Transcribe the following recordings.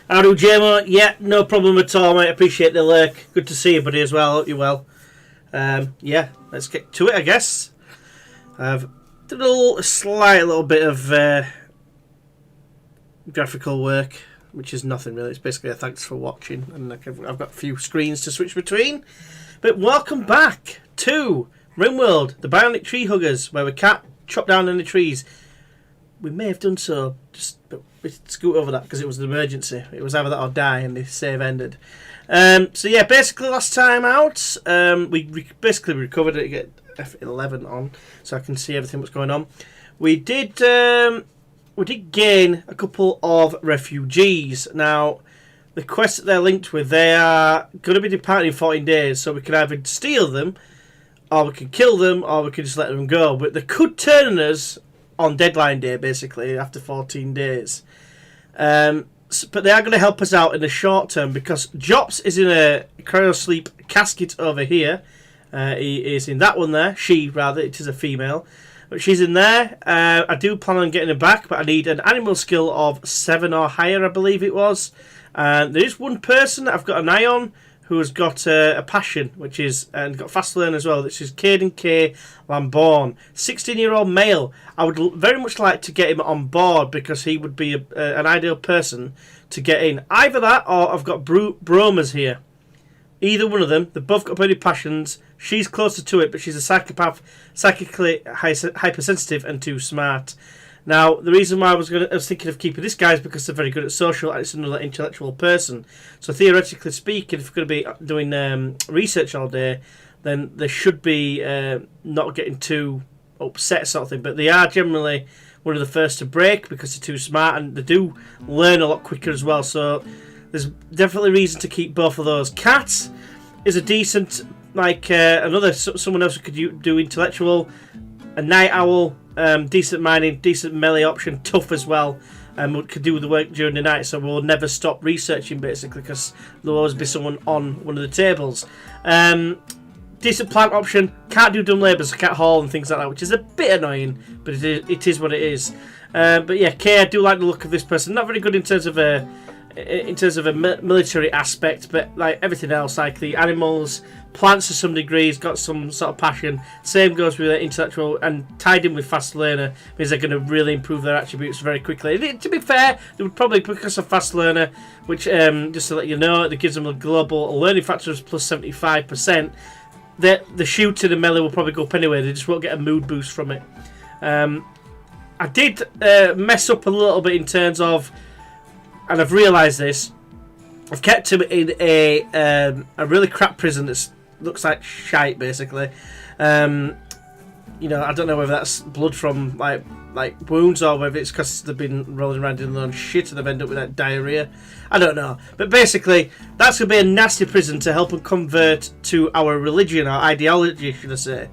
How do, JMO? Yeah, no problem at all, mate. Appreciate the lurk. Good to see you, buddy, as well. Hope you're well. Yeah, let's get to it, I guess. I've done a slight little bit of graphical work, which is nothing really. It's basically a thanks for watching, and I've got a few screens to switch between. But welcome back to Rimworld, the Bionic Tree Huggers, where we can't chop down any trees. We may have done so, but we scoot over that because it was an emergency. It was either that or die, and the save ended. So yeah, basically last time out, we basically recovered it to get F11 on, so I can see everything what's going on. We did gain a couple of refugees. Now, the quests that they're linked with, they are going to be departing in 14 days, so we can either steal them, or we can kill them, or we can just let them go. But they could turn on us on deadline day, basically, after 14 days. But they are going to help us out in the short term, because Jops is in a cryosleep casket over here. He is in that one there. She, rather. It is a female. But she's in there. I do plan on getting her back, but I need an animal skill of 7 or higher, I believe it was. There is one person I've got an eye on who has got a passion, which is, and got fast learn as well. This is Caden K. Lamborn, 16-year-old male. I would very much like to get him on board because he would be an ideal person to get in. Either that, or I've got Bromas here. Either one of them. They've both got plenty of passions. She's closer to it, but she's a psychopath, psychically hypersensitive, and too smart. Now, the reason why I was thinking of keeping this guy is because they're very good at social, and it's another intellectual person. So theoretically speaking, if we're going to be doing research all day, then they should be not getting too upset, sort of thing. But they are generally one of the first to break because they're too smart, and they do learn a lot quicker as well. So there's definitely reason to keep both of those. Cat is a decent, like someone else who could do intellectual. A night owl, decent mining, decent melee option, tough as well, and could do the work during the night, so we'll never stop researching basically because there'll always be someone on one of the tables. Decent plant option, can't do dumb labour, so can't haul and things like that, which is a bit annoying, but it is what it is. But yeah, Kay, I do like the look of this person. Not very good in terms of a military aspect, but like everything else, like the animals, plants to some degree, he's got some sort of passion. Same goes with intellectual, and tied in with fast learner means they're going to really improve their attributes very quickly. To be fair, they would probably, because of fast learner, which just to let you know, that gives them a global learning factor of plus 75%. The shooting and melee will probably go up anyway. They just won't get a mood boost from it. I did mess up a little bit in terms of, and I've realised this, I've kept him in a really crap prison that looks like shite, basically. I don't know whether that's blood from like wounds or whether it's because they've been rolling around in their own shit and they've ended up with like diarrhea. I don't know. But basically, that's going to be a nasty prison to help them convert to our religion, our ideology, should I say.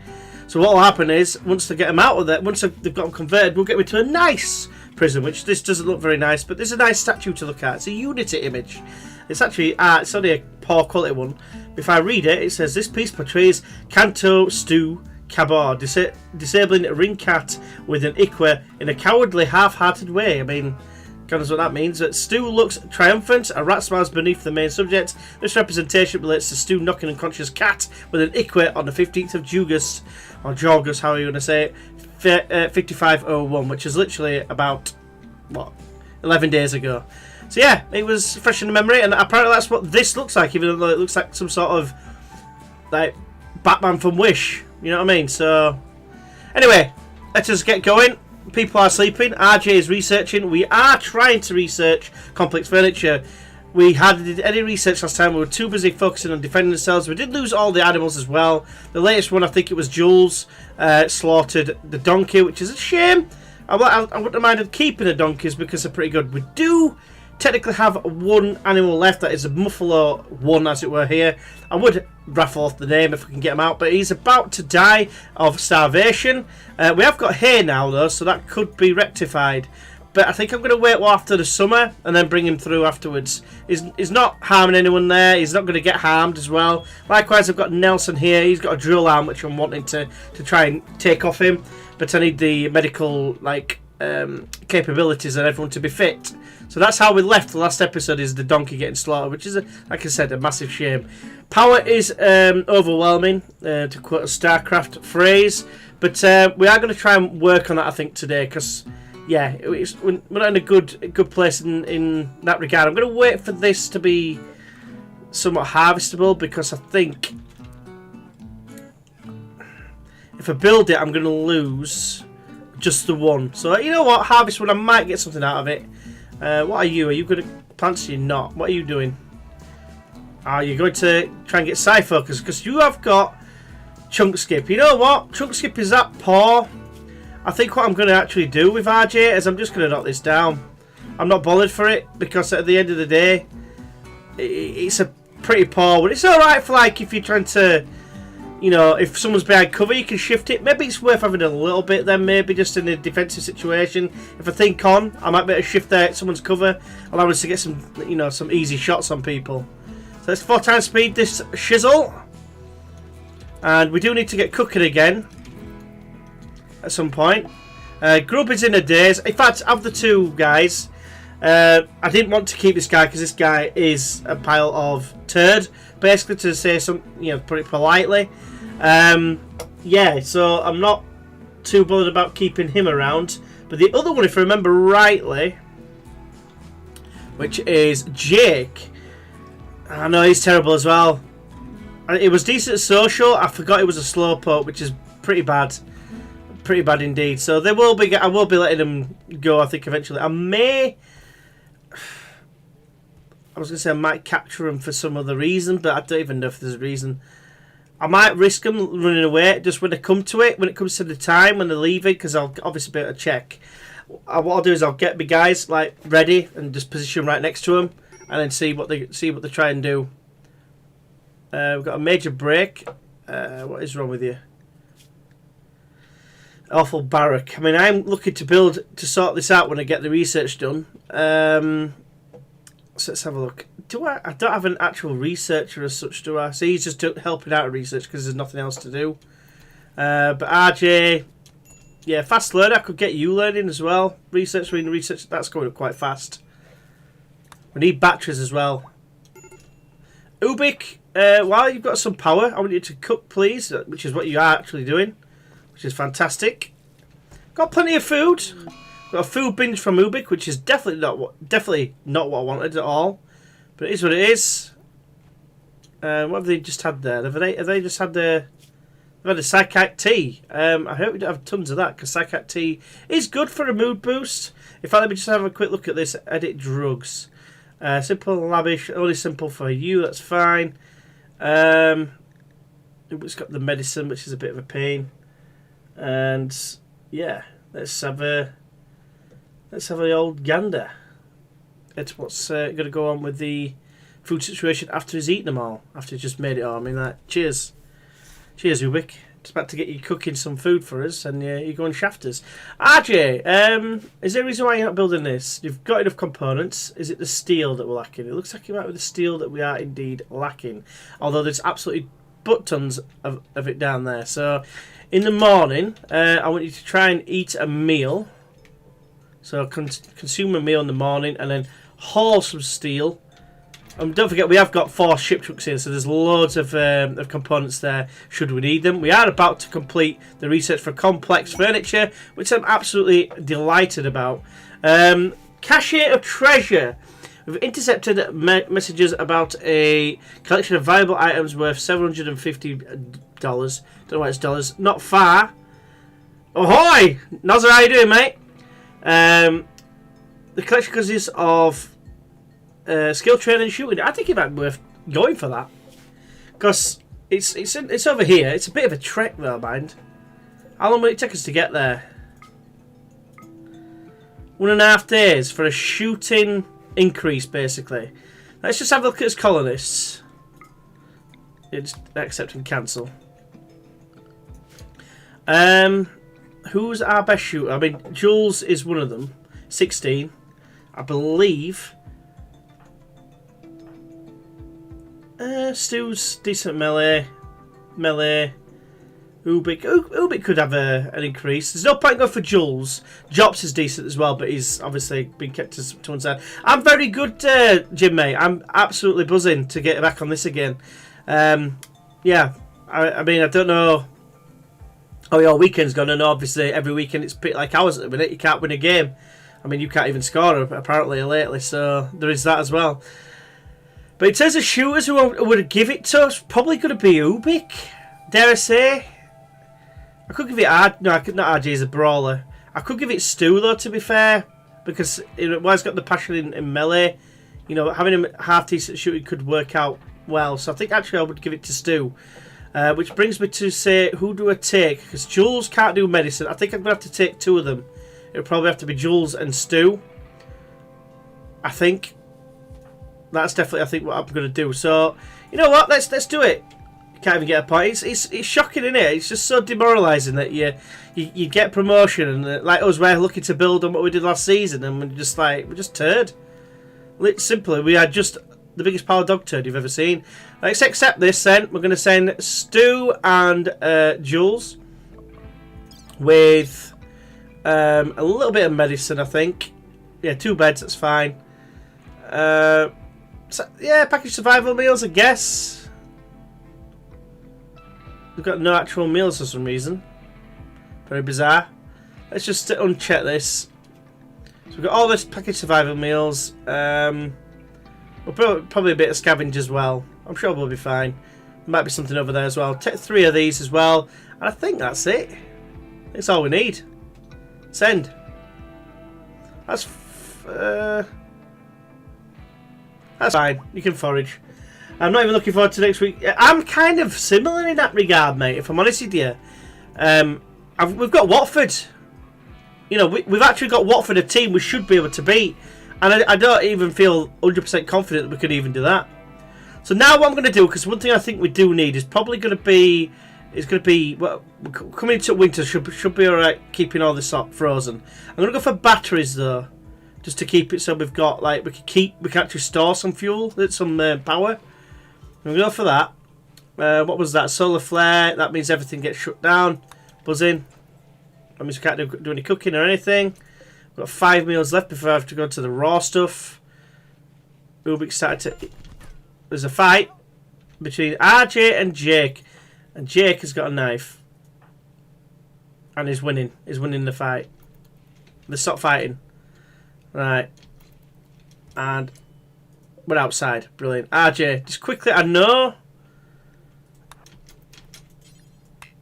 So what will happen is, once they get them out of there, once they've got them converted, we'll get them to a nice prison, which this doesn't look very nice, but there's a nice statue to look at. It's a Unity image. It's actually it's only a poor quality one. If I read it, it says this piece portrays Canto Stu Cabor disabling a ring cat with an iqua in a cowardly, half-hearted way. I mean, God knows what that means. But Stu looks triumphant. A rat smiles beneath the main subject. This representation relates to Stu knocking an unconscious cat with an iqua on the 15th of Jugus, or Jorgus, how are you going to say it? 5501, which is literally about 11 days ago. So yeah, it was fresh in the memory, and apparently that's what this looks like, even though it looks like some sort of like Batman from Wish, you know what I mean? So anyway, let's just get going. People are sleeping, RJ is researching. We are trying to research complex furniture. We did any research last time. We were too busy focusing on defending ourselves. We did lose all the animals as well. The latest one, I think it was Jules, slaughtered the donkey, which is a shame. I wouldn't have minded keeping the donkeys because they're pretty good. We do technically have one animal left. That is a Muffalo 1, as it were, here. I would raffle off the name if we can get him out, but he's about to die of starvation. We have got hay now, though, so that could be rectified. But I think I'm going to wait after the summer and then bring him through afterwards. He's not harming anyone there. He's not going to get harmed as well. Likewise, I've got Nelson here. He's got a drill arm, which I'm wanting to try and take off him. But I need the medical, capabilities and everyone to be fit. So that's how we left the last episode, is the donkey getting slaughtered, which is, like I said, a massive shame. Power is overwhelming, to quote a StarCraft phrase, but we are going to try and work on that, I think, today, because, yeah, we're not in a good place in that regard. I'm going to wait for this to be somewhat harvestable, because I think if I build it, I'm going to lose just the one. So, you know what? Harvest one, I might get something out of it. What are you? Are you good at plants? You're not. What are you doing? Are you going to try and get side focus? Because you have got chunk skip. You know what? Chunk skip is that poor. I think what I'm going to actually do with RJ is I'm just going to knock this down. I'm not bothered for it, because at the end of the day, it's a pretty poor one. It's alright for, like, if you're trying to, you know, if someone's behind cover, you can shift it. Maybe it's worth having a little bit then, maybe just in a defensive situation. If I think on, I might be able to shift there at someone's cover, allow us to get some, you know, some easy shots on people. So let's 4 times speed this shizzle. And we do need to get cooking again at some point. Grub is in a daze. In fact, of the two guys, I didn't want to keep this guy because this guy is a pile of turd, basically, to say something, you know, put it politely. Yeah, so I'm not too bothered about keeping him around. But the other one, if I remember rightly, which is Jake, I know he's terrible as well. It was decent at social. I forgot it was a slowpoke, which is pretty bad. Pretty bad indeed. So they will be. I will be letting them go, I think, eventually. I was going to say I might capture them for some other reason, but I don't even know if there's a reason. I might risk them running away just when they come to it, when it comes to the time, when they're leaving, because I'll obviously be able to check. What I'll do is I'll get my guys like ready and just position right next to them, and then see what they try and do. We've got a major break. What is wrong with you? Awful barrack. I mean, I'm looking to sort this out when I get the research done. So let's have a look. I don't have an actual researcher as such, do I? So he's just helping out with research because there's nothing else to do. But RJ, yeah, fast learner. I could get you learning as well. Research, that's going up quite fast. We need batteries as well. Ubik, while you've got some power, I want you to cook, please, which is what you are actually doing, which is fantastic. Got plenty of food. Got a food binge from Ubik, which is definitely not what I wanted at all. But it is what it is. What have they just had there? Have they just had the... They've had a psychic tea. I hope we don't have tons of that, because psychic tea is good for a mood boost. In fact, let me just have a quick look at this. Edit drugs. Simple and lavish. Only simple for you, that's fine. It's got the medicine, which is a bit of a pain. And, yeah, let's have the old gander. It's what's going to go on with the food situation after he's eaten them all. After he's just made it all. I mean, like, cheers. Cheers, Ubik. It's about to get you cooking some food for us, and you're going shafters. RJ, is there a reason why you're not building this? You've got enough components. Is it the steel that we're lacking? It looks like it might be the steel that we are indeed lacking. Although there's absolutely butt tons of it down there. So, in the morning, I want you to try and eat a meal. So consume a meal in the morning and then haul some steel. Don't forget, we have got 4 ship trucks here, so there's loads of components there should we need them. We are about to complete the research for complex furniture, which I'm absolutely delighted about. Cache of treasure. We've intercepted messages about a collection of valuable items worth $750. Don't know why it's dollars. Not far. Ahoy! Nozzer, how you doing, mate? The collection consists of skill training and shooting. I think it might be worth going for that, because it's over here. It's a bit of a trek, though, mind. How long will it take us to get there? 1.5 days for a shooting increase, basically. Let's just have a look at his colonists. It's accept and cancel. Who's our best shooter? I mean, Jules is one of them. 16, I believe. Stu's decent melee. Ubik could have an increase. There's no point going for Jules. Jops is decent as well, but he's obviously been kept to one side. I'm very good, Jim, mate. I'm absolutely buzzing to get back on this again. Yeah, I mean, I don't know. Oh, your weekend's gone, and obviously every weekend it's a bit like ours at the minute. You can't win a game. I mean, you can't even score apparently lately, so there is that as well. But in terms of shooters who I would give it to, it's probably going to be Ubik. Dare I say? I could give it no, I could not. RJ is a brawler. I could give it Stu though, to be fair, because while he's got the passion in melee, having him half decent shooting could work out well. So I think actually I would give it to Stu. Which brings me to say, who do I take? Because Jules can't do medicine. I think I'm going to have to take two of them. It'll probably have to be Jules and Stu. I think. That's definitely, I think, what I'm going to do. So, you know what? Let's do it. You can't even get a point. It's shocking, isn't it? It's just so demoralising that you get promotion and like us, we're looking to build on what we did last season, and we're just turd. Simply, we are just the biggest pile of dog turd you've ever seen. Let's accept this then. We're going to send Stu and Jules with a little bit of medicine, I think. Yeah, 2 beds, that's fine. So, yeah, package survival meals, I guess. We've got no actual meals for some reason. Very bizarre. Let's just uncheck this. So we've got all this package survival meals. We'll probably a bit of scavenge as well. I'm sure we'll be fine. There might be something over there as well. Take 3 of these as well. And I think that's it. That's all we need. Send. That's fine. You can forage. I'm not even looking forward to next week. I'm kind of similar in that regard, mate, if I'm honest with you. We've got Watford. We've actually got Watford, a team we should be able to beat. And I don't even feel 100% confident that we could even do that. So now what I'm going to do, because one thing I think we do need is probably going to be... well, coming into winter should be alright keeping all this frozen. I'm going to go for batteries, though. Just to keep it so we've got, like, we can actually store some fuel, some power. I'm going to go for that. What was that? Solar flare. That means everything gets shut down. Buzzing. That means we can't do any cooking or anything. We've got 5 meals left before I have to go to the raw stuff. Ubik started to... There's a fight between RJ and Jake. And Jake has got a knife. And he's winning. He's winning the fight. They stop fighting. Right. And we're outside. Brilliant. RJ, just quickly, I know.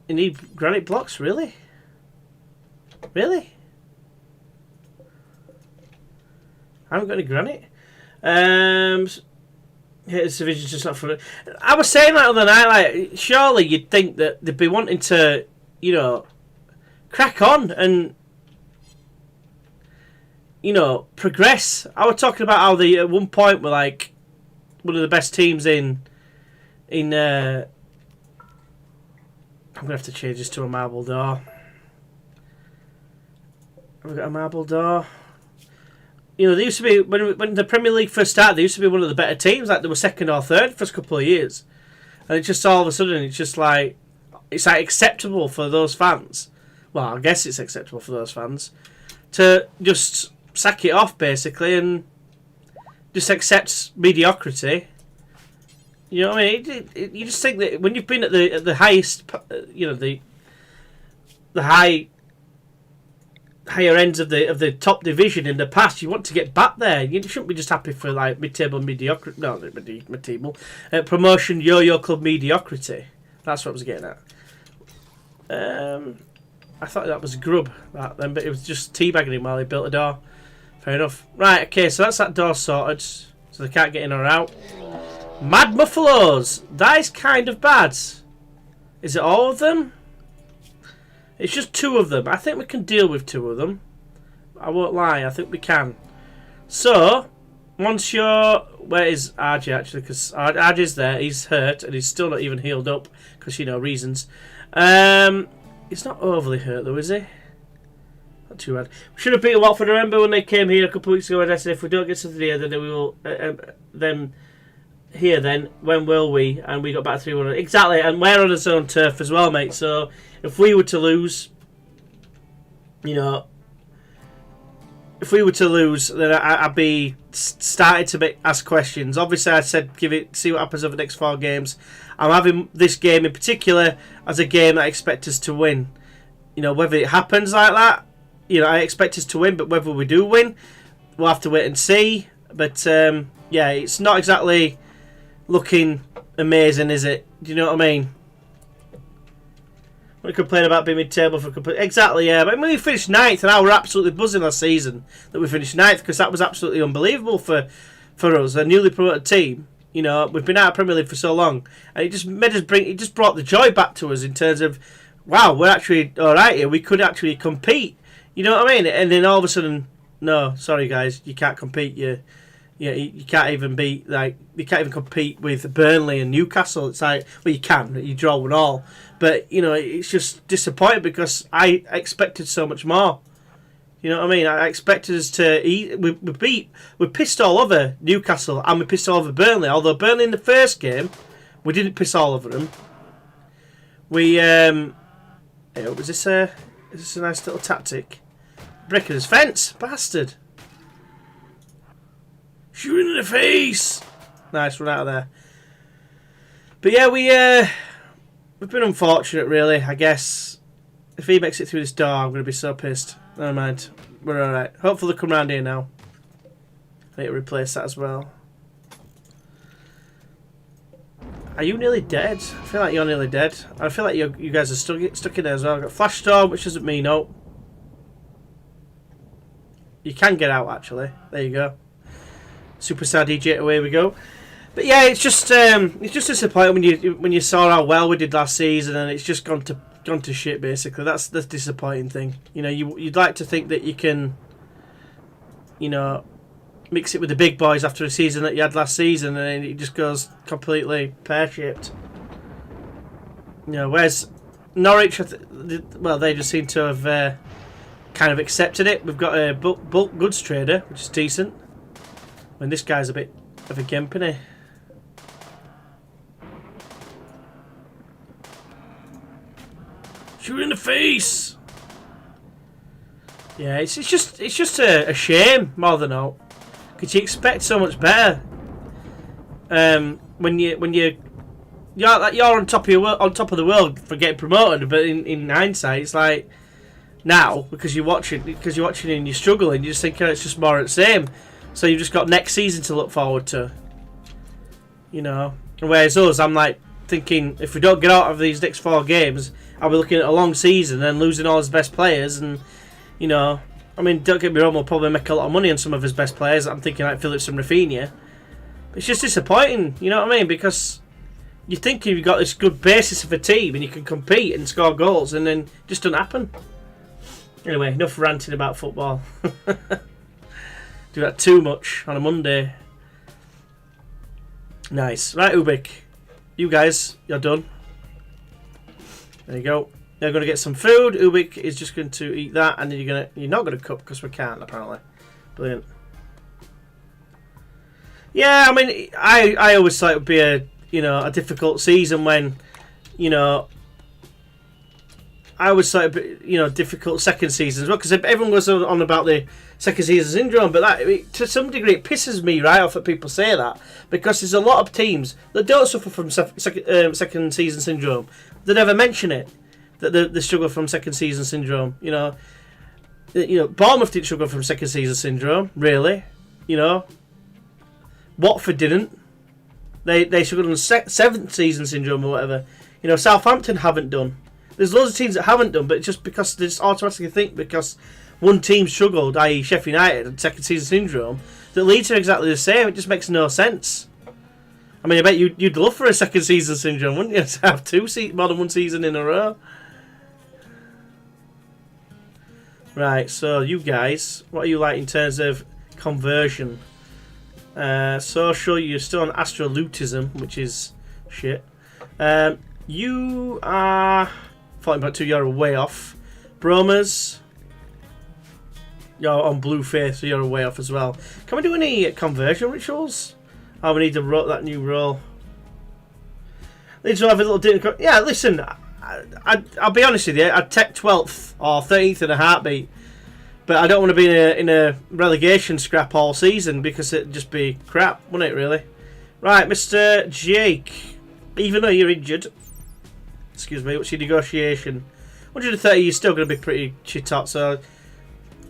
You need granite blocks? Really? Really? I haven't got any granite. Here's the vision just not for it. I was saying that other night, like, surely you'd think that they'd be wanting to, crack on and, progress. I was talking about how they, at one point, were like one of the best teams in I'm going to have to change this to a marble door. Have we got a marble door? They used to be, when the Premier League first started, they used to be one of the better teams. Like, they were second or third for a couple of years. And it's just all of a sudden, it's like acceptable for those fans. Well, I guess it's acceptable for those fans to just sack it off, basically, and just accept mediocrity. You know what I mean? You just think that when you've been at the highest, the higher ends of the top division in the past, you want to get back there. You shouldn't be just happy for like mid-table mediocrity. No, mid-table promotion, yo-yo club mediocrity. That's what I was getting at. I thought that was grub then, but it was just teabagging him while he built a door. Fair enough. Right, okay, so that's that door sorted, so they can't get in or out. Mad Muffalos. That is kind of bad. Is it all of them? It's just 2 of them. I think we can deal with 2 of them. I won't lie, I think we can. So, once you're... Where is RJ actually? Because RJ's there, he's hurt, and he's still not even healed up, because, reasons. He's not overly hurt though, is he? Not too bad. We should have beaten Watford. Remember when they came here a couple of weeks ago and I said if we don't get something here, then we will... then here then, when will we? And we got back 3-1. Exactly, and we're on his own turf as well, mate. So if we were to lose, you know, then I'd be starting to ask questions. Obviously, I said see what happens over the next 4 games. I'm having this game in particular as a game that I expect us to win. You know, whether it happens like that, you know, I expect us to win, but whether we do win, we'll have to wait and see. But yeah, it's not exactly looking amazing, is it? Do you know what I mean? We complain about being mid-table for exactly, yeah. But when we finished 9th, and I were absolutely buzzing last season that we finished 9th, because that was absolutely unbelievable for us, a newly promoted team. You know, we've been out of Premier League for so long, and it just brought the joy back to us in terms of, wow, we're actually all right here. We could actually compete. You know what I mean? And then all of a sudden, no, sorry guys, you can't compete. You can't even you can't even compete with Burnley and Newcastle. It's like, well, you can, you draw 1-1, but you know, it's just disappointing because I expected so much more. You know what I mean? I expected us to eat. We pissed all over Newcastle and we pissed all over Burnley. Although Burnley in the first game, we didn't piss all over them. We was this a nice little tactic? Breaking his fence, bastard! Shoot him in the face! Nice, run out of there. But yeah, we've been unfortunate, really. I guess if he makes it through this door, I'm going to be so pissed. Never mind, we're all right. Hopefully, they'll come round here now. I need to replace that as well. Are you nearly dead? I feel like you're nearly dead. I feel like you guys are stuck in there as well. I've got Flash Storm, which doesn't mean no. You can get out, actually. There you go. Superstar DJ, away we go. But yeah, it's just disappointing when you saw how well we did last season, and it's just gone to shit. Basically, that's the disappointing thing. You know, you'd like to think that you can, you know, mix it with the big boys after a season that you had last season, and then it just goes completely pear-shaped. You know, whereas Norwich, well, they just seem to have kind of accepted it. We've got a bulk goods trader, which is decent. When this guy's a bit of a gimp, isn't he? Shoot in the face! Yeah, it's just a shame more than all, because you expect so much better. When you're on top of the world for getting promoted, but in hindsight, it's like now because you're watching and you're struggling, you just think, oh, it's just more of the same. So you've just got next season to look forward to. You know, whereas us, I'm like thinking if we don't get out of these next 4 games, I'll be looking at a long season and losing all his best players. And you know, I mean, don't get me wrong, we'll probably make a lot of money on some of his best players. I'm thinking like Phillips and Rafinha. It's just disappointing, you know what I mean? Because you think you've got this good basis of a team and you can compete and score goals, and then it just doesn't happen. Anyway, enough ranting about football. Do that too much on a Monday. Nice. Right, Ubik. You guys, you're done. There you go. They're going to get some food. Ubik is just going to eat that, and then you're not going to cook because we can't, apparently. Brilliant. Yeah, I mean, I always thought it would be a difficult season when, you know, I always thought it'd be, difficult second season as well, because everyone goes on about the second season syndrome, but that, to some degree, it pisses me right off that people say that, because there's a lot of teams that don't suffer from second season syndrome. They never mention it, that they struggle from second season syndrome. You know, Bournemouth didn't struggle from second season syndrome, really. You know, Watford didn't. They struggled from seventh season syndrome or whatever. You know, Southampton haven't done. There's loads of teams that haven't done, but just because they just automatically think because one team struggled, i.e. Sheffield United, and second season syndrome, that Leeds are exactly the same. It just makes no sense. I mean, I bet you'd love for a second season syndrome, wouldn't you? To have more than one season in a row. Right, so you guys, what are you like in terms of conversion? Social, you're still on astrolutism, which is shit. You are 14.2, you're way off. Bromas, you're on blue face, so you're way off as well. Can we do any conversion rituals? Oh, we need that new roll. Need to have a little dinner. Yeah, listen, I'll be honest with you. I'd take 12th or 13th in a heartbeat. But I don't want to be in a relegation scrap all season because it'd just be crap, wouldn't it, really? Right, Mr. Jake. Even though you're injured. Excuse me, what's your negotiation? 130, you're still going to be pretty shit hot, so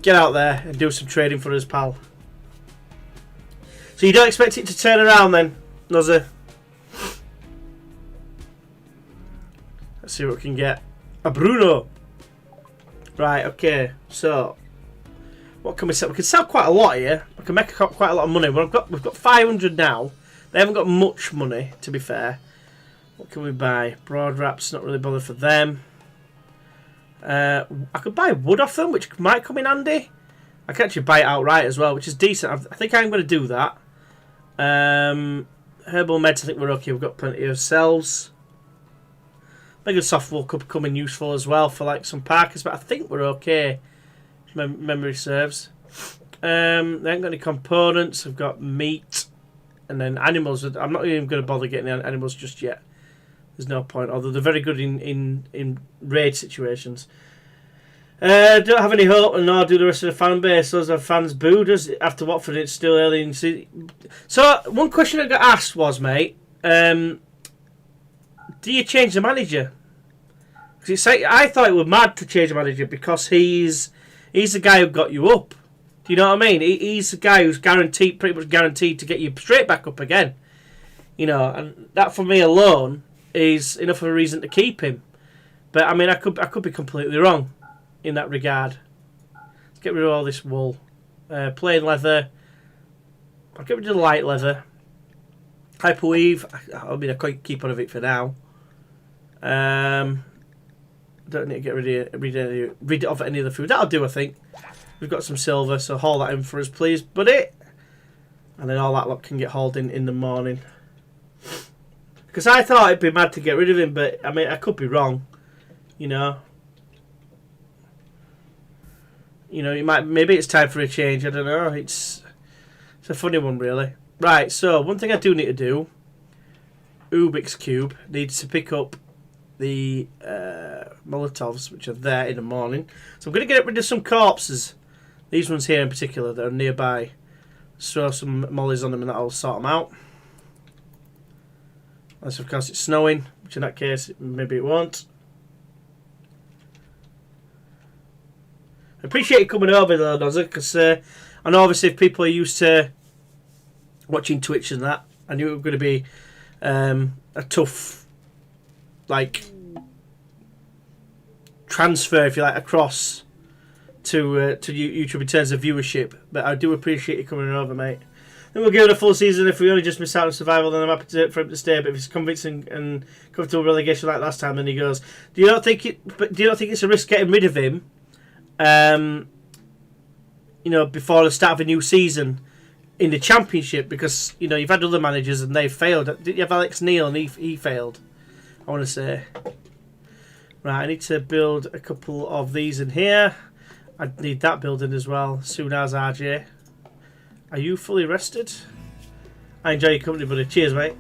get out there and do some trading for us, pal. So you don't expect it to turn around then, Nuzzer? Let's see what we can get. A Bruno. Right, okay, so what can we sell? We can sell quite a lot here. We can make quite a lot of money. We've got 500 now. They haven't got much money, to be fair. What can we buy? Broad wraps, not really bothered for them. I could buy wood off them, which might come in handy. I can actually buy it outright as well, which is decent. I think I'm going to do that. Herbal meds, I think we're okay. We've got plenty of cells. Mega soft wool could come in useful as well for like some Parkers, but I think we're okay. Memory serves. They ain't got any components. We've got meat, and then animals. I'm not even going to bother getting the animals just yet. There's no point. Although they're very good in raid situations. Don't have any hope, and nor do the rest of the fan base. Those are fans booed us after Watford. It's still early in the season. So one question I got asked was, mate, do you change the manager? Because it's like, I thought it was mad to change the manager because he's the guy who got you up. Do you know what I mean? He's the guy who's pretty much guaranteed to get you straight back up again. You know, and that for me alone is enough of a reason to keep him. But I mean, I could be completely wrong in that regard. Let's get rid of all this wool. Plain leather. I'll get rid of the light leather. Hyperweave. I mean, I can't keep on of it for now. Don't need to get rid of any of the food. That'll do, I think. We've got some silver, so haul that in for us, please, buddy. And then all that lot can get hauled in the morning. Because I thought it'd be mad to get rid of him, but I mean, I could be wrong. You know. You know, maybe it's time for a change. I don't know. It's a funny one, really. Right. So one thing I do need to do. Ubix Cube needs to pick up the Molotovs, which are there in the morning. So I'm going to get rid of some corpses. These ones here in particular that are nearby. Throw some mollies on them and that'll sort them out. Unless of course it's snowing, which in that case maybe it won't. I appreciate you coming over though, Nozza, because I know obviously if people are used to watching Twitch and that, I knew it was going to be a tough, like, transfer, if you like, across to YouTube in terms of viewership. But I do appreciate you coming over, mate. Then we'll give it a full season. If we only just miss out on survival, then I'm happy for him to stay. But if it's convincing and comfortable relegation like last time, then he goes. Do you not think it's a risk getting rid of him? You know, before the start of a new season in the Championship, because you know you've had other managers and they've failed. Did you have Alex Neil and he failed? I want to say. Right, I need to build a couple of these in here. I need that building as well. Soon as RJ. Are you fully rested? I enjoy your company, buddy. Cheers, mate.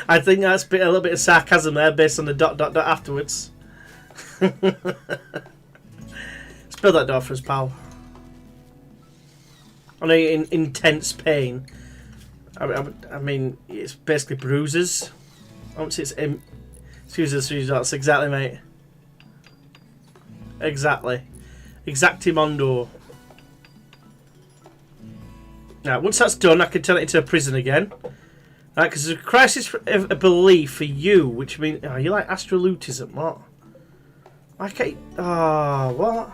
I think that's a little bit of sarcasm there, based on the ... afterwards. Let's build that door for us, pal. I know you're in intense pain. I mean, it's basically bruises. It's that's exactly, mate. Exactly. Exactimondo. Now, once that's done, I can turn it into a prison again. Right, because there's a crisis of belief for you, which means... Oh, you like astrolutism, what? Why can't you... Oh, what?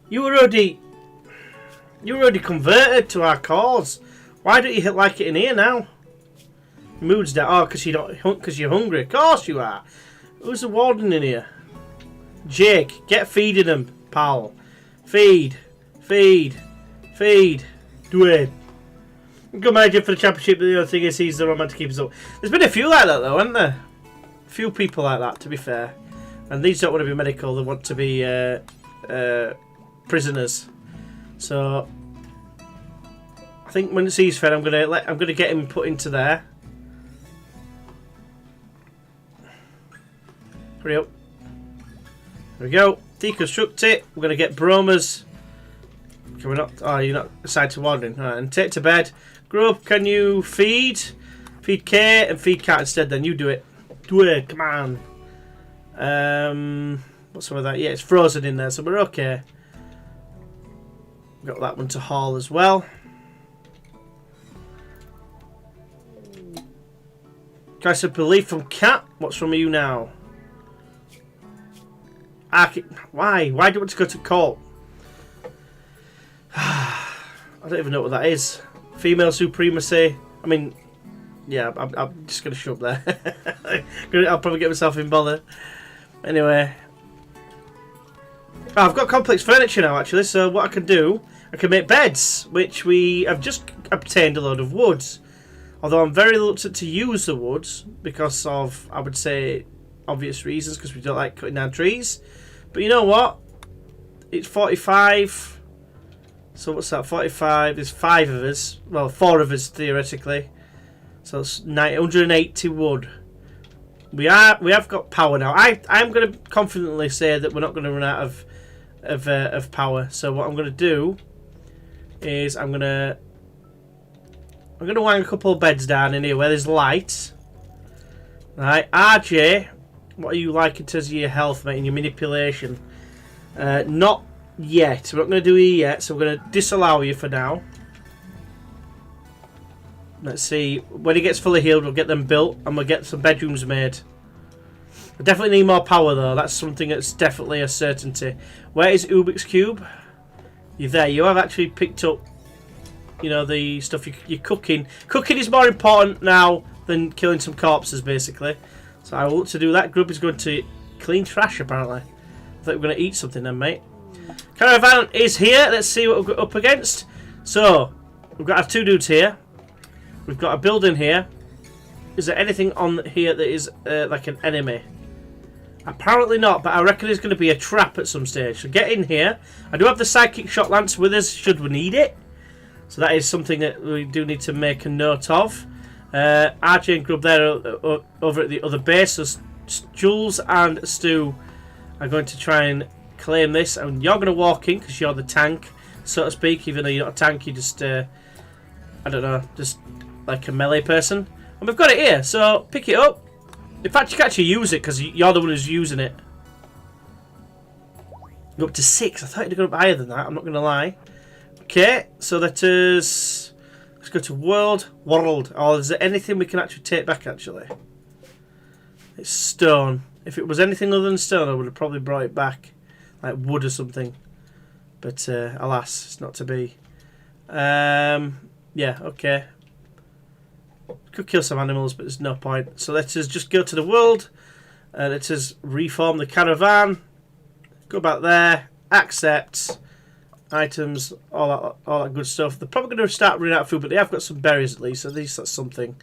You were already converted to our cause. Why don't you like it in here now? Mood's down. Oh, because you're hungry. Of course you are. Who's the warden in here? Jake, get feeding them, pal. Feed. Feed. Feed. Do it. Good manager for the Championship, but the other thing is he's the wrong man to keep us up. There's been a few like that though, hasn't there? A few people like that, to be fair. And these don't want to be medical, they want to be prisoners. So I think when he's fed, I'm gonna get him put into there. Hurry up. There we go. Deconstruct it. We're gonna get Bromas. Can we not? Oh, you're not assigned to wandering. Alright, and take to bed. Grub, can you feed? Feed K and feed Cat instead. Then you do it. Do it. Come on. What's some of that? Yeah, it's frozen in there, so we're okay. Got that one to haul as well. Crisis of belief from Cat. What's from you now? Why? Why do you want to go to court? I don't even know what that is. Female supremacy. I mean, yeah, I'm just going to shut up there. I'll probably get myself in bother. Anyway. Oh, I've got complex furniture now, actually, so what I can do, I can make beds, which we have just obtained a load of woods. Although I'm very reluctant to use the woods because of, I would say, obvious reasons, because we don't like cutting down trees. But you know what? It's 45. So what's that? 45. There's 5 of us. Well, 4 of us theoretically. So it's 180 wood. We have got power now. I'm going to confidently say that we're not going to run out of power. So what I'm going to do is I'm going to wang a couple of beds down in here where there's light. Right, RJ, what are you like in terms of your health, mate, and your manipulation? Not yet. We're not going to do E yet, so we're going to disallow you for now. Let's see. When he gets fully healed, we'll get them built and we'll get some bedrooms made. I definitely need more power, though. That's something that's definitely a certainty. Where is Ubik's Cube? You're there. You have actually picked up, you know, the stuff you're cooking. Cooking is more important now than killing some corpses, basically. So I will look to do that. Grub is going to clean trash, apparently. I thought we were going to eat something then, mate. Caravan is here. Let's see what we're up against. So, we've got our 2 dudes here. We've got a building here. Is there anything on here that is like an enemy? Apparently not, but I reckon there's going to be a trap at some stage. So get in here. I do have the Psychic Shot Lance with us, should we need it. So that is something that we do need to make a note of. RJ and Grub there over at the other base. So Jules and Stu are going to try and claim this. And you're going to walk in because you're the tank, so to speak. Even though you're not a tank, you're just, I don't know, just like a melee person. And we've got it here, so pick it up. In fact, you can actually use it because you're the one who's using it. Go up to 6. I thought you'd go up higher than that, I'm not going to lie. Okay, so that is... Let's go to World. Oh, is there anything we can actually take back, actually? It's stone. If it was anything other than stone, I would have probably brought it back. Like wood or something. But, alas, it's not to be. Yeah, okay. Could kill some animals, but there's no point. So let's just go to the world. Let's just reform the caravan. Go back there. Accept. Items. All that good stuff. They're probably going to start running out of food, but they have got some berries at least. So at least that's something.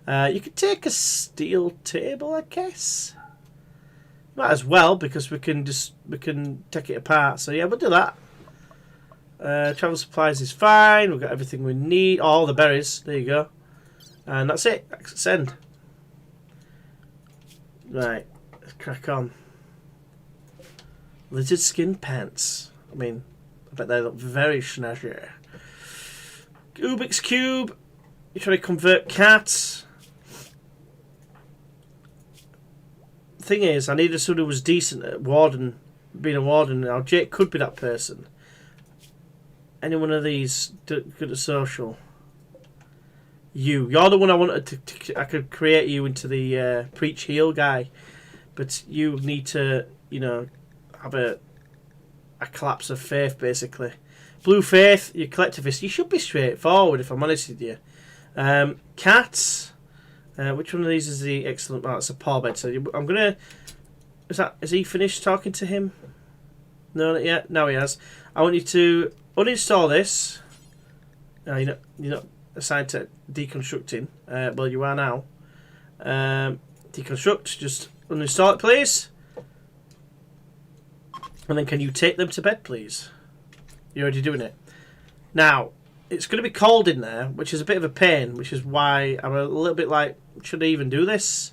You could take a steel table, I guess. Might as well, because we can take it apart. So yeah, we'll do that. Travel supplies is fine. We've got everything we need. All the berries. There you go. And that's it. Send. Right. Let's crack on. Lizard skin pants. I mean, I bet they look very snazzy. Ubik's Cube. You try to convert cats. The thing is, I needed someone who was decent at warden, being a warden. Now, Jake could be that person. Any one of these good at social. You're the one I wanted to I could create you into the preach heal guy, but you need to, you know, have a collapse of faith basically. Blue faith, you're collectivist. You should be straightforward if I'm honest with you. Cats. Which one of these is the excellent? Oh, it's a paw bed. So I'm gonna. Is he finished talking to him? No, not yet. Now he has. I want you to uninstall this. No, you're not assigned to deconstructing. Well, you are now. Deconstruct. Just uninstall it, please. And then can you take them to bed, please? You're already doing it. Now, it's going to be cold in there, which is a bit of a pain, which is why I'm a little bit like, should I even do this?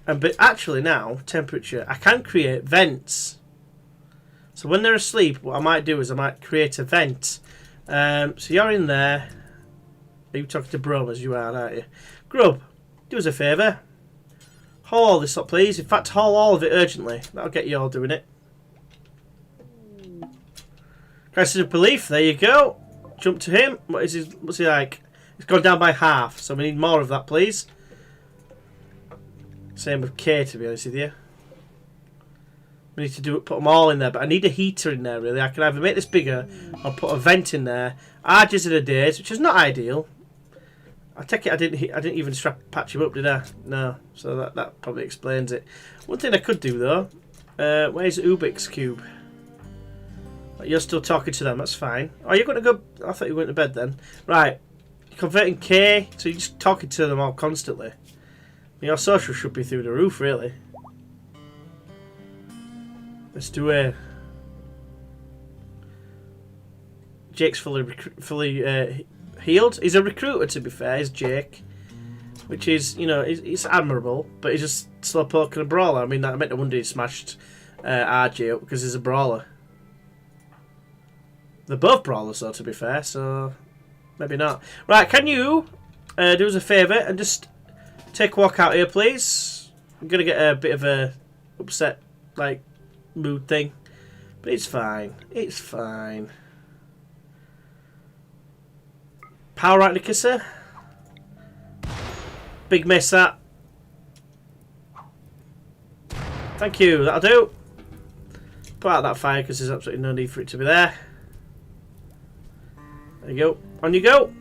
But actually now, temperature, I can create vents. So when they're asleep, what I might do is I might create a vent. So you're in there. Are you talking to Bromas? You are, aren't you? Grub, do us a favour. Haul this up, please. In fact, haul all of it urgently. That'll get you all doing it. Crisis of belief. There you go. Jump to him. What is his? What's he like? It's gone down by half, so we need more of that, please. Same with K, to be honest with you. We need to put them all in there, but I need a heater in there, really. I can either make this bigger or put a vent in there. Arges in a days, which is not ideal. I take it I didn't even patch him up, did I? No, so that probably explains it. One thing I could do, though, where's Ubik's cube? You're still talking to them, that's fine. Oh, you're going to go... I thought you went to bed then. Right, you're converting K, so you're just talking to them all constantly. Your social should be through the roof, really. Let's do a... Jake's fully healed. He's a recruiter, to be fair, is Jake. Which is, you know, it's admirable, but he's just slowpoke and a brawler. I mean, I meant to wonder he smashed RJ up because he's a brawler. They're both brawlers, though, to be fair, so maybe not. Right, can you do us a favour and just take a walk out here, please? I'm going to get a bit of a upset, like, mood thing. But it's fine. It's fine. Power right, Nikissa. Big miss, that. Thank you, that'll do. Put out that fire because there's absolutely no need for it to be there. There you go. On you go.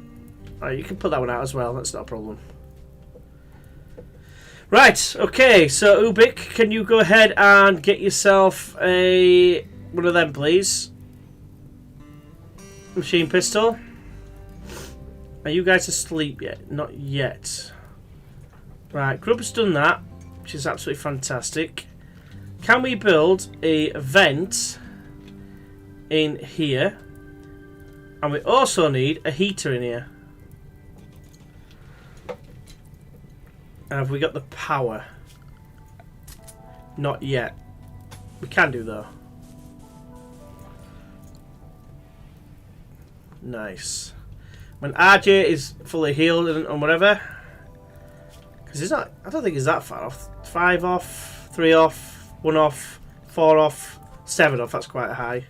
Alright, you can put that one out as well. That's not a problem. Right, okay. So, Ubik, can you go ahead and get yourself one of them, please? Machine pistol. Are you guys asleep yet? Not yet. Right, Grub's done that, which is absolutely fantastic. Can we build a vent in here? And we also need a heater in here. And have we got the power? Not yet. We can do, though. Nice. When RJ is fully healed and whatever. Because he's not... I don't think he's that far off. 5 off, 3 off, 1 off, 4 off, 7 off. That's quite high.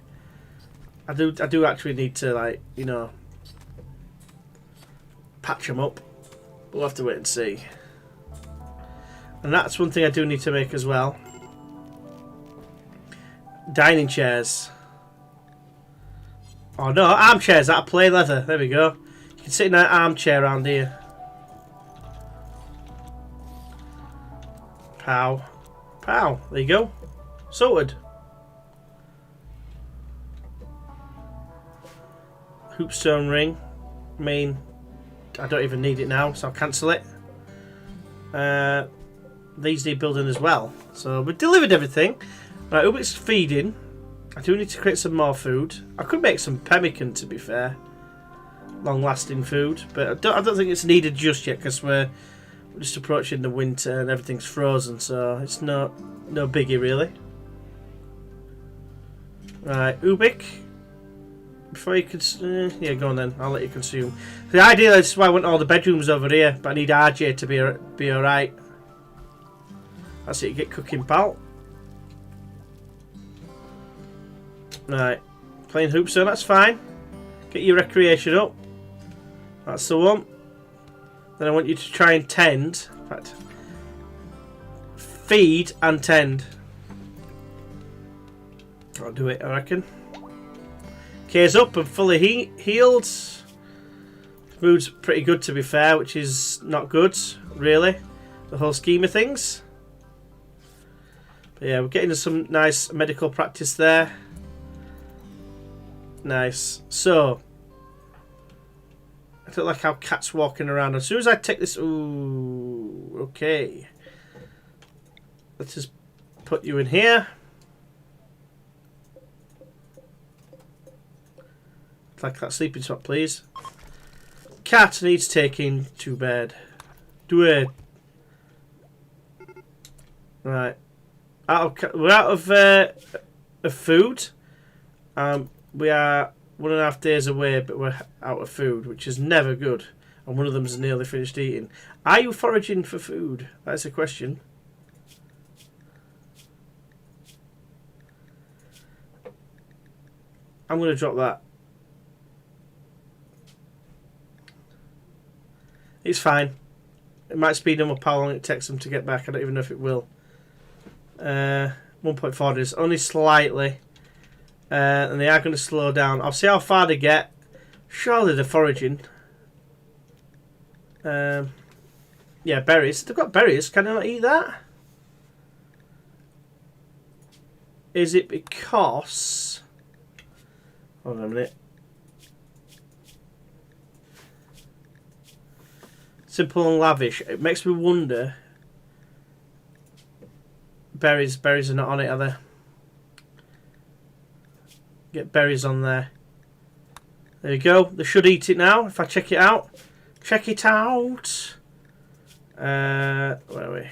I do actually need to, like, you know, patch them up. We'll have to wait and see. And that's one thing I do need to make as well. Dining chairs. Oh no, armchairs out of plain leather. There we go. You can sit in an armchair around here. Pow. Pow. There you go. Sorted. Hoopstone ring. I mean, I don't even need it now, so I'll cancel it. These need building as well. So we've delivered everything. Right, Ubik's feeding. I do need to create some more food. I could make some pemmican, to be fair. Long-lasting food. But I don't think it's needed just yet, because we're just approaching the winter and everything's frozen. So it's no biggie, really. Right, Ubik. Before you could... yeah, go on then. I'll let you consume. The idea is why I want all the bedrooms over here. But I need RJ to be alright. That's it. You get cooking, pal. Right. Playing hoops, so that's fine. Get your recreation up. That's the one. Then I want you to try and tend. In fact, feed and tend. I'll do it, I reckon. K's up and fully healed. Mood's pretty good, to be fair, which is not good, really. The whole scheme of things. But yeah, we're getting some nice medical practice there. Nice. So, I don't like how Cat's walking around. As soon as I take this... Ooh, okay. Let's just put you in here. Like that sleeping spot, please. Cat needs taking to bed. Do it. Right. We're out of food. We are 1.5 days away, but we're out of food, which is never good. And one of them's nearly finished eating. Are you foraging for food? That's a question. I'm going to drop that. It's fine. It might speed them up how long it takes them to get back. I don't even know if it will. 1.4 is only slightly. And they are going to slow down. I'll see how far they get. Surely they're foraging. Yeah, berries. They've got berries. Can I not eat that? Is it because... Hold on a minute. Simple and lavish. It makes me wonder. Berries are not on it, are they? Get berries on there. There you go. They should eat it now. If I check it out. Check it out. Where are we?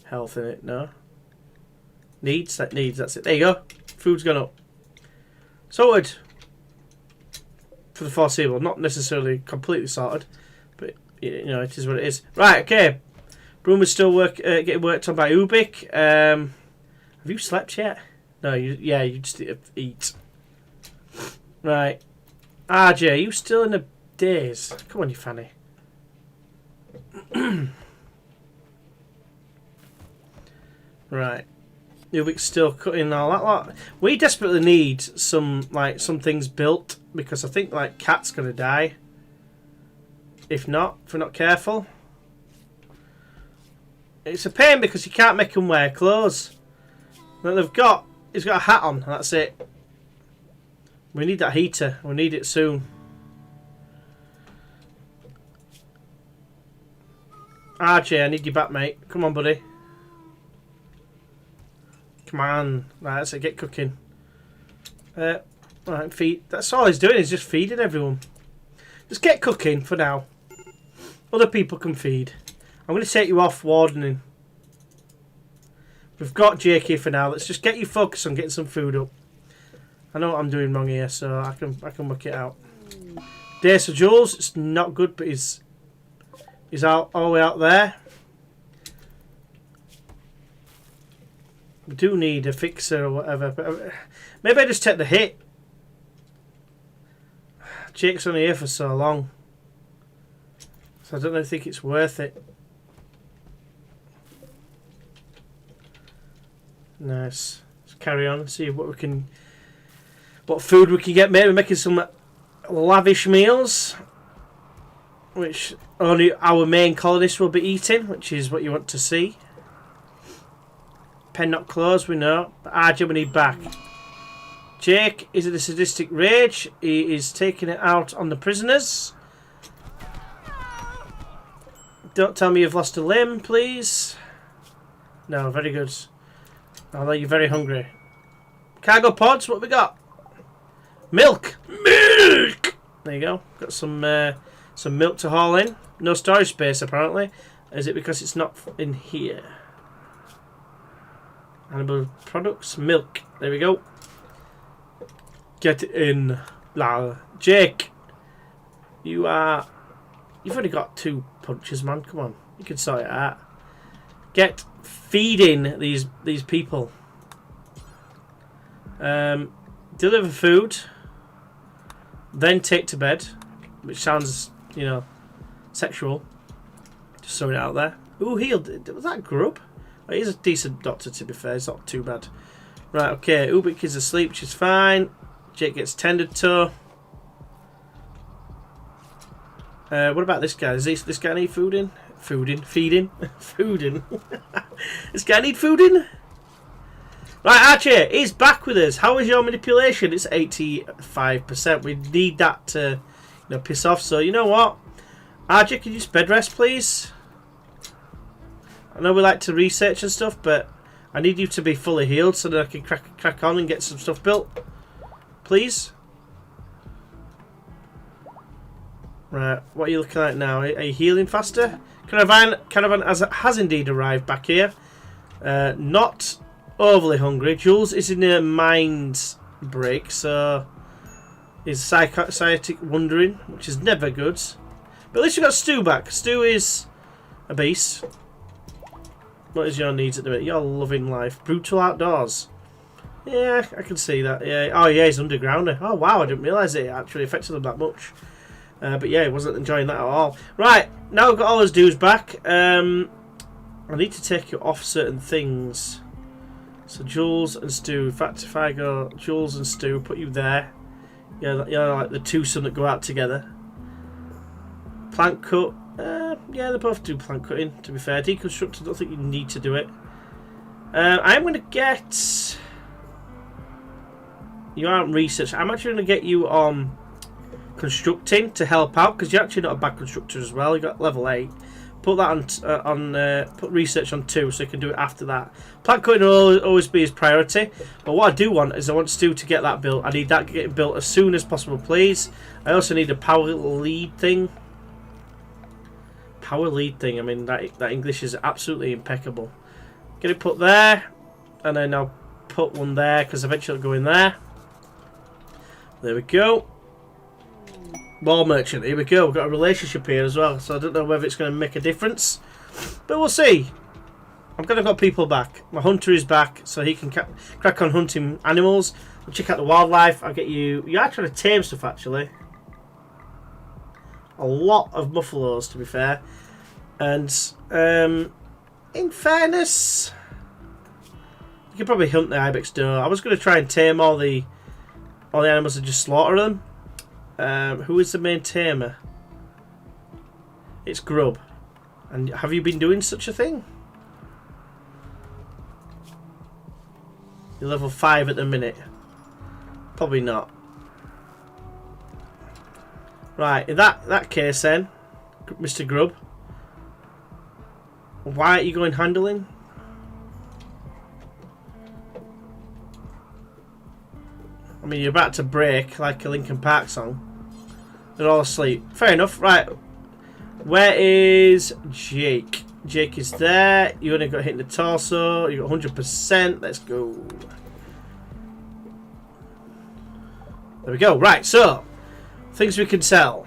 Health in it. No. Needs. That needs. That's it. There you go. Food's gone up. Sorted. For the foreseeable. Not necessarily completely sorted. But, you know, it is what it is. Right, okay. Broom is still getting worked on by Ubik. Have you slept yet? No, you just eat. Right. RJ, are you still in the daze? Come on, you fanny. Right. Ubik's still cutting all that lot. We desperately need some things built because I think like Cat's gonna die. If we're not careful. It's a pain because you can't make him wear clothes. What he's got a hat on, and that's it. We need that heater. We need it soon. RJ, I need you back, mate. Come on, buddy. Come on. Right, that's it. Get cooking. Right, feed. That's all he's doing is just feeding everyone. Just get cooking for now. Other people can feed. I'm going to take you off wardening. We've got Jake here for now. Let's just get you focused on getting some food up. I know what I'm doing wrong here, so I can work it out. Dace of Jules, it's not good, but he's out all the way out there. We do need a fixer or whatever, but maybe I just take the hit. Jake's only here for so long, so I don't think it's worth it. Nice. Let's carry on and see what food we can get. Maybe making some lavish meals, which only our main colonists will be eating, which is what you want to see. Pen not closed, we know. But RJ we need back. Jake is in a sadistic rage. He is taking it out on the prisoners. Don't tell me you've lost a limb, please. No, very good. Although you're very hungry. Cargo pods, what we got? Milk! Milk! There you go. Got some milk to haul in. No storage space, apparently. Is it because it's not in here? Animal products. Milk. There we go. Get it in. Lal. Jake! You've only got 2 punches, man. Come on. You can sort it out. Get feeding these people. Deliver food. Then take to bed. Which sounds, you know, sexual. Just throwing it out there. Ooh, healed. Was that grub? Oh, he's a decent doctor, to be fair. It's not too bad. Right, okay. Ubik is asleep, which is fine. Jake gets tended to. What about this guy? Does this guy need food in? Feeding. Food in. This guy need food in? Right, Archie, he's back with us. How is your manipulation? It's 85%. We need that to, piss off. So, you know what? Archie, can you just bed rest, please? I know we like to research and stuff, but I need you to be fully healed so that I can crack on and get some stuff built. Please? Right, what are you looking at now? Are you healing faster? Caravan has indeed arrived back here. Not overly hungry. Jules is in a mind break, so he's psychotic wondering, which is never good. But at least we got Stu back. Stu is a beast. What is your needs at the minute? You're loving life. Brutal outdoors. Yeah, I can see that. Yeah. Oh yeah, he's undergrounder. Oh wow, I didn't realise it actually affected him that much. But yeah, he wasn't enjoying that at all. Right, now we've got all his dudes back. I need to take you off certain things. So Jules and Stu. In fact, if I go Jules and Stu, put you there. Yeah, you're like the twosome that go out together. Plant cut. Yeah, they both do plant cutting, to be fair. Deconstruct, I don't think you need to do it. I'm going to get... You aren't research. I'm actually going to get you on constructing to help out, because you're actually not a bad constructor as well. You got level 8. Put that on put research on 2, so you can do it after that. Plant cutting will always be his priority. But what I do want is I want Stu to get that built. I need that getting built as soon as possible, please. I also need a power lead thing. Power lead thing. I mean, that English is absolutely impeccable. Get it put there, and then I'll put one there because eventually it'll go in there. There we go. War merchant. Here we go. We've got a relationship here as well, so I don't know whether it's going to make a difference, but we'll see. I'm going to got people back. My hunter is back, so he can crack on hunting animals. We'll check out the wildlife. I'll get you. You are trying to tame stuff actually. A lot of buffaloes, to be fair, and in fairness, you could probably hunt the ibex doe. I was going to try and tame all the animals and just slaughter them. Who is the main tamer? It's Grub. And have you been doing such a thing? You're level 5 at the minute. Probably not. Right, in that case then, Mr. Grub, why aren't you going handling? I mean, you're about to break like a Linkin Park song. They're all asleep. Fair enough. Right. Where is Jake? Jake is there. You only got hit in the torso. You got 100%. Let's go. There we go. Right, so things we can sell.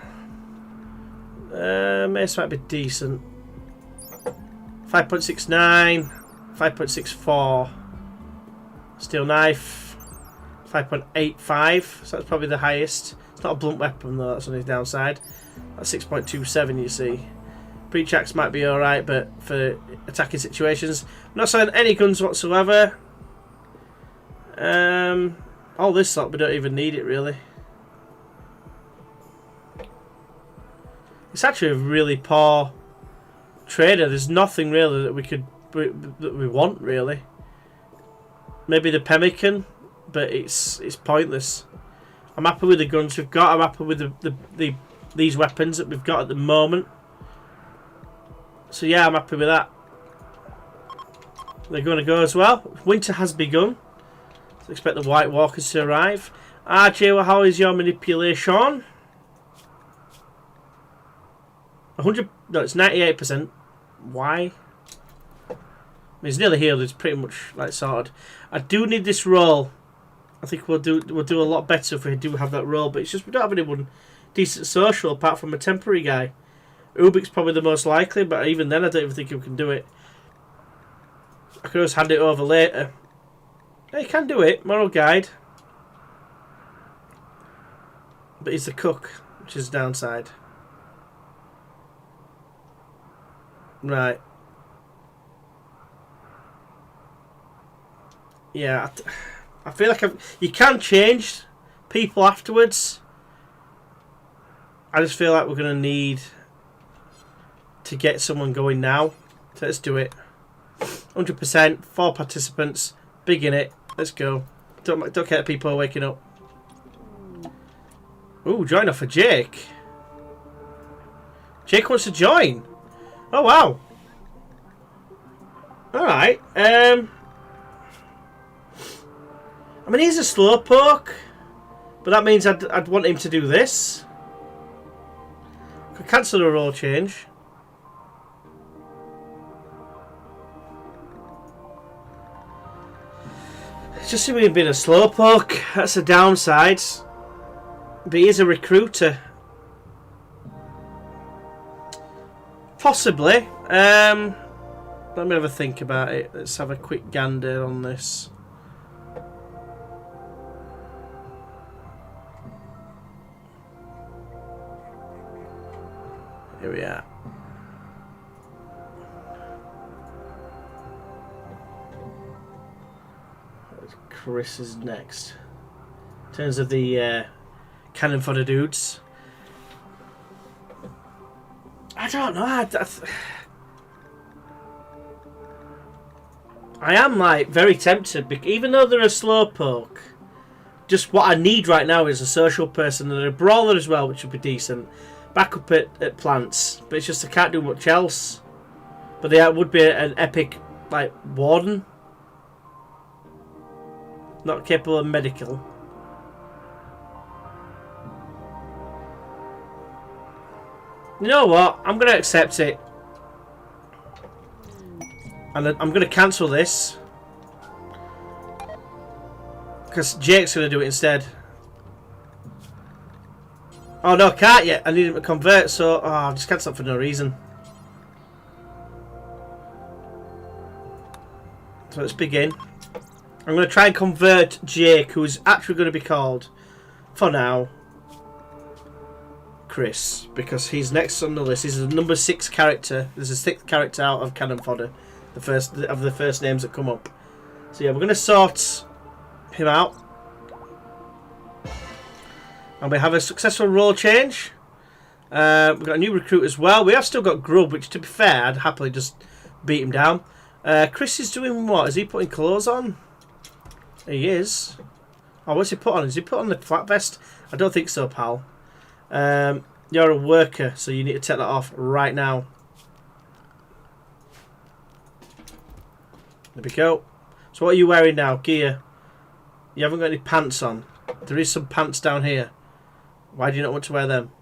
Mace might be decent. 5.69. 5.64. Steel knife. 5.85. So that's probably the highest. It's not a blunt weapon though. That's on his downside. That's 6.27. You see. Breach axe might be alright, but for attacking situations, I'm not selling any guns whatsoever. All this lot, we don't even need it really. It's actually a really poor trader. There's nothing really that we want really. Maybe the pemmican, but it's pointless. I'm happy with the guns we've got. I'm happy with these weapons that we've got at the moment. So yeah, I'm happy with that. They're going to go as well. Winter has begun. So expect the White Walkers to arrive. RJ, well, how is your manipulation? 100. No, it's 98%. Why? I mean, it's nearly healed. It's pretty much like sorted. I do need this roll. I think we'll do a lot better if we do have that roll. But it's just we don't have anyone decent social apart from a temporary guy. Ubik's probably the most likely, but even then I don't even think we can do it. I could always hand it over later. Yeah, you can do it. Moral guide. But he's the cook, which is the downside. Right. Yeah, I feel like you can change people afterwards. I just feel like we're going to need to get someone going now. So let's do it. 100%, 4 participants, big in it. Let's go. Don't care if people are waking up. Ooh, join off for Jake. Jake wants to join. Oh wow. Alright. I mean, he's a slowpoke, but that means I'd want him to do this. Could cancel a role change. It's just him being a slowpoke. That's a downside. But he is a recruiter. Possibly. Let me have a think about it. Let's have a quick gander on this. Here we are. Chris is next. In terms of the cannon fodder dudes. I don't know. I am like very tempted, even though they're a slowpoke. Just what I need right now is a social person and a brawler as well, which would be decent. Back up at plants, but it's just I can't do much else. But there would be an epic like warden, not capable of medical. You know what? I'm going to accept it. And I'm going to cancel this. Because Jake's going to do it instead. Oh no, I can't yet. I need him to convert, so I'll just cancel it for no reason. So let's begin. I'm going to try and convert Jake, who is actually going to be called, for now, Chris, because he's next on the list. He's the number 6 character. There's a 6th character out of Cannon Fodder, the first of the first names that come up. So yeah, we're going to sort him out, and we have a successful role change. We've got a new recruit as well. We have still got Grub, which, to be fair, I'd happily just beat him down. Chris is doing what? Is he putting clothes on? He is. Oh, what's he put on? Is he put on the flat vest? I don't think so, pal. You're a worker, so you need to take that off right now. There we go. So what are you wearing now? Gear. You haven't got any pants on. There is some pants down here. Why do you not want to wear them?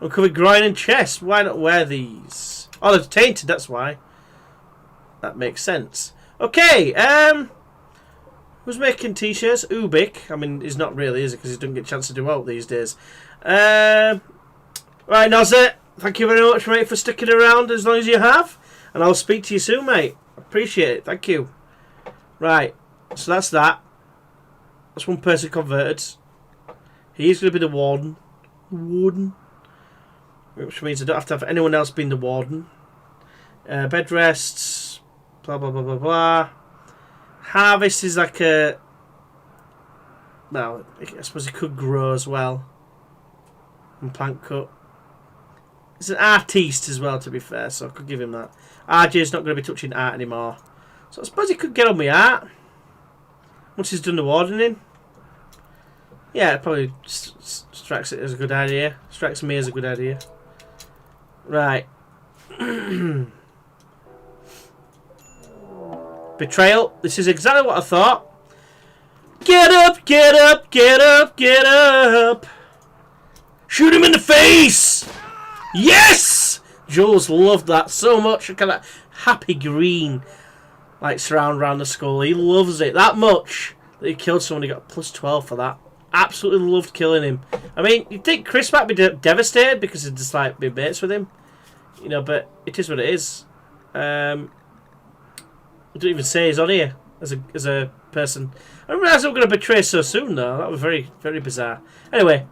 Uncovered groin and chest. Why not wear these? Oh, they're tainted, that's why. That makes sense. Okay, who's making t-shirts? Ubik. I mean, he's not really, is it? Because he doesn't get a chance to do out these days. Right, Nozzer. Thank you very much, mate, for sticking around as long as you have. And I'll speak to you soon, mate. Appreciate it. Thank you. Right, so that's that. That's one person converted. He's going to be the warden. Which means I don't have to have anyone else being the warden. Bed rests. Blah, blah, blah, blah, blah. Harvest is like a... Well, I suppose it could grow as well. And plant cut. He's an artiste as well, to be fair, so I could give him that. RJ's not going to be touching art anymore. So I suppose he could get on with art. Once he's done the wardening. Yeah, it probably strikes it as a good idea. Strikes me as a good idea. Right. Betrayal. This is exactly what I thought. Get up, get up, get up, get up. Shoot him in the face. Yes! Jules loved that so much. Look at that happy green like surround around the skull. He loves it that much that he killed someone. He got plus 12 for that. Absolutely loved killing him. I mean, you'd think Chris might be devastated because he'd just like be mates with him. You know, but it is what it is. I don't even say he's on here as a person. I didn't realise they were going to betray so soon, though. That was very, very bizarre. Anyway,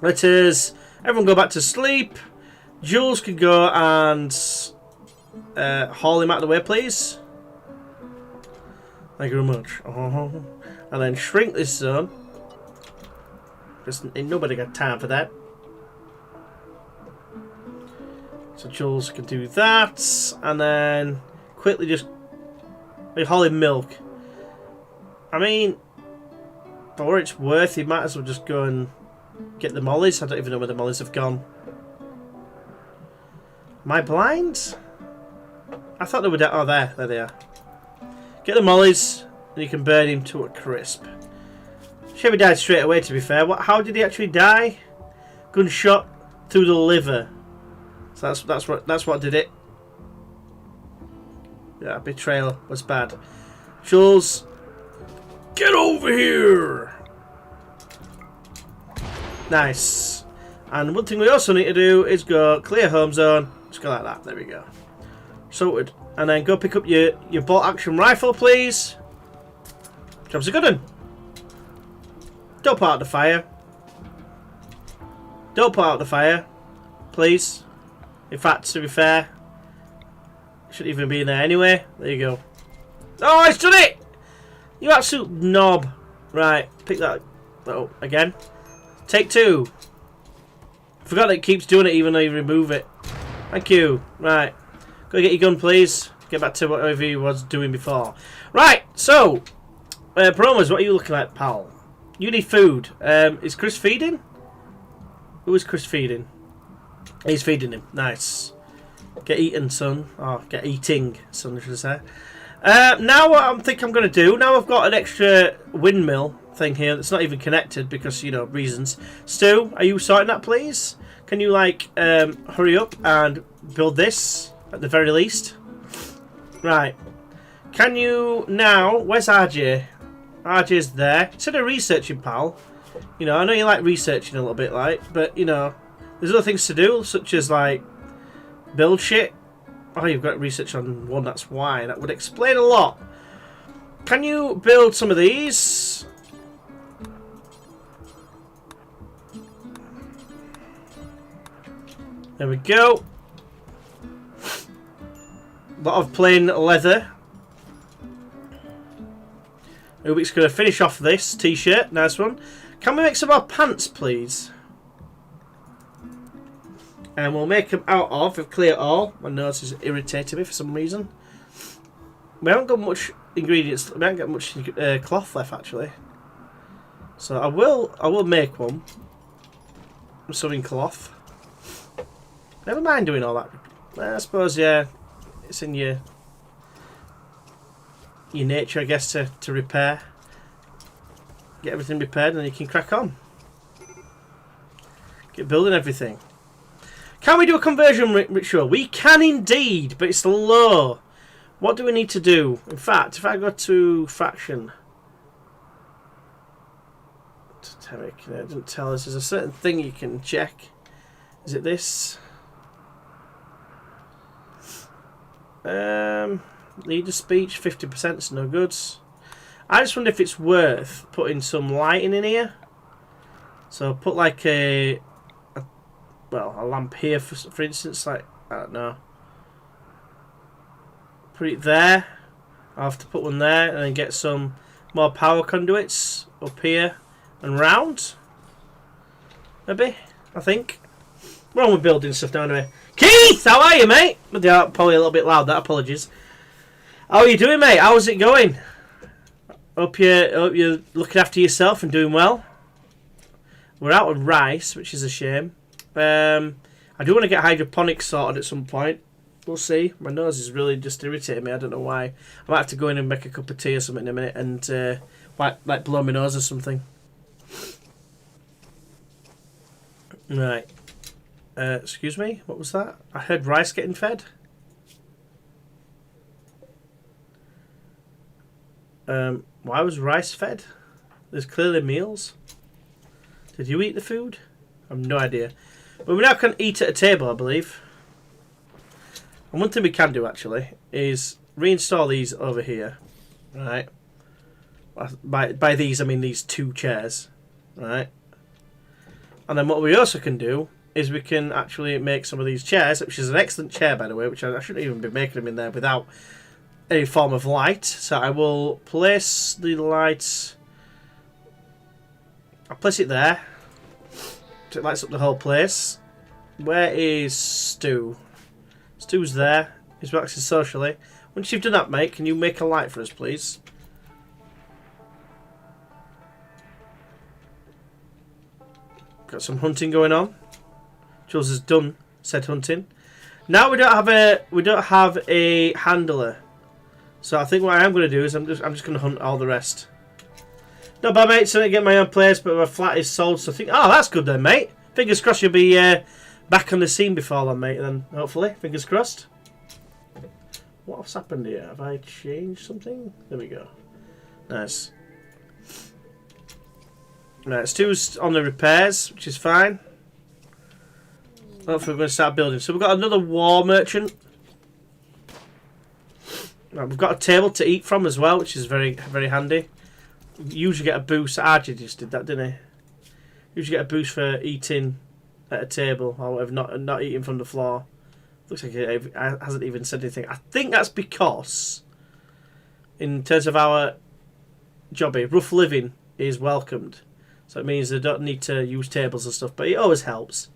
let us everyone go back to sleep. Jules can go and haul him out of the way, please. Thank you very much. And then shrink this zone. Because ain't nobody got time for that. So Jules can do that. And then quickly just haul him milk. I mean, for what it's worth, he might as well just go and get the mollies. I don't even know where the mollies have gone. Am I blind? I thought they were down. Oh, there they are. Get the mollies, and you can burn him to a crisp. Shame he died straight away, to be fair. How did he actually die? Gunshot through the liver. So that's what did it. Yeah, betrayal was bad. Jules, get over here! Nice. And one thing we also need to do is go clear home zone. Just go like that. There we go. Sorted. And then go pick up your bolt action rifle, please. Job's a good one. Don't put out the fire. Don't put out the fire, please. In fact, to be fair, shouldn't even be in there anyway. There you go. Oh, it's done it! You absolute knob. Right, pick that up again. Take two. Forgot it keeps doing it even though you remove it. Thank you. Right, go get your gun, please. Get back to whatever you was doing before. Right, so promos, what are you looking at, pal? You need food. Is Chris feeding? Who is Chris feeding? He's feeding him. Nice. Get eaten, son. Oh, get eating, son, should I say. Now what I think I'm going to do, now I've got an extra windmill thing here that's not even connected because, you know, reasons. Stu, are you sorting that, please? Can you, like, hurry up and build this, at the very least? Right. Can you now... Where's RJ? RJ's there. Instead of researching, pal. You know, I know you like researching a little bit, like, but, you know, there's other things to do, such as, like, build shit. Oh, you've got research on one, that's why. That would explain a lot. Can you build some of these? There we go. A lot of plain leather. Ubik's going to finish off this t-shirt. Nice one. Can we make some more pants, please? And we'll make them out of, we've cleared all. My nose is irritating me for some reason. We haven't got much ingredients, we haven't got much cloth left actually. So I will make one. Sewing cloth. Never mind doing all that. I suppose, yeah, it's in your nature, I guess, to repair. Get everything repaired and then you can crack on. Get building everything. Can we do a conversion ritual? We can indeed, but it's low. What do we need to do? In fact, if I go to faction, it doesn't tell us. There's a certain thing you can check. Is it this? Leader speech, 50% is no goods. I just wonder if it's worth putting some lighting in here. So put like a lamp here for instance, like, I don't know. Put it there. I'll have to put one there and then get some more power conduits up here and round. Maybe, I think. We're on with building stuff now anyway. Keith, how are you, mate? Probably a little bit loud, that, apologies. How are you doing, mate? How's it going? Hope you're looking after yourself and doing well. We're out of rice, which is a shame. I do want to get hydroponics sorted at some point. We'll see. My nose is really just irritating me. I don't know why. I might have to go in and make a cup of tea or something in a minute and like blow my nose or something. Right. Excuse me? What was that? I heard rice getting fed. Why was rice fed? There's clearly meals. Did you eat the food? I have no idea. But we now can eat at a table, I believe. And one thing we can do, actually, is reinstall these over here. Right. By these, I mean these two chairs. Right. And then what we also can do is we can actually make some of these chairs, which is an excellent chair, by the way, which I shouldn't even be making them in there without any form of light. So I will place the lights. I'll place it there. So it lights up the whole place. Where is Stu? Stu's there. He's relaxing socially. Once you've done that, mate, can you make a light for us, please? Got some hunting going on. Jules has done said hunting. Now we don't have a handler. So I think what I am going to do is I'm just going to hunt all the rest. No bad, mate. So I get my own place, but my flat is sold. So I think, oh, that's good then, mate. Fingers crossed you'll be back on the scene before then, mate. Then hopefully, fingers crossed. What's happened here? Have I changed something? There we go. Nice. Right, Stu's on the repairs, which is fine. Hopefully we're going to start building. So we've got another war merchant. Right, we've got a table to eat from as well, which is very, very handy. You usually get a boost. Archie just did that, didn't he? Usually get a boost for eating at a table or whatever, not eating from the floor. Looks like it hasn't even said anything. I think that's because, in terms of our jobby, rough living is welcomed. So it means they don't need to use tables and stuff, but it always helps.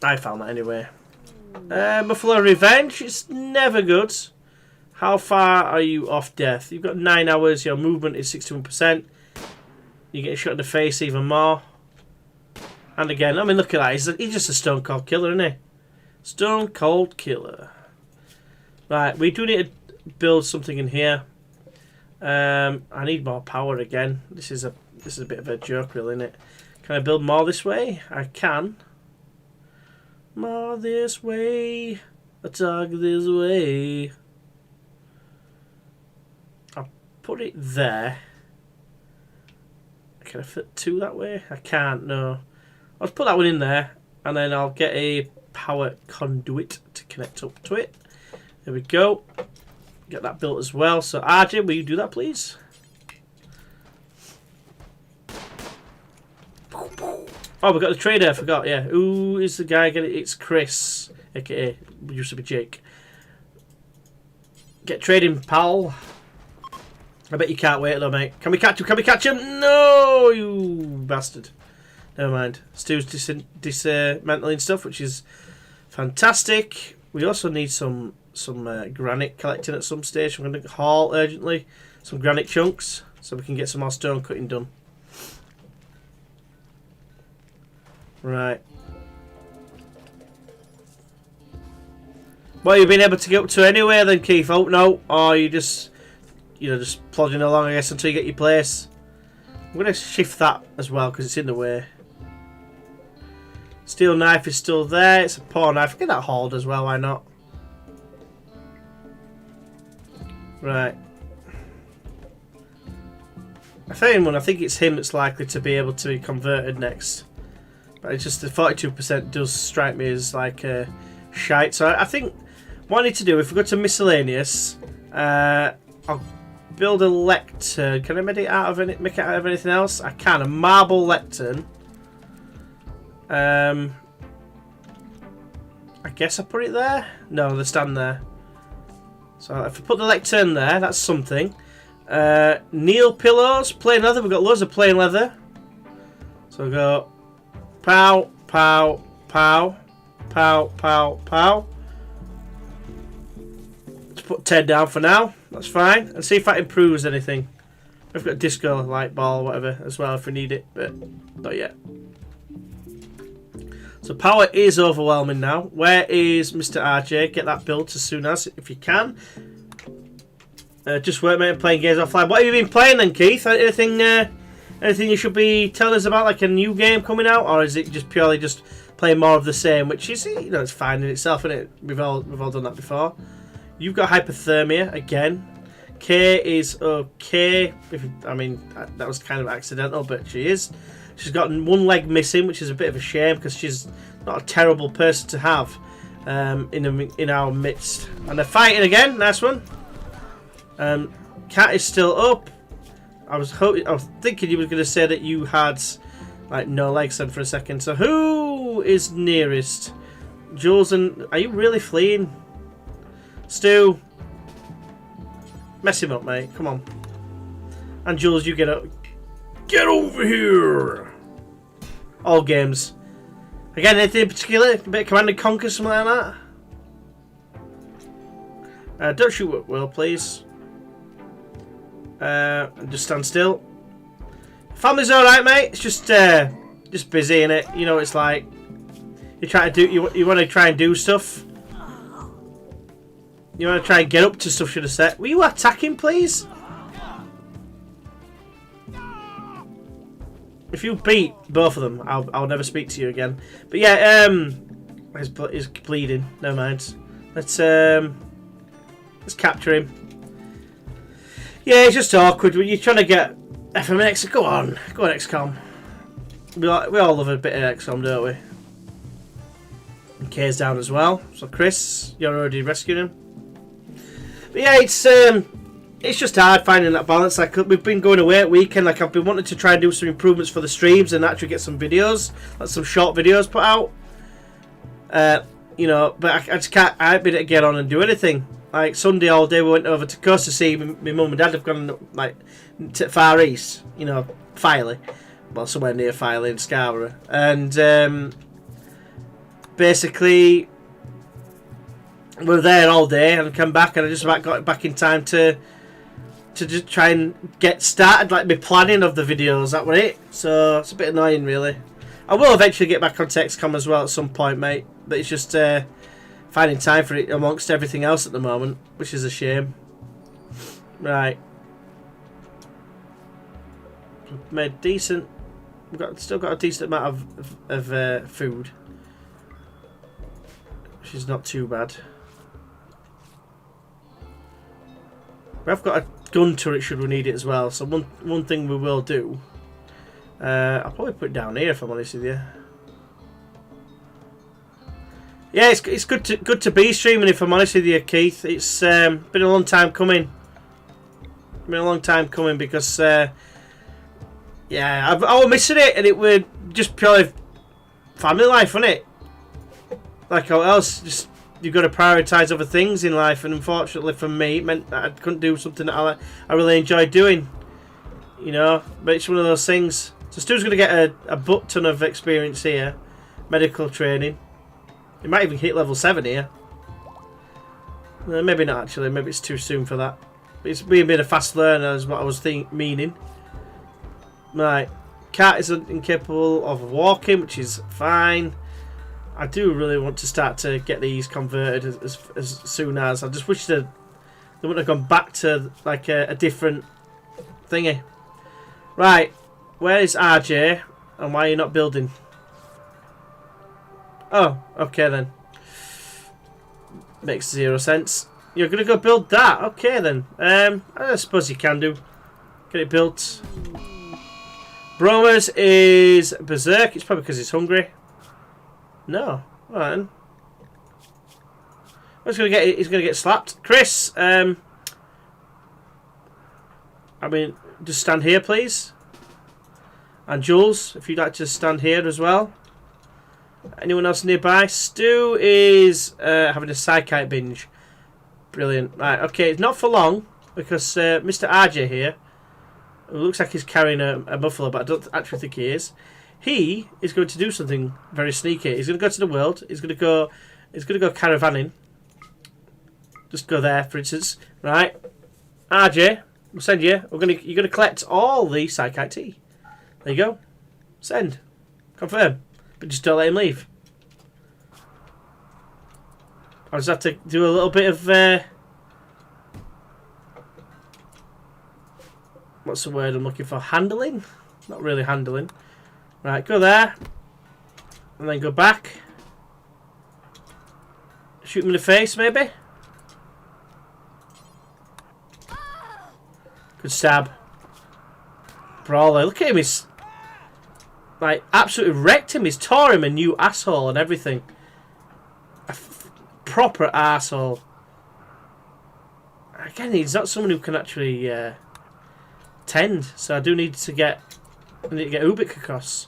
I found that anyway. Buffalo Revenge, it's never good. How far are you off death? You've got 9 hours, your movement is 61%. You're getting shot in the face even more. And again, I mean, look at that. He's just a stone cold killer, isn't he? Stone cold killer. Right, we do need to build something in here. I need more power again. This is a bit of a joke, really, isn't it? Can I build more this way? I can. More this way. A talk this way. I'll put it there. Can I fit 2 that way? I can't, no. I'll just put that one in there, and then I'll get a power conduit to connect up to it. There we go. Get that built as well. So, RJ, will you do that, please? Oh, we've got the trader. I forgot, yeah. Who is the guy? It's Chris, a.k.a. used to be Jake. Get trading, pal. I bet you can't wait, though, mate. Can we catch him? Can we catch him? No, you bastard. Never mind. Stu's dismantling stuff, which is fantastic. We also need some granite collecting at some stage. We're going to haul urgently some granite chunks so we can get some more stone cutting done. Right. What have you been able to get up to anyway then, Keith? Oh no, or you just plodding along, I guess, until you get your place. I'm going to shift that as well because it's in the way. Steel knife is still there. It's a pawn knife. Get that hauled as well. Why not? Right. I think it's him that's likely to be able to be converted next. But it's just the 42% does strike me as like shite. So I think what I need to do, if we go to miscellaneous, I'll build a lectern. Can I make it out of anything else? I can. A marble lectern. I guess I put it there. No, they stand there. So if I put the lectern there, that's something. Kneel pillows, plain leather. We've got loads of plain leather. So we'll go pow, pow, pow, pow, pow, pow. Let's put 10 down for now. That's fine. And see if that improves anything. I've got a disco light ball, whatever, as well if we need it, but not yet. So power is overwhelming now. Where is Mr. RJ? Get that built as soon as, if you can. Just work, mate, playing games offline. What have you been playing then, Keith? Anything you should be telling us about, like a new game coming out, or is it just purely just playing more of the same? Which is, it's fine in itself, isn't it? We've all done that before. You've got hypothermia again. Kay is okay. I mean, that was kind of accidental, but she is. She's got one leg missing, which is a bit of a shame because she's not a terrible person to have in our midst. And they're fighting again. Nice one. Cat is still up. I was thinking you were going to say that you had like no legs then for a second. So who is nearest? Jules, and are you really fleeing? Stu, mess him up, mate. Come on. And Jules, you get up. Get over here! All games. Again, anything in particular? A bit of Command and Conquer, something like that? Don't shoot at will, please. Just stand still. Family's alright, mate. It's just busy, innit? You know what it's like. You try to do. You want to try and do stuff. You want to try and get up to stuff, should have said. Were you attacking, please? If you beat both of them, I'll never speak to you again. But yeah, he's bleeding. Never mind. Let's capture him. Yeah, it's just awkward when you're trying to get FMX. Go on XCOM. We all love a bit of XCOM, don't we? And K's down as well. So Chris, you're already rescuing him. But yeah, it's just hard finding that balance. Like, we've been going away at weekend. Like, I've been wanting to try and do some improvements for the streams and actually get some videos, like some short videos put out. You know, but I just can't. I haven't been able to get on and do anything. Like Sunday all day, we went over to Coast to see my mum and dad have gone like to Far East. You know, Filey, well, somewhere near Filey in Scarborough, and basically we were there all day and come back, and I just about got back in time to just try and get started, like my planning of the videos. That was it. So it's a bit annoying, really. I will eventually get back on XCOM as well at some point, mate. But it's just finding time for it amongst everything else at the moment, which is a shame. Right. We've made decent. Still got a decent amount of food, which is not too bad. We've got a gun turret should we need it as well. So one thing we will do. I'll probably put it down here if I'm honest with you. Yeah, it's good to be streaming if I'm honest with you, Keith. It's been a long time coming. Because yeah, I was missing it, and it was just purely family life, wasn't it? Like how else, just you've got to prioritise other things in life, and unfortunately for me, it meant that I couldn't do something that I really enjoyed doing. You know, but it's one of those things. So Stu's going to get a butt ton of experience here, medical training. He might even hit level 7 here. Maybe not actually. Maybe it's too soon for that. But it's being a fast learner is what I was meaning. Right. Cat is incapable of walking, which is fine. I do really want to start to get these converted as soon as. I just wish they wouldn't have gone back to like a different thingy. Right. Where is RJ? And why are you not building? Oh, okay then. Makes 0 sense. You're gonna go build that? Okay then. I suppose you can do. Get it built. Bromers is berserk. It's probably because he's hungry. No. Alright then. He's gonna get slapped. Chris, I mean, just stand here please. And Jules, if you'd like to stand here as well. Anyone else nearby? Stu is having a psychite binge. Brilliant. Right, okay, it's not for long because Mr. RJ here, who looks like he's carrying a muffler, but I don't actually think he is. He is going to do something very sneaky. He's going to go to the world. He's going to go caravanning. Just go there, for instance. Right, RJ, we'll send you. You're going to collect all the psychite tea. There you go. Send. Confirm. But just don't let him leave. I just have to do a little bit of what's the word I'm looking for? Handling? Not really handling. Right, go there. And then go back. Shoot him in the face, maybe? Good stab. Brawler. Look at him, he's like absolutely wrecked him. He's tore him a new asshole and everything. A proper asshole. Again, he's not someone who can actually tend, so I do need to get Ubik across.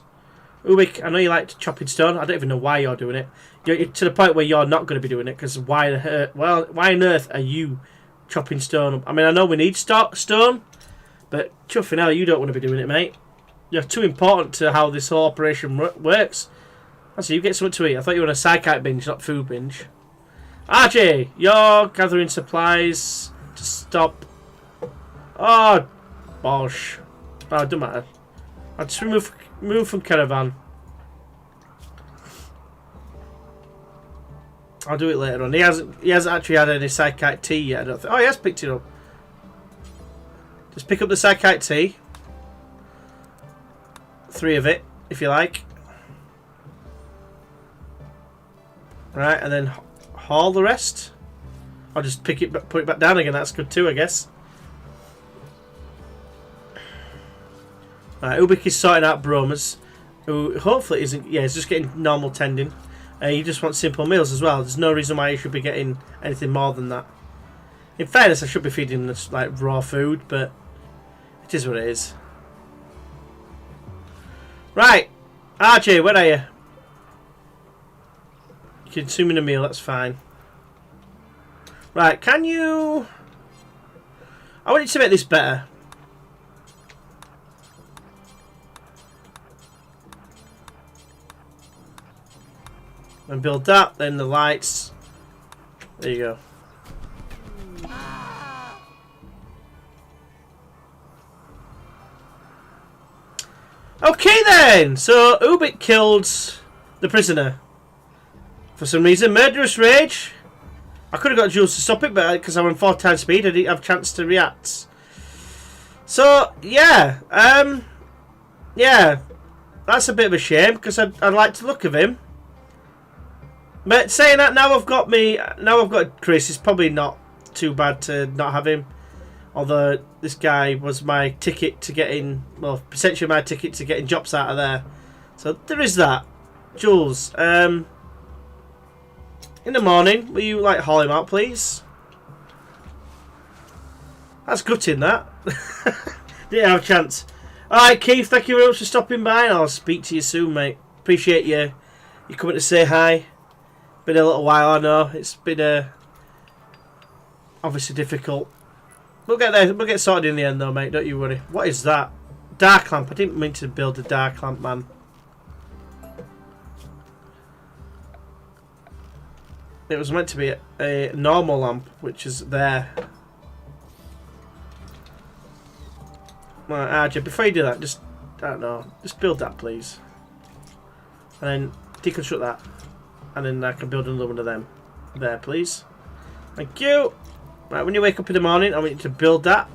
Ubik, I know you like chopping stone. I don't even know why you're doing it. You're to the point where you're not going to be doing it because why on earth are you chopping stone? I mean, I know we need stone, but chuffing hell, you don't want to be doing it, mate. You're too important to how this whole operation works. Actually, you get something to eat. I thought you were on a psychite binge, not food binge. RJ, you're gathering supplies to stop. Oh, bosh. Oh, it doesn't matter. I'll just remove from caravan. I'll do it later on. He hasn't actually had any psychite tea yet, I don't think. Oh, he has picked it up. Just pick up the psychite tea. 3 of it, if you like. Right, and then haul the rest. I'll just put it back down again. That's good too, I guess. Right, Ubik is sorting out Bromas, who hopefully isn't. Yeah, he's just getting normal tending. He just wants simple meals as well. There's no reason why he should be getting anything more than that. In fairness, I should be feeding this like raw food, but it is what it is. Right, RJ, where are you? You're consuming a meal. That's fine. Right, can you? I want you to make this better. And build that, then the lights. There you go. Okay then! So, Ubik killed the prisoner. For some reason, murderous rage. I could have got Jules to stop it, but because I'm on 4 times speed, I didn't have a chance to react. So, yeah. Yeah. That's a bit of a shame, because I like the look of him. But saying that, now I've got Chris, it's probably not too bad to not have him. Although this guy was my ticket to getting, well, potentially my ticket to getting jobs out of there. So there is that. Jules, in the morning, will you like haul him out, please? That's gutting, that. Didn't have a chance. Alright, Keith, thank you very much for stopping by, and I'll speak to you soon, mate. Appreciate you coming to say hi. Been a little while, I know. It's been obviously difficult. We'll get there. We'll get sorted in the end, though, mate. Don't you worry. What is that? Dark lamp. I didn't mean to build a dark lamp, man. It was meant to be a normal lamp, which is there. Right, RJ, before you do that, just, I don't know, just build that, please. And then deconstruct that. And then I can build another one of them. There, please. Thank you. Right, when you wake up in the morning, I want you to build that.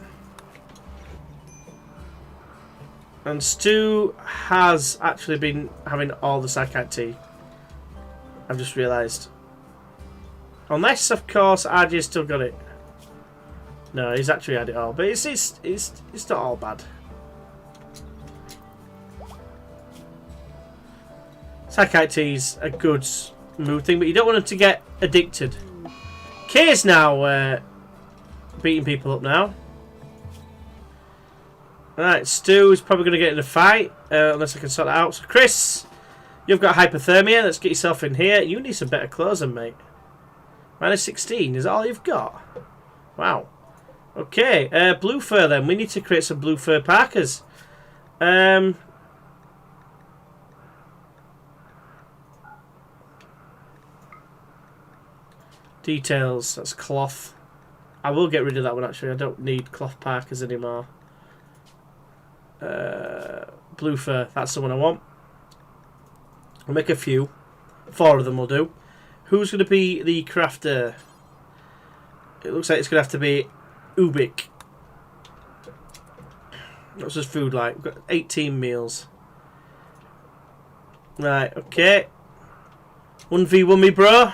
And Stu has actually been having all the psychic tea. I've just realised. Unless, of course, RJ's still got it. No, he's actually had it all. But it's not all bad. Psychic tea's a good mood thing, but you don't want him to get addicted. Kay's now beating people up now. Alright, Stu is probably going to get in a fight, unless I can sort that out. So Chris, you've got hypothermia. Let's get yourself in here. You need some better clothes then, mate. Minus 16, is that all you've got? Wow. Okay, blue fur then. We need to create some blue fur parkas. Details, that's cloth. I will get rid of that one actually. I don't need cloth parkas anymore. Blue fur, that's the one I want. I'll make a few. 4 of them will do. Who's going to be the crafter? It looks like it's going to have to be Ubik. What's his food like? We've got 18 meals. Right, okay. 1v1 me, bro.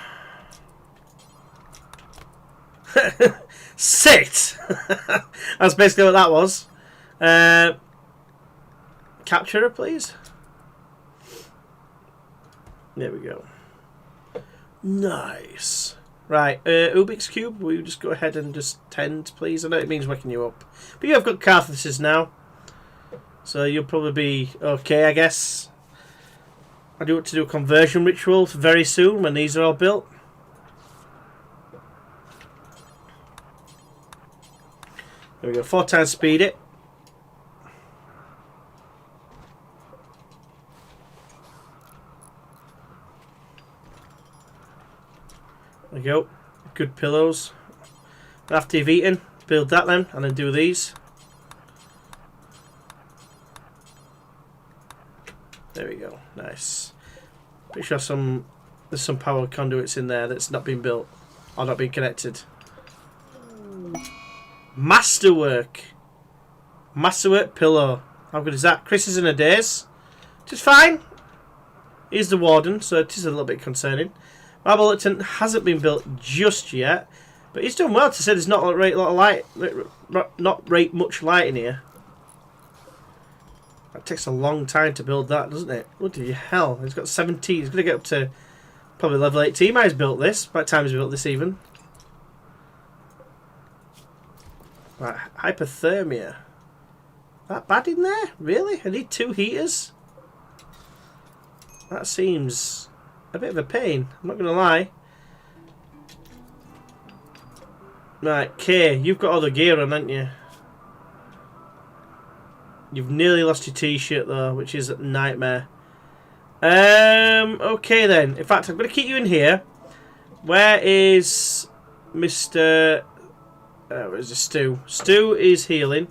Sit! That's basically what that was. Capture her, please. There we go. Nice. Right, Ubik's Cube, will you just go ahead and just tend, please? I know it means waking you up. But you have got catharsis now. So you'll probably be okay, I guess. I do want to do a conversion ritual very soon when these are all built. There we go, 4 times speed it. There we go. Good pillows. After you've eaten, build that then, and then do these. There we go. Nice. Pretty sure there's some power conduits in there that's not been built or not been connected. Masterwork. Masterwork pillow. How good is that? Chris is in a daze. which is fine. He's the warden, so it is a little bit concerning. Marble Lipton hasn't been built just yet, but he's done well to say there's not a lot of light, not much light in here. That takes a long time to build that, doesn't it? Bloody hell! He's got 17. He's going to get up to probably level 18. He's built this. By the time he's built this, even. Right, hypothermia. That bad in there? Really? I need 2 heaters? That seems a bit of a pain. I'm not going to lie. Right, Kay, you've got all the gear on, haven't you? You've nearly lost your t-shirt though, which is a nightmare. Okay then. In fact, I'm going to keep you in here. Where is Mr... where's the Stu? Stu is healing.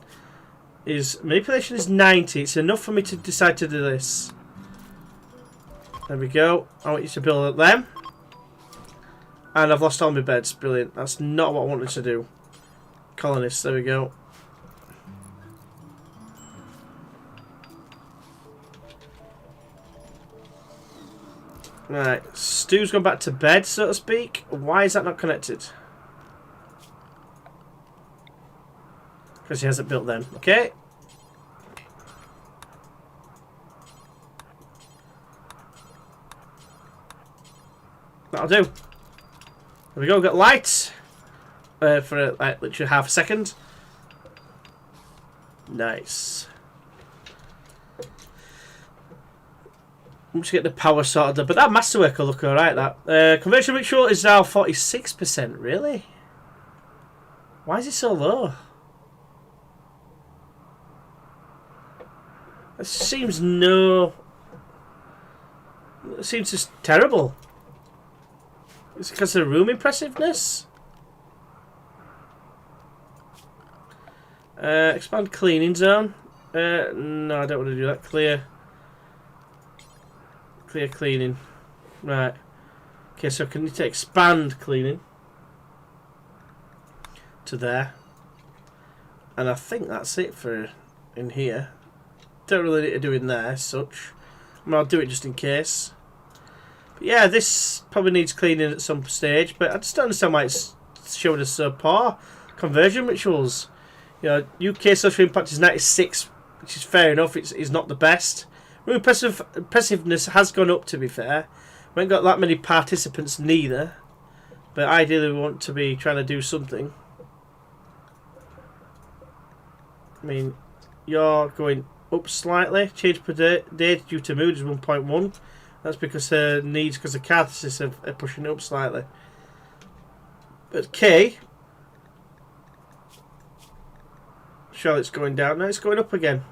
His manipulation is 90. It's enough for me to decide to do this. There we go. I want you to build them. And I've lost all my beds. Brilliant. That's not what I wanted to do. Colonists. There we go. Right. Stu's gone back to bed, so to speak. Why is that not connected? Because he hasn't built them. Okay. That'll do. There we go. Got light for like literally half a second. Nice. I'm just getting the power sorted, but that masterwork will look alright. That conversion ritual is now 46%. Really? Why is it so low? It seems It seems just terrible. Is it because of the room impressiveness? Expand cleaning zone. No, I don't want to do that. Clear cleaning. Right. Okay, so can you to expand cleaning to there? And I think that's it for in here. Don't really need to do in there as such. I mean, I'll do it just in case. But yeah, this probably needs cleaning at some stage, but I just don't understand why it's showing us so poor. Conversion rituals. You know, UK social impact is 96, which is fair enough. It's not the best. Impressiveness has gone up, to be fair. We haven't got that many participants neither. But ideally we want to be trying to do something. I mean, you're going up slightly. Change per day due to mood is 1.1. That's because her needs, because the catharsis are pushing it up slightly. But K, Charlotte's going down. Now it's going up again.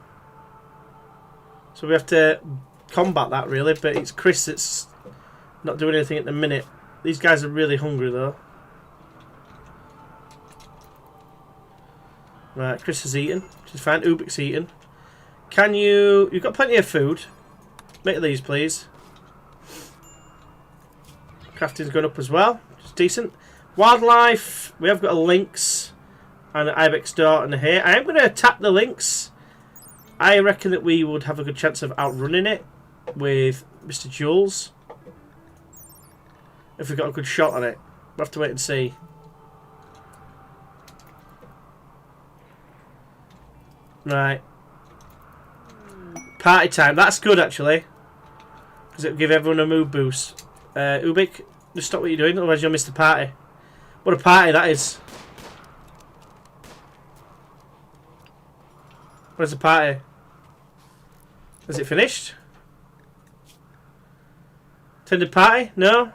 So we have to combat that really. But it's Chris that's not doing anything at the minute. These guys are really hungry though. Right, Chris is eating, which is fine. Ubik's eating. Can you... You've got plenty of food. Make these, please. Crafting's going up as well, which is decent. Wildlife, we have got a lynx and an ibex door and a hare. I am going to attack the lynx. I reckon that we would have a good chance of outrunning it with Mr. Jules. If we've got a good shot on it. We'll have to wait and see. Right. Party time. That's good, actually. Because it'll give everyone a mood boost. Ubik, just stop what you're doing, otherwise you'll miss the party. What a party that is. Where's the party? Is it finished? Attended party? No?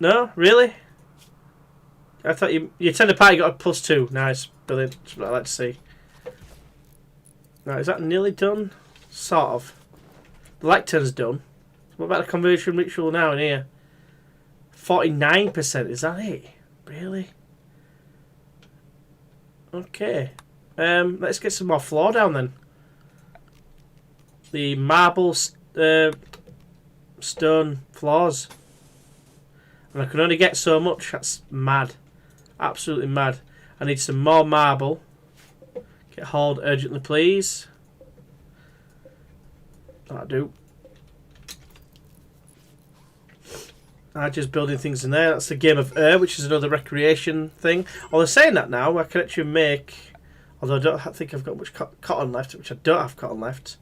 No? Really? I thought you attended party, got a +2. Nice. Brilliant. That's what I like to see. Right, is that nearly done? Sort of. The lectern's done. What about the conversion ritual now in here? 49%, is that it? Really? Okay. Let's get some more floor down then. The marble stone floors. And I can only get so much. That's mad. Absolutely mad. I need some more marble. Get hauled urgently, please. That'll do. Just building things in there. That's the Game of Air, which is another recreation thing. Although saying that now, I can actually make... Although I don't think I've got much cotton left, which I don't have cotton left.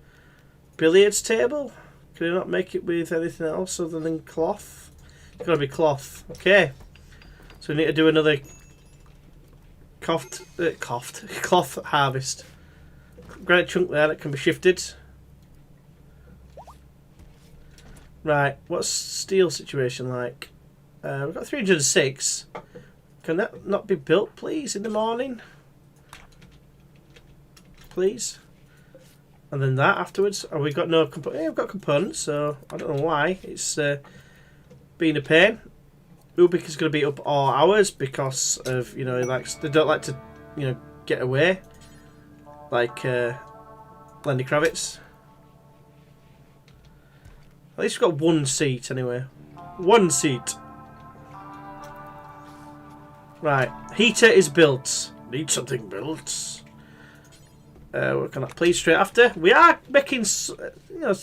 Billiards table? Can I not make it with anything else other than cloth? It's got to be cloth. Okay. So we need to do another cloth harvest. Granite chunk there that can be shifted. Right, what's steel situation like? We've got 306. Can that not be built, please, in the morning? Please. And then that afterwards. Oh, we've got no components. Yeah, we've got components, so I don't know why. It's being a pain. Ubik is going to be up all hours because of, you know, they don't like to, you know, get away. Like Lenny Kravitz. At least we've got one seat anyway. One seat. Right. Heater is built. Need something built. Work on that please straight after. We are making, you know,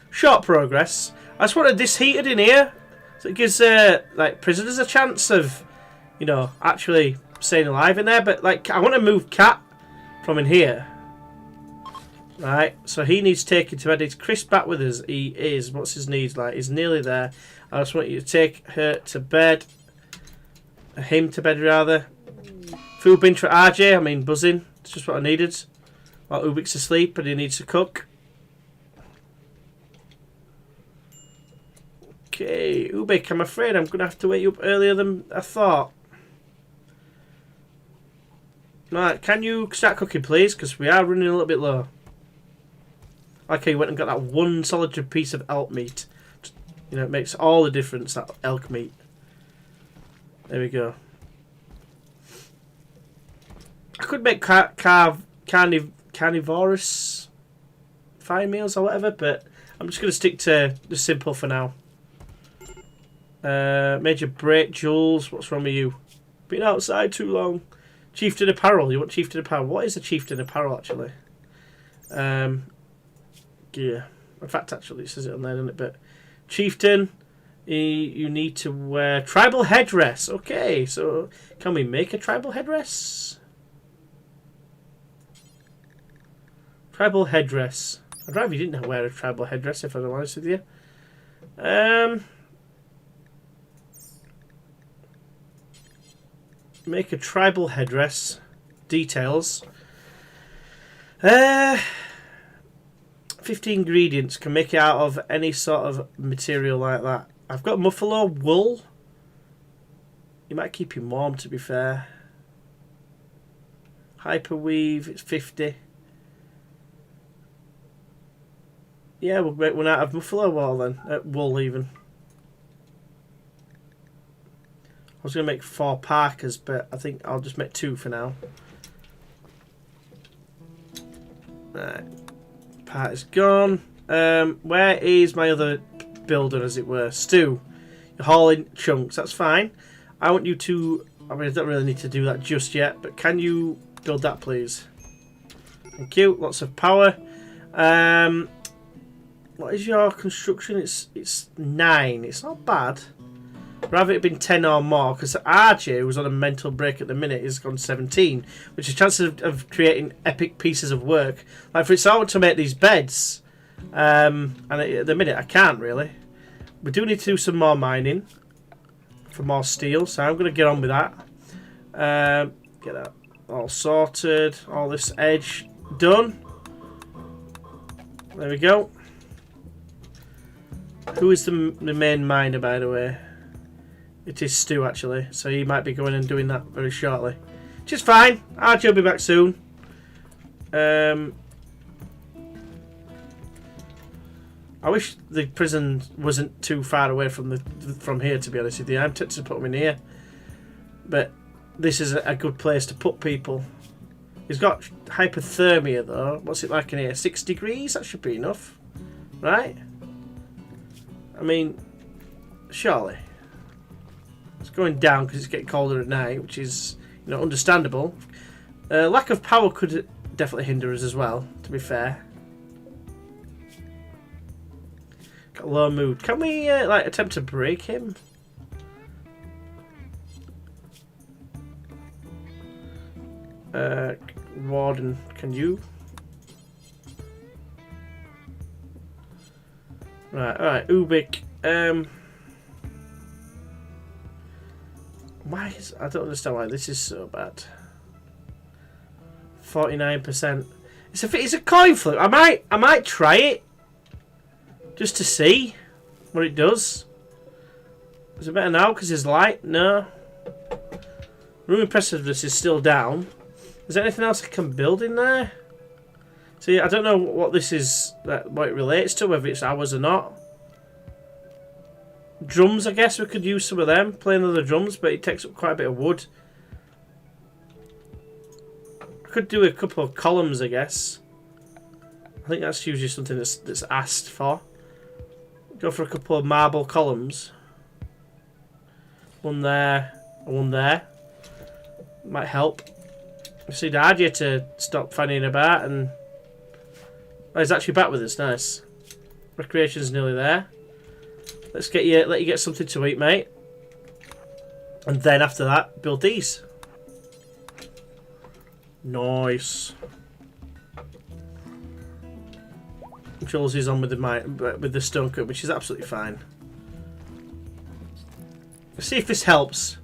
short progress. I just wanted this heated in here. So it gives like prisoners a chance of, you know, actually staying alive in there. But like I want to move Cat from in here. Right, so he needs taking to bed. Is Chris back with us? He is. What's his needs like? He's nearly there. I just want you to take her to bed. Him to bed, rather. Food bin for RJ. I mean, buzzing. It's just what I needed. While Ubik's asleep and he needs to cook. Okay, Ubik, I'm afraid I'm going to have to wake you up earlier than I thought. Right, can you start cooking, please? Because we are running a little bit low. Okay, you went and got that one solid piece of elk meat. You know, it makes all the difference, that elk meat. There we go. I could make carnivorous fire meals or whatever, but I'm just going to stick to the simple for now. Major break, Jules. What's wrong with you? Been outside too long. Chieftain apparel. You want chieftain apparel? What is a chieftain apparel, actually? Yeah. In fact, actually, it says it on there, doesn't it? But chieftain, you need to wear tribal headdress. Okay, so can we make a tribal headdress? Tribal headdress. I'd rather you didn't wear a tribal headdress, if I'm honest with you. Make a tribal headdress. Details. 50 ingredients. Can make it out of any sort of material like that. I've got muffalo wool. You might keep him warm, to be fair. Hyperweave, it's 50. Yeah, we'll make one out of muffalo wool then. Wool, even. I was going to make 4 parkas, but I think I'll just make 2 for now. Right. Part is gone. Where is my other builder, as it were? Stu. You're hauling chunks. That's fine. I want you to... I mean, I don't really need to do that just yet, but can you build that, please? Thank you. Lots of power. What is your construction? It's 9. It's not bad. Rather it been 10 or more, because RJ, who's on a mental break at the minute, is gone 17, which is chances of creating epic pieces of work. Like, for instance, I want to make these beds, and at the minute I can't really. We do need to do some more mining for more steel, so I'm going to get on with that. Get that all sorted, all this edge done. There we go. Who is the main miner, by the way? It is Stu, actually, so he might be going and doing that very shortly. Which is fine. RJ will be back soon. I wish the prison wasn't too far away from here, to be honest with you. I'm tempted to put him in here. But this is a good place to put people. He's got hypothermia, though. What's it like in here? 6 degrees? That should be enough. Right? I mean, surely. It's going down because it's getting colder at night, which is, you know, understandable. Lack of power could definitely hinder us as well, to be fair. low mood. Can we like attempt to break him? Warden, can you? Right, alright, Ubik. Why is... I don't understand why this is so bad. 49%. It's a coin flip. I might try it. Just to see what it does. Is it better now because it's light? No. Room impressiveness is still down. Is there anything else I can build in there? See, I don't know what this is, what it relates to, whether it's ours or not. Drums, I guess we could use some of them. Play another drums, but it takes up quite a bit of wood. I could do a couple of columns, I guess. I think that's usually something that's asked for. Go for a couple of marble columns. One there, and one there. Might help. It's hard you to stop fanning about and... Oh, he's actually back with us, nice. Recreation's nearly there. Let you get something to eat, mate. And then after that, build these. Nice. Jules is on with the stone cut, which is absolutely fine. Let's see if this helps.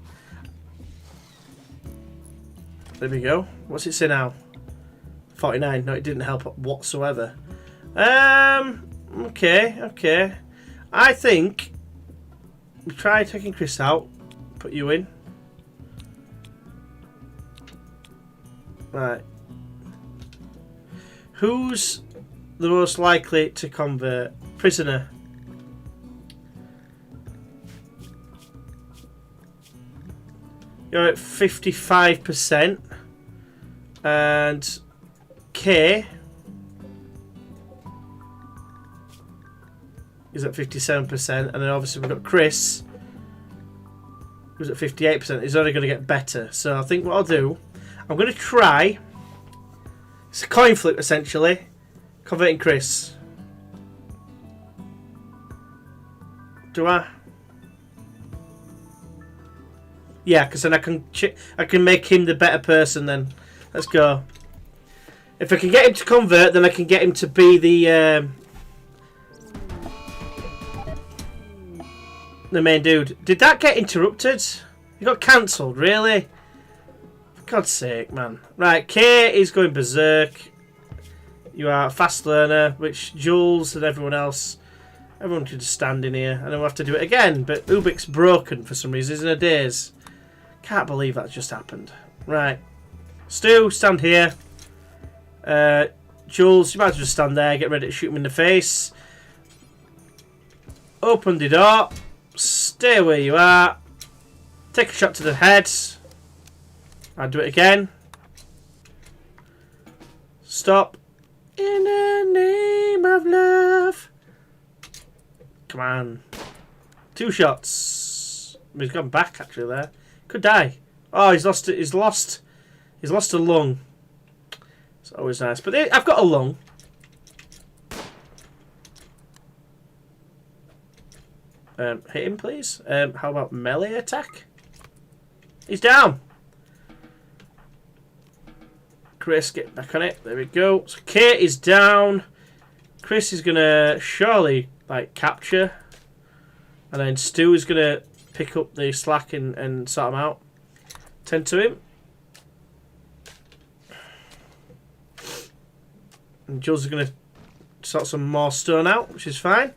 There we go. What's it say now? 49. No, it didn't help whatsoever. Okay. I think we try taking Chris out. Put you in. Right. Who's the most likely to convert? Prisoner. You're at 55%. And K is at 57%. And then obviously we've got Chris, who's at 58%. He's only going to get better. So I think what I'll do, I'm going to try. It's a coin flip essentially. Converting Chris. Do I? Yeah, because then I can make him the better person then. Let's go. If I can get him to convert, then I can get him to be the main dude. Did that get interrupted? It got cancelled, really? For God's sake, man. Right, Kay is going berserk. You are a fast learner, which Jules and everyone else, everyone can just stand in here. And then we'll have to do it again, but Ubik's broken for some reason. He's in a daze. Can't believe that just happened. Right. Stu, stand here. Jules, you might as well stand there. Get ready to shoot him in the face. Open the door. Stay where you are. Take a shot to the head. I'll do it again. Stop. In the name of love. Come on. 2 shots. He's gone back actually there. Could die. Oh, he's lost a lung. It's always nice. But I've got a lung. Hit him, please. How about melee attack? He's down. Chris, get back on it. There we go. So Kate is down. Chris is gonna surely like capture, and then Stu is gonna pick up the slack and sort him out. Tend to him. And Jules is gonna sort some more stone out, which is fine.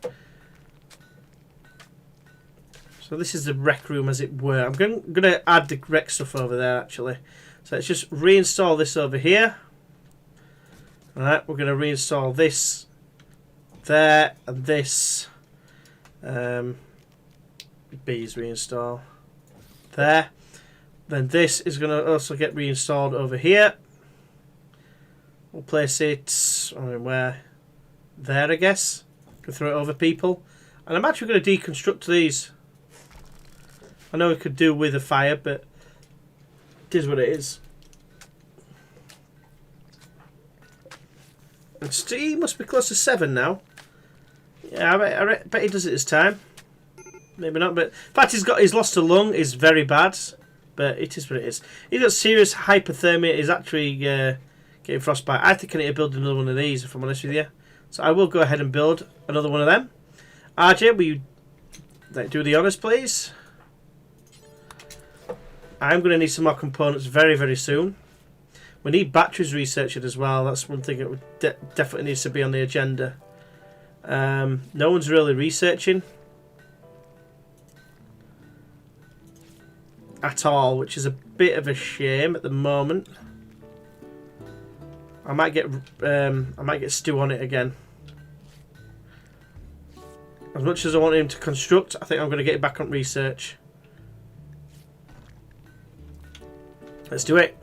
So this is the rec room, as it were. I'm gonna add the rec stuff over there actually. So let's just reinstall this over here. Alright, we're going to reinstall this there and this. B's reinstall there. Then this is going to also get reinstalled over here. We'll place it, I mean, where? There, I guess. Can throw it over people. And I'm actually going to deconstruct these. I know we could do with a fire, but it is what it is. And Steve must be close to 7 now. Yeah, I bet he does it this time. Maybe not, but the fact he's lost a lung is very bad. But it is what it is. He's got serious hypothermia. He's actually getting frostbite. I think I need to build another one of these, if I'm honest with you. So I will go ahead and build another one of them. RJ, will you do the honours, please? I'm going to need some more components very, very soon. We need batteries researched as well. That's one thing that would definitely needs to be on the agenda. No one's really researching at all, which is a bit of a shame at the moment. I might get Stu on it again. As much as I want him to construct, I think I'm going to get it back on research. Let's do it.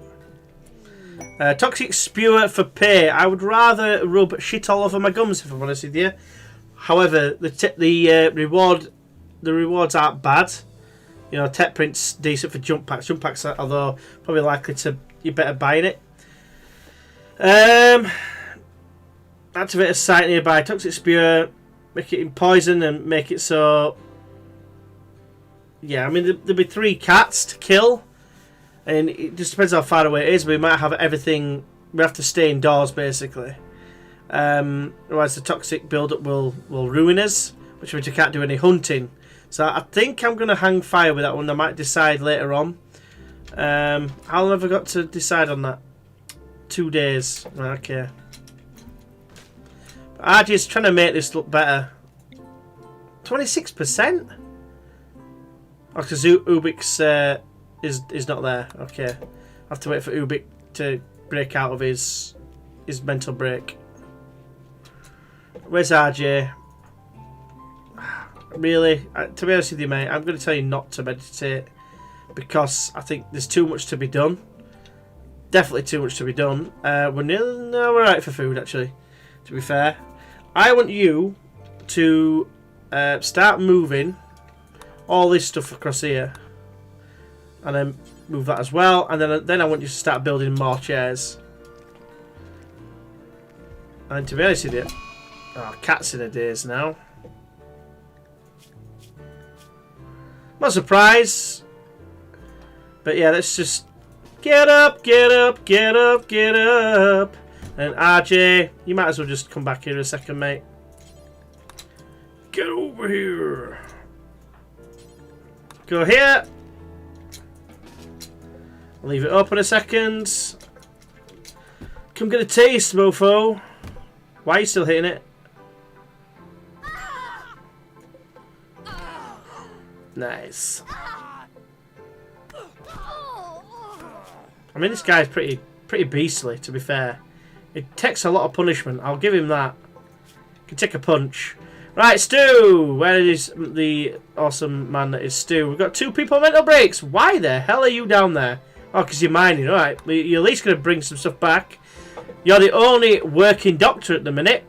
Toxic spewer for pay. I would rather rub shit all over my gums, if I'm honest with you. However, the rewards aren't bad. You know, tech print's decent for jump packs. Jump packs, although probably likely to you better buying it. Activate a site nearby. Toxic spewer. Make it in poison and make it so. Yeah, I mean there'll be 3 cats to kill. And it just depends how far away it is. We might have everything. We have to stay indoors, basically. Otherwise, the toxic build-up will ruin us, which means we can't do any hunting. So I think I'm going to hang fire with that one. I might decide later on. How long have I got to decide on that? 2 days. Okay. RJ's trying to make this look better. 26%? Oh, because Ubik's... is not there. Okay, I have to wait for Ubik to break out of his mental break. Where's RJ? Really? To be honest with you, mate, I'm going to tell you not to meditate because I think there's too much to be done. Definitely too much to be done. We're alright for food, actually. To be fair, I want you to start moving all this stuff across here. And then move that as well. And then I want you to start building more chairs. And to be honest with you... Oh, cat's in a daze now. Not surprised. But yeah, let's just... Get up, get up, get up, get up. And RJ, you might as well just come back here a second, mate. Get over here. Go here. Leave it open a second. Come get a taste, mofo. Why are you still hitting it? Nice. I mean, this guy's pretty beastly, to be fair. It takes a lot of punishment. I'll give him that. Can take a punch. Right, Stu! Where is the awesome man that is Stu? We've got 2 people on mental breaks. Why the hell are you down there? Oh, because you're mining. Alright, you're at least going to bring some stuff back. You're the only working doctor at the minute.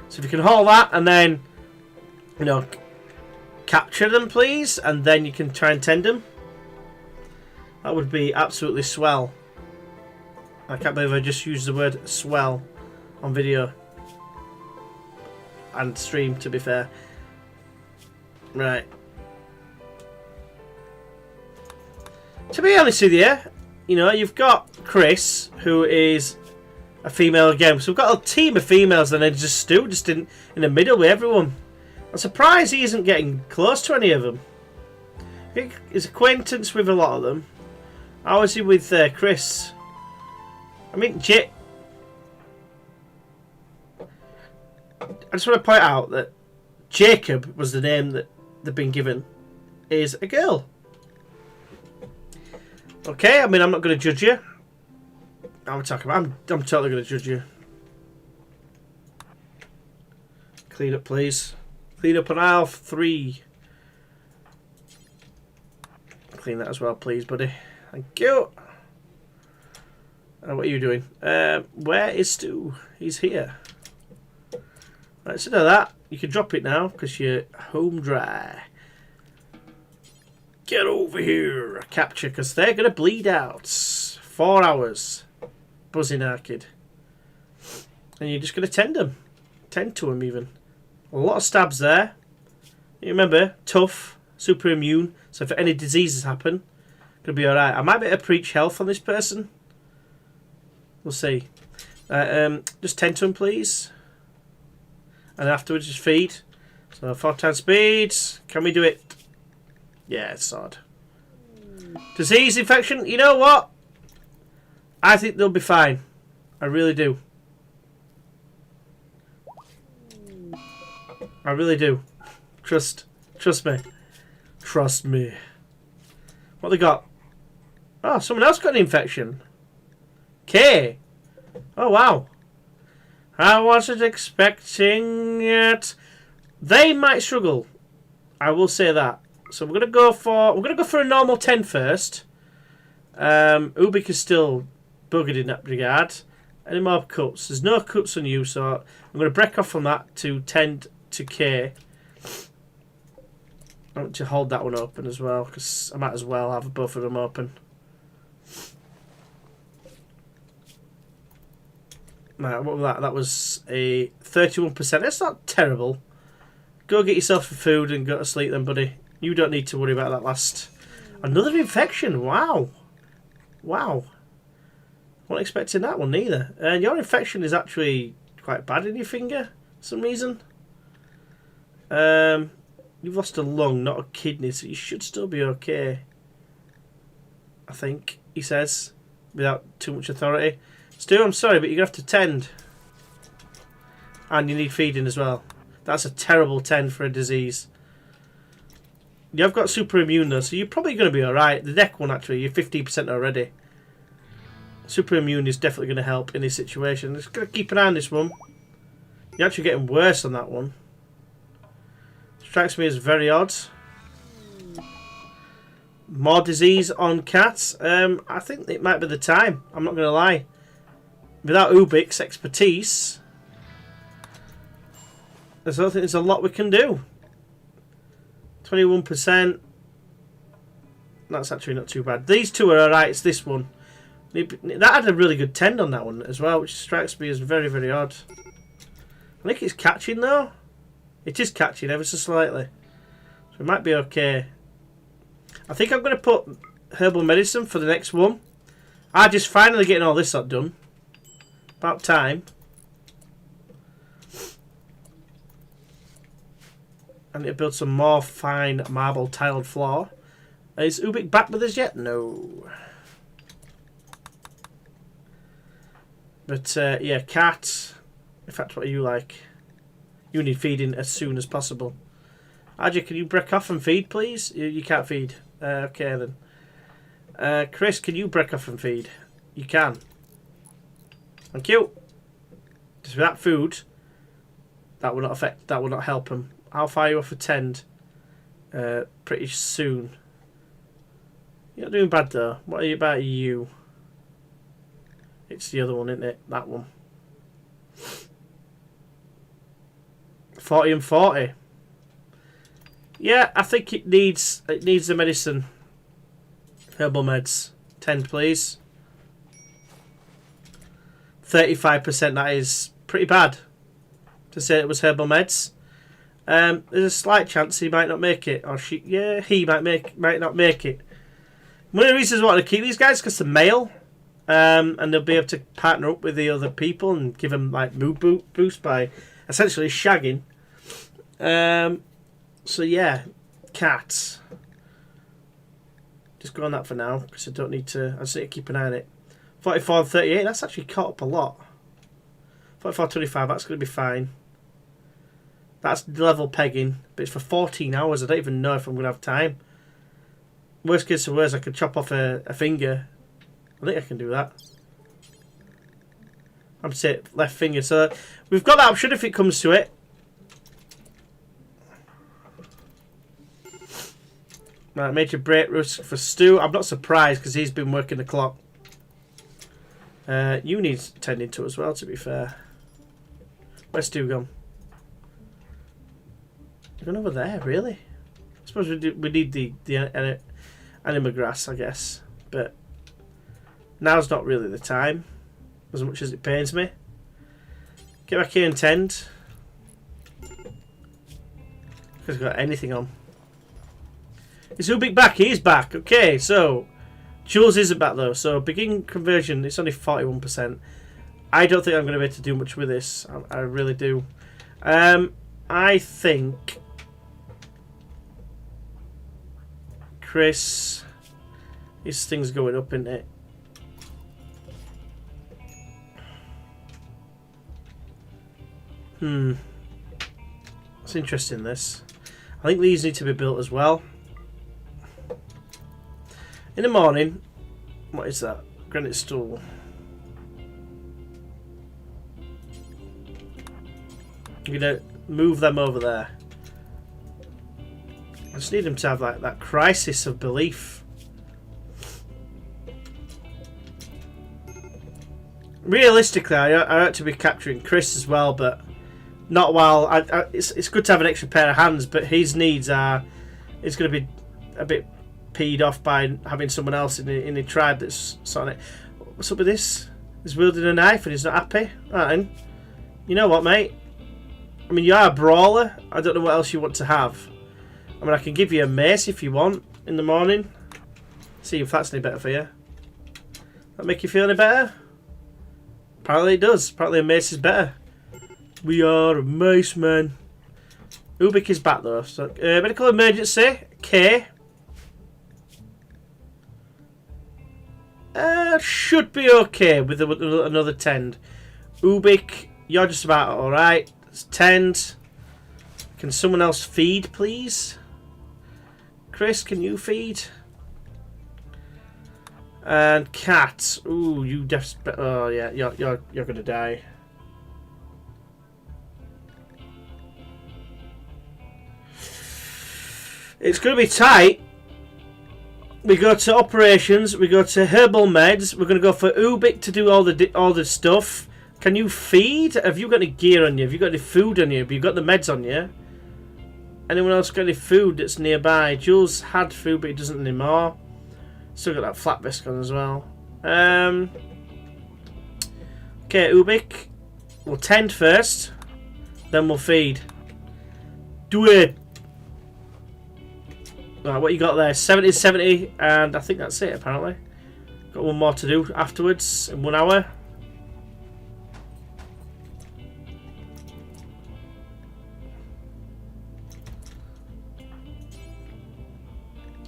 So if you can haul that and then, you know, capture them, please. And then you can try and tend them. That would be absolutely swell. I can't believe I just used the word swell on video. And stream, to be fair. Right. To be honest with you, you know, you've got Chris, who is a female again. So we've got a team of females and then just Stu, just in the middle with everyone. I'm surprised he isn't getting close to any of them. I think his acquaintance with a lot of them. How is he with Chris? I mean, I just want to point out that Jacob was the name that they've been given. Is a girl. Okay, I mean, I'm not going to judge you. I'm totally going to judge you. Clean up, please. Clean up on aisle 3. Clean that as well, please, buddy. Thank you. What are you doing? Where is Stu? He's here. Right, so know that. You can drop it now because you're home dry. Get over here. Capture, because they're going to bleed out. 4 hours. Buzzing naked. And you're just going to tend them. Tend to them, even. A lot of stabs there. You remember, tough, super immune. So if any diseases happen, gonna be alright. I might be able to preach health on this person. We'll see. Just tend to him, please. And afterwards, just feed. So 4 times speed. Can we do it? Yeah, it's odd. Disease, infection. You know what? I think they'll be fine. I really do. I really do. Trust me. Trust me. What they got? Oh, someone else got an infection. K. Oh wow. I wasn't expecting it. They might struggle. I will say that. So we're gonna go for a normal 10 first. Ubik is still buggered in that regard. Any more cuts? There's no cuts on you, so I'm gonna break off from that to tend to K. I want to hold that one open as well, because I might as well have both of them open. Right, what was that? That was a 31%. That's not terrible. Go get yourself some food and go to sleep then, buddy. You don't need to worry about that last. Another infection. Wow. Wow. Wasn't expecting that one neither. And your infection is actually quite bad in your finger for some reason. You've lost a lung, not a kidney, so you should still be okay. I think, he says, without too much authority. Stu, I'm sorry, but you're going to have to tend. And you need feeding as well. That's a terrible tend for a disease. You've got super immune though, so you're probably going to be alright. The neck one, actually, you're 15% already. Super immune is definitely going to help in this situation. Just got to keep an eye on this one. You're actually getting worse on that one. Strikes me as very odd. More disease on cats. I think it might be the time. I'm not going to lie. Without Ubik's expertise, I don't think there's a lot we can do. 21%. That's actually not too bad. These two are alright. It's this one. That had a really good tend on that one as well, which strikes me as very, very odd. I think it's catching though. It is catching ever so slightly. So it might be okay. I think I'm going to put herbal medicine for the next one. I'm just finally getting all this up done. About time. I need to build some more fine marble tiled floor. Is Ubik back with us yet? No. But yeah, cat. In fact, what are you like? You need feeding as soon as possible. Adja, can you break off and feed, please? You can't feed. Okay then. Chris, can you break off and feed? You can. Thank you. Just without food, that will not affect. That will not help him. How far are you off a tend? Pretty soon. You're not doing bad though. What about you? It's the other one, isn't it? That one. 40 and 40. Yeah, I think it needs the medicine. Herbal meds. 10, please. 35%. That is pretty bad. To say it was herbal meds. There's a slight chance he might not make it, or she. Yeah, he might not make it. One of the reasons I want to keep these guys is because they're male, and they'll be able to partner up with the other people and give them like mood boost by essentially shagging. So yeah, cats. Just go on that for now because I don't need to. I just need to keep an eye on it. 44 and 38. That's actually caught up a lot. 44, 25. That's going to be fine. That's level pegging, but it's for 14 hours. I don't even know if I'm going to have time. Worst case to worst, I could chop off a finger. I think I can do that. I'm saying left finger. So we've got that option if it comes to it. Right, major break risk for Stu. I'm not surprised because he's been working the clock. You need tending to as well, to be fair. Where's Stu gone? You're going over there, really? I suppose we need the anima grass, I guess. But now's not really the time, as much as it pains me. Get back here and tend. Because got anything on. Is Ubik back? He is back. Okay, so Jules isn't back though. So begin conversion. It's only 41%. I don't think I'm going to be able to do much with this. I really do. I think Chris, his thing's going up, isn't it? It's interesting, this. I think these need to be built as well. In the morning, what is that? Granite stool. I'm gonna move them over there. I just need them to have like that crisis of belief. Realistically, I ought to be capturing Chris as well, but not while it's good to have an extra pair of hands, but his needs are. He's going to be a bit peed off by having someone else in the tribe that's sorting it. What's up with this? He's wielding a knife and he's not happy. Alright, you know what, mate? I mean, you are a brawler. I don't know what else you want to have. I mean, I can give you a mace if you want in the morning. See if that's any better for you. That make you feel any better? Apparently it does. Apparently a mace is better. We are a mace man. Ubik is back though. So, medical emergency. K. Should be okay with another tend. Ubik, you're just about alright. Tend. Can someone else feed, please? Chris, can you feed? And Cat. Ooh, you oh yeah, you're gonna die. It's gonna be tight. We go to operations. We go to herbal meds. We're gonna go for Ubik to do all the stuff. Can you feed? Have you got any gear on you? Have you got any food on you? Have you got the meds on you? Anyone else got any food that's nearby? Jules had food, but he doesn't anymore. Still got that flat biscuit on as well. Okay, Ubik. We'll tend first. Then we'll feed. Do it! Right, what you got there? 70, and I think that's it, apparently. Got one more to do afterwards, in 1 hour.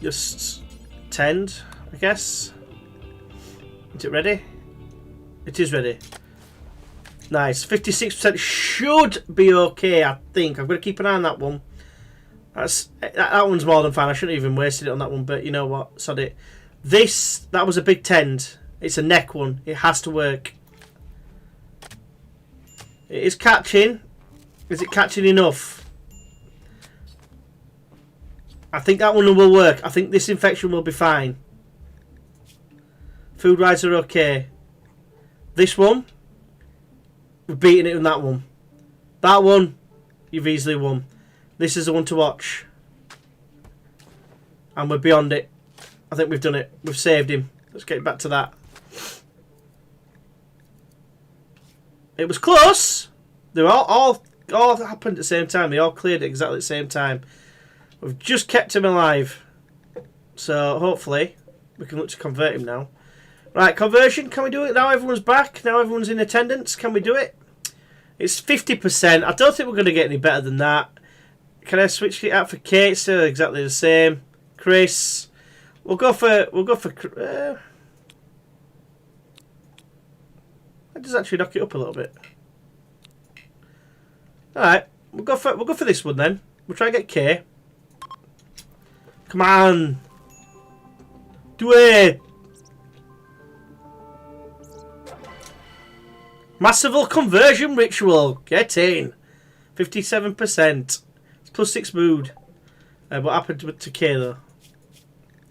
Just tend, I guess. Is it ready? It is ready. Nice. 56% should be okay, I think. I'm going to keep an eye on that one. That one's more than fine. I shouldn't even wasted it on that one, but you know what? Sod it. That was a big tend. It's a neck one. It has to work. It is catching. Is it catching enough? I think that one will work. I think this infection will be fine. Food rides are okay. This one, we're beating it on that one. That one, you've easily won. This is the one to watch. And we're beyond it. I think we've done it. We've saved him. Let's get back to that. It was close. They were all happened at the same time. They all cleared at exactly the same time. We've just kept him alive. So hopefully we can look to convert him now. Right, conversion. Can we do it now? Everyone's back. Now everyone's in attendance. Can we do it? It's 50%. I don't think we're going to get any better than that. Can I switch it out for Kate? Still exactly the same. Chris. We'll go for. That does actually knock it up a little bit. All right, we'll go for this one then. We'll try and get K. Come on, do it. Massive conversion ritual. Get in. 57%. It's +6 mood. What happened to K though?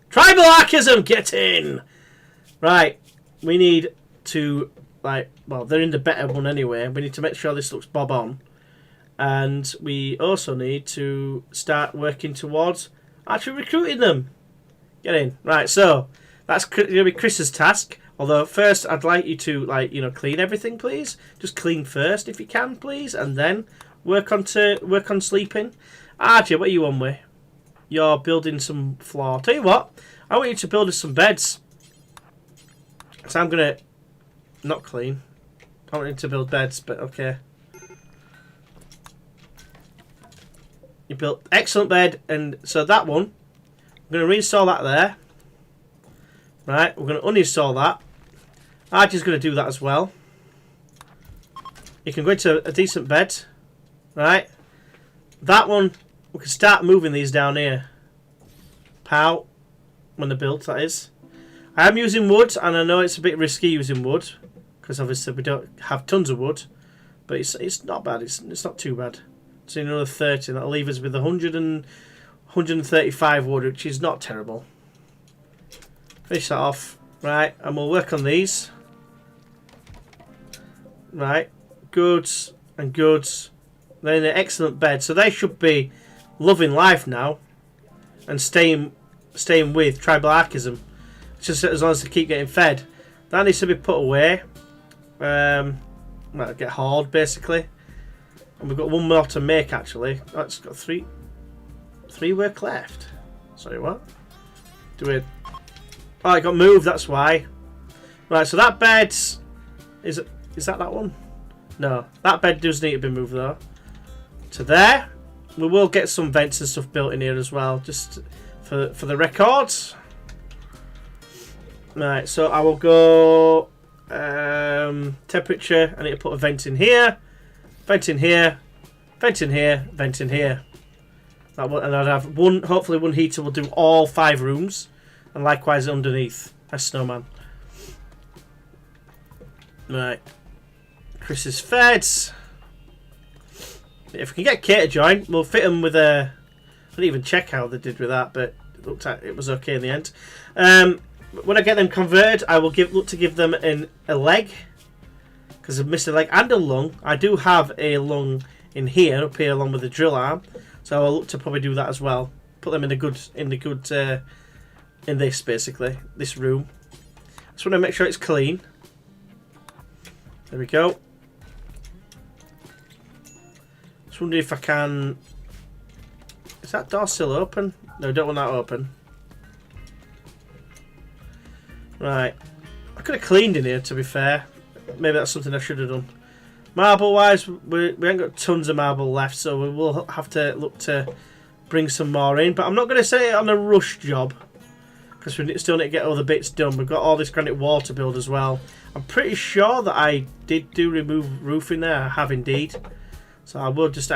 Tribal archism. Get in. Right. We need to well, they're in the better one anyway. We need to make sure this looks bob on, and we also need to start working towards actually recruiting them. Get in. Right. So that's going to be Chris's task. Although first, I'd like you to clean everything, please. Just clean first if you can, please, and then work on sleeping. Archie, what are you on with? You're building some floor. Tell you what, I want you to build us some beds. So I'm gonna not clean. I want you to build beds, but okay. You built excellent bed, and so that one, I'm gonna reinstall that there. Right, we're gonna uninstall that. Archie's gonna do that as well. You can go into a decent bed, right? That one, we can start moving these down here. Pow, when they're built, that is. I am using wood, and I know it's a bit risky using wood, because obviously we don't have tons of wood, but it's not bad. It's not too bad. So another 30, that'll leave us with 135 wood, which is not terrible. Finish that off, right? And we'll work on these. Right, goods and goods. They're in an excellent bed, so they should be loving life now and staying with tribal-archism. Just as long as they keep getting fed. That needs to be put away. Well, get hauled basically. And we've got one more to make actually. That's got three work left. Sorry, what? Do it. Oh, it got moved. That's why. Right, so that bed is that one? No, that bed does need to be moved though. To there. We will get some vents and stuff built in here as well, just for the records. Right, so I will go temperature. I need to put a vent in here, vent in here, vent in here, vent in here. That one, and I'd have one. Hopefully, one heater will do all 5 rooms, and likewise underneath. A snowman. Right, Chris is fed. If we can get Kate to join, we'll fit them with a. I didn't even check how they did with that, but it looked like it was okay in the end. When I get them converted, I will look to give them a leg, because I've missed a leg and a lung. I do have a lung in here, up here, along with the drill arm, so I'll look to probably do that as well. Put them in this basically, this room. Just want to make sure it's clean. There we go. Just wondering if I can. Is that door still open? No, don't want that open. Right, I could have cleaned in here to be fair. Maybe that's something I should have done. Marble wise, we ain't got tons of marble left, so we will have to look to bring some more in. But I'm not going to say it on a rush job, because we still need to get all the bits done. We've got all this granite wall to build as well. I'm pretty sure that I did remove roofing there. I have indeed. So I will just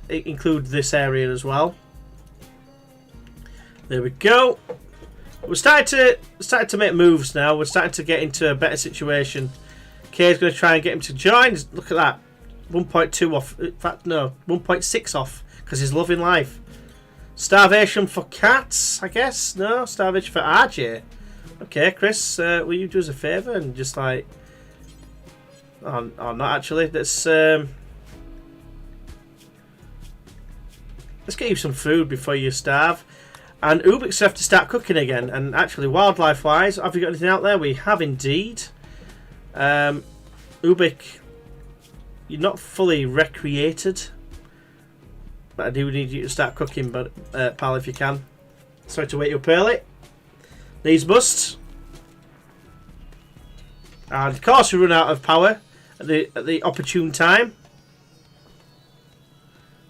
include this area as well. There we go. We're starting to make moves now. We're starting to get into a better situation. Kay's going to try and get him to join. Look at that. 1.2 off. In fact, no. 1.6 off. Because he's loving life. Starvation for cats, I guess? No, starvation for RJ. Okay, Chris, will you do us a favour and just like... Oh, not actually. Let's get you some food before you starve. And Ubik's have to start cooking again. And actually, wildlife-wise, have you got anything out there? We have indeed. Ubik, you're not fully recreated. But I do need you to start cooking, but pal, if you can. Sorry to wake you up early. These must. And of course we run out of power at the opportune time.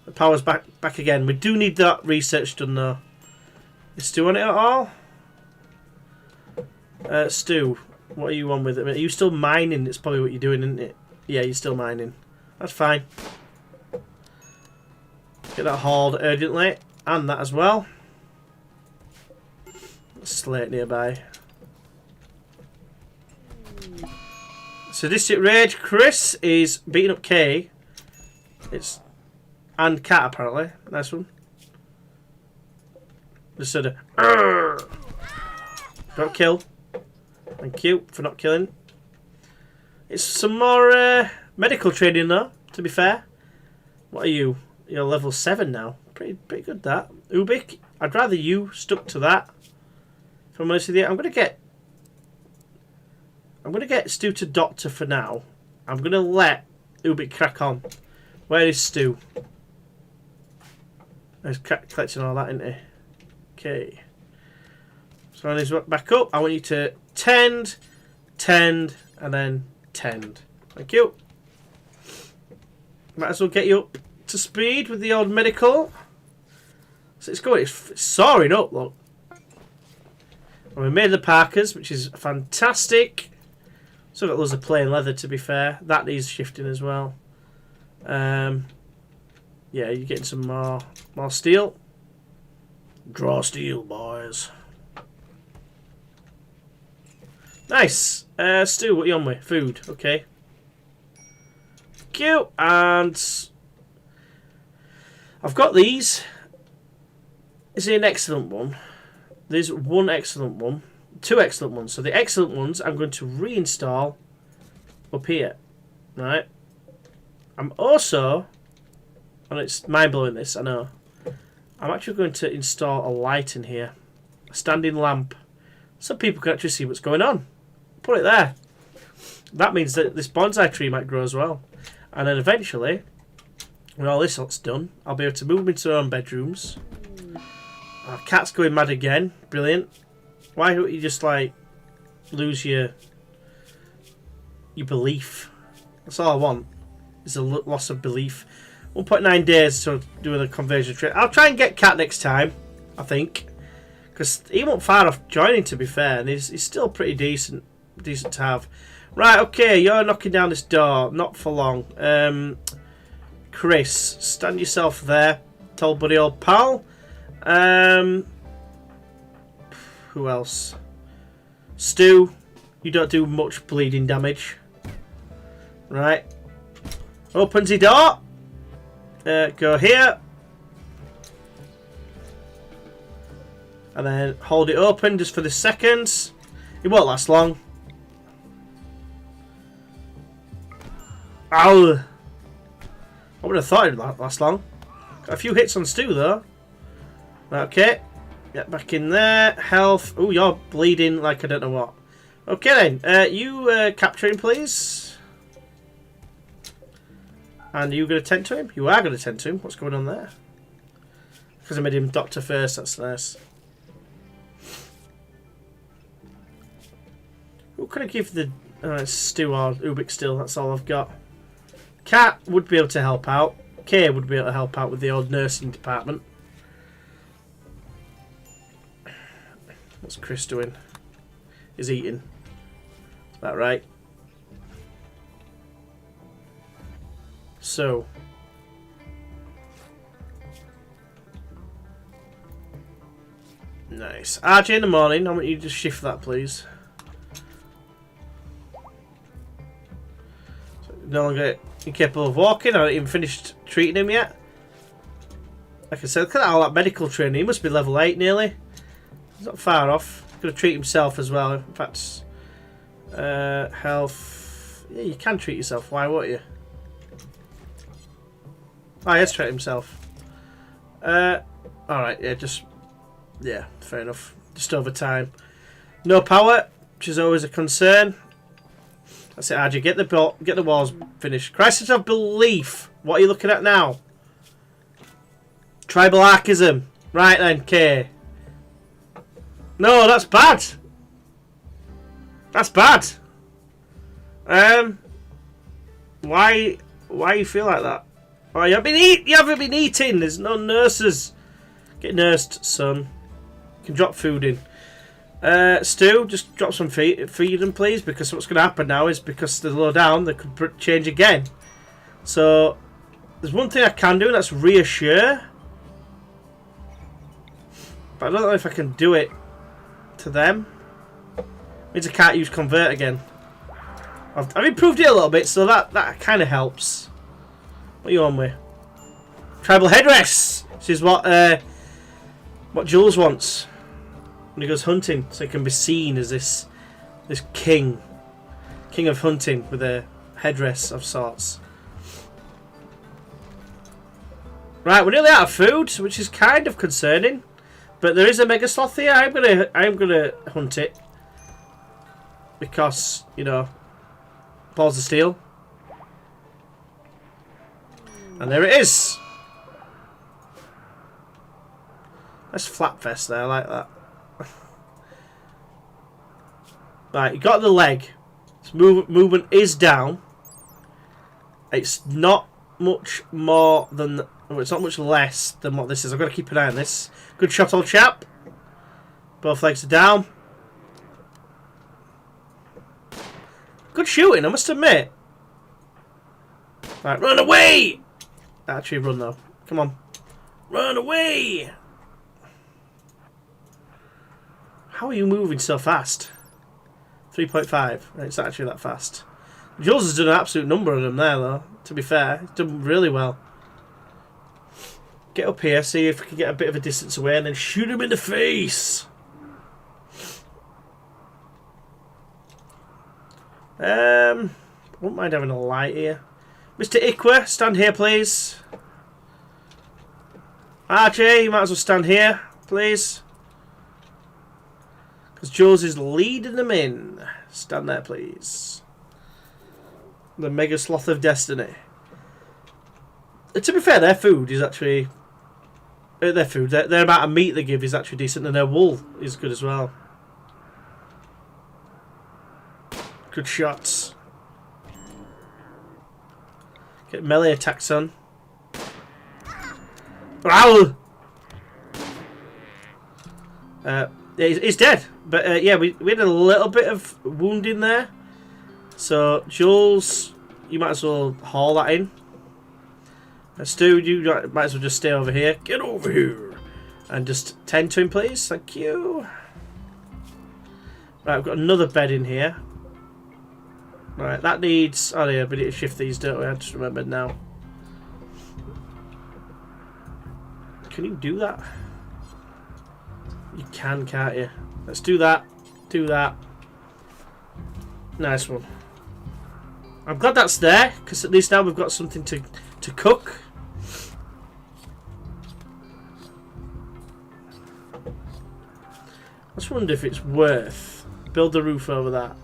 The power's back again. We do need that research done though. Is Stu on it at all? Stu, what are you on with it? Are you still mining? It's probably what you're doing, isn't it? Yeah, you're still mining. That's fine. Get that hauled urgently. And that as well. Slate nearby. Sadistic Rage. Chris is beating up Kay. It's... And Cat, apparently. Nice one. Just sort of... Don't kill. Thank you for not killing. It's some more medical training though, to be fair. What are you? You're level 7 now. Pretty good that. Ubik, I'd rather you stuck to that. If I'm honest with you, I'm gonna get Stu to doctor for now. I'm gonna let Ubik crack on. Where is Stu? He's collecting all that, isn't he? Okay. So on his way back up, I want you to tend, and then tend. Thank you. Might as well get you up to speed with the old medical. So it's going, it's soaring up, look. And we made the Parkers, which is fantastic. Still got loads of plain leather, to be fair. That needs shifting as well. Yeah, you're getting some more steel. Draw steel, boys. Nice. Stu, what are you on with? Food. Okay. Cute. And I've got these. Is it an excellent one? There's one excellent one. Two excellent ones. So the excellent ones I'm going to reinstall up here. Right. I'm also, and it's mind-blowing this, I know, I'm actually going to install a light in here. A standing lamp. So people can actually see what's going on. Put it there. That means that this bonsai tree might grow as well. And then eventually, when all this lot's done, I'll be able to move them into their own bedrooms. Our cat's going mad again. Brilliant. Why don't you just, like, lose your belief? That's all I want. Is a loss of belief. 1.9 days to do the conversion trip. I'll try and get Cat next time, I think. Because he won't far off joining, to be fair. And he's still pretty decent to have. Right, okay, you're knocking down this door. Not for long. Chris, stand yourself there. Tall buddy old pal. Who else? Stu, you don't do much bleeding damage. Right. Opens the door. Go here. And then hold it open just for the seconds. It won't last long. Ow! I would have thought it'd last long. Got a few hits on Stu though. Okay. Get back in there. Health. Oh, you're bleeding like I don't know what. Okay then. You capture him, please. And are you going to tend to him? You are going to tend to him. What's going on there? Because I made him doctor first. That's nice. Who could I give the Stu or Ubik still? That's all I've got. Cat would be able to help out. Kay would be able to help out with the old nursing department. What's Chris doing? He's eating. Is that right? So. Nice. RJ in the morning. I want you to just shift that, please. So no longer incapable of walking. I haven't even finished treating him yet. Like I said, look at all that medical training. He must be level 8 nearly. He's not far off. He's going to treat himself as well. In fact, health. Yeah, you can treat yourself. Why won't you? Oh, he has treated himself. Alright, yeah, just... Yeah, fair enough. Just over time. No power, which is always a concern. That's it, RJ. Get the walls finished. Crisis of belief. What are you looking at now? Tribal archism. Right then, K. No, that's bad. That's bad. Why you feel like that? Oh, you haven't been eating. There's no nurses. Get nursed, son. You can drop food in. Stu, just drop some feed them, please, because what's going to happen now is because they're low down, they could change again. So, there's one thing I can do, and that's reassure. But I don't know if I can do it to them. Means I can't use convert again. I've improved it a little bit, so that kind of helps. What are you on with? Tribal headdress! This is what Jules wants when he goes hunting, so he can be seen as this king of hunting with a headdress of sorts. Right, we're nearly out of food, which is kind of concerning. But there is a mega sloth here. I'm gonna hunt it because, you know, balls of steel. And there it is. That's flap vest there, I like that. Right, you got the leg. So movement is down. It's not much more than... Oh, it's not much less than what this is. I've got to keep an eye on this. Good shot, old chap. Both legs are down. Good shooting, I must admit. Right, run away! Actually, run though. Come on. Run away! How are you moving so fast? 3.5. It's not actually that fast. Jules has done an absolute number of them there, though. To be fair, he's done really well. Get up here, see if we can get a bit of a distance away, and then shoot him in the face. Wouldn't mind having a light here. Mr. Ikwa, stand here, please. RJ, you might as well stand here, please. Because Jules is leading them in. Stand there, please. The Mega Sloth of Destiny. To be fair, their food is actually... Their food, their amount of meat they give is actually decent, and their wool is good as well. Good shots. Get melee attacks on. Ow! He's dead. But yeah, we had a little bit of wounding there. So, Jules, you might as well haul that in. Stu, you might as well just stay over here. Get over here. And just tend to him, please. Thank you. Right, we've got another bed in here. Right, that needs... Oh yeah, we need to shift these, don't we? I just remembered now. Can you do that? You can, can't you? Let's do that. Do that. Nice one. I'm glad that's there, because at least now we've got something to cook. I just wonder if it's worth build the roof over that.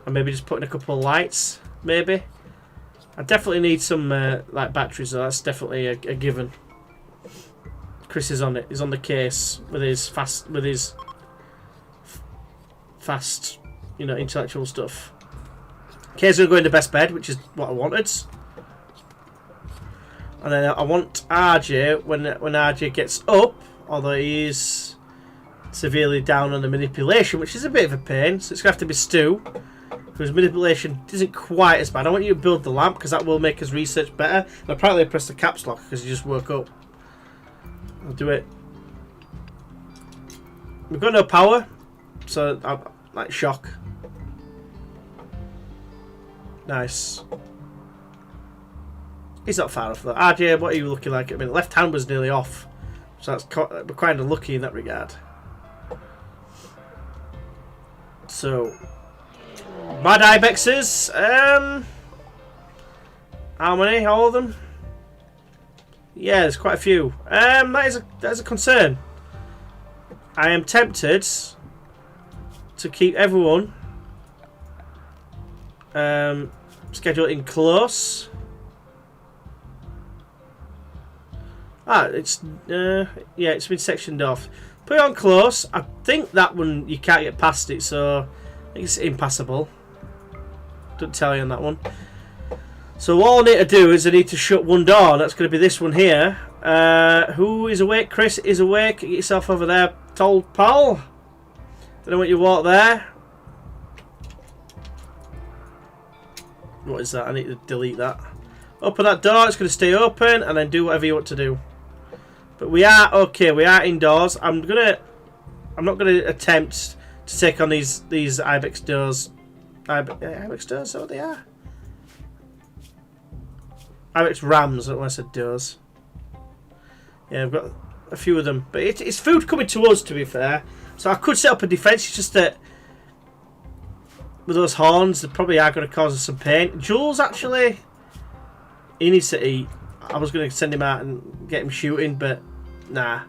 And maybe just putting a couple of lights, maybe. I definitely need some like batteries, though. That's definitely a given. Chris is on it. He's on the case with his fast, you know, intellectual stuff. Kay's gonna go into best bed, which is what I wanted. And then I want RJ when RJ gets up, although he is severely down on the manipulation, which is a bit of a pain. So it's gonna have to be Stu, whose manipulation isn't quite as bad. I want you to build the lamp because that will make his research better. And apparently I pressed the caps lock because he just woke up. I'll do it. We've got no power, so I'm like shock. Nice. He's not far off though. RJ, what are you looking like? I mean, left hand was nearly off, so that's we're kind of lucky in that regard. So, Mad Ibexes. How many? All of them? Yeah, there's quite a few. That is a concern. I am tempted to keep everyone scheduled in close. It's yeah, it's been sectioned off. Put it on close. I think that one you can't get past it, so I think it's impassable. Don't tell you on that one. So all I need to do is I need to shut one door. That's going to be this one here. Who is awake? Chris is awake. Get yourself over there, tall pal. Don't know what you walk there. What is that? I need to delete that. Open that door. It's going to stay open, and then do whatever you want to do. But we are okay. We are indoors. I'm not gonna attempt to take on these Ibex doors. Ibex doors. Is that what they are? Ibex rams. I don't want to say doors. Yeah, I've got a few of them, but it's food coming to us. To be fair, so I could set up a defense. It's just that with those horns, they probably are going to cause us some pain. Jules actually, he needs to eat. I was going to send him out and get him shooting, but nah.